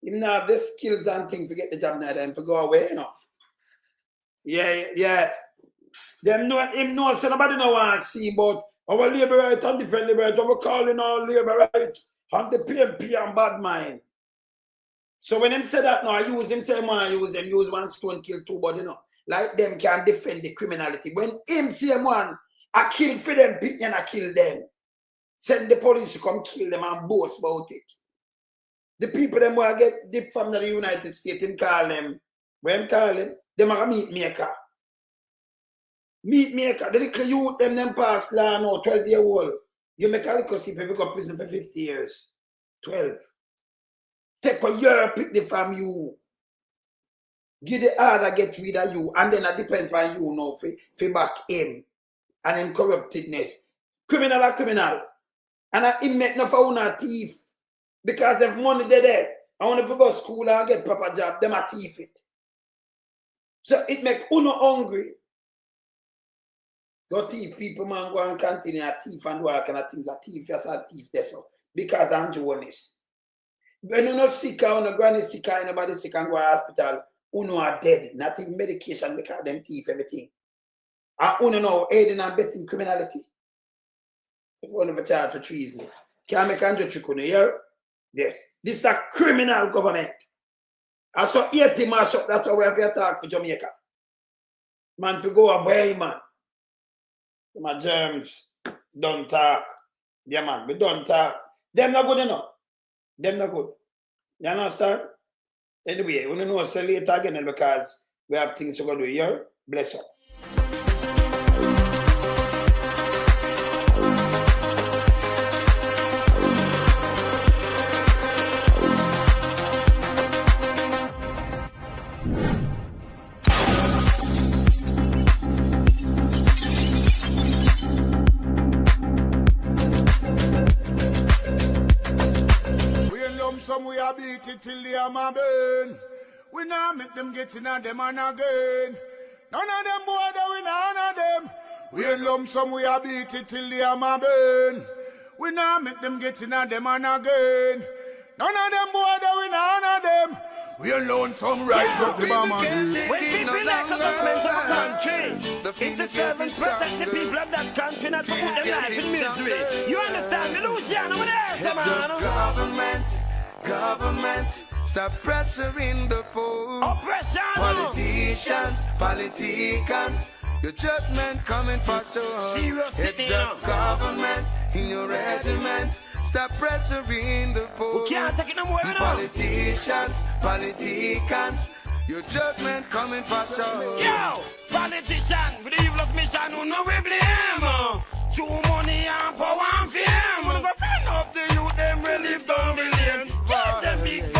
Him not have the skills and things to get the job now, them to go away, you know. Yeah. Them know him know so nobody no want to see about our labor right and different labor right. We're calling all labor right and the PMP and bad mind. So when him say that now, I use him say man, use one stone kill two, but you know, like them can defend the criminality. When him say one, I kill for them, pick and I kill them. Send the police to come kill them and boast about it. The people them will get deep from the United States, him call them. When him call them, them are a meat maker. Meat maker, the little youth them pass law now, 12-year-old. You make a little skip if you go to prison for 50 years. 12. Take a year, pick the from you. Give the order, get rid of you, and then it depends on you now for back him and him corruptedness. Criminal are criminal. And him make no for una thief. Because if money there, I want to go to school and get proper job, them a thief it. So it make uno hungry. Go thief people, man, go and continue a thief and do all kind of things. A thief, yes, a thief, that's all. Because Andrew Holness. When you're not sick or no granny sick or anybody sick and go to hospital, uno are dead. Not even medication because them thief everything. And uno now aiding and abetting criminality. If one of a charge for treason. Can't make Andrew trick on here. Yes. This is a criminal government. I saw 80 mash up, that's why we have to talk for Jamaica. Man, to go away, man. My germs don't talk. Yeah, man, we don't talk. Them not good enough. Them not good. You understand? Anyway, we don't know say later again because we have things to go do here. Bless up. We are beat it till the hammer burn. We now make them get in on them and again. None of them boy that we none of them. We in lump sum we are beat it till the hammer burn. We now make them get in on them and again. None of them boy that we none of them. We alone some rise up the bomb and When people elect the government of a country, it's the servants protect the people of that country, not to put their life in misery. You understand me, Luciano? Over there, man. Government, stop pressuring the poor. Oppression. Politicians, your judgment coming for so. Serious It's a government in your regiment. Stop pressuring the poor. We can't take it no more, Politicians, your judgment coming for so. Yo, politician, for the evil's mission, who know we blame. True money and power and fame. We're gonna find up the youth, them relieve down the lane. Yes, them big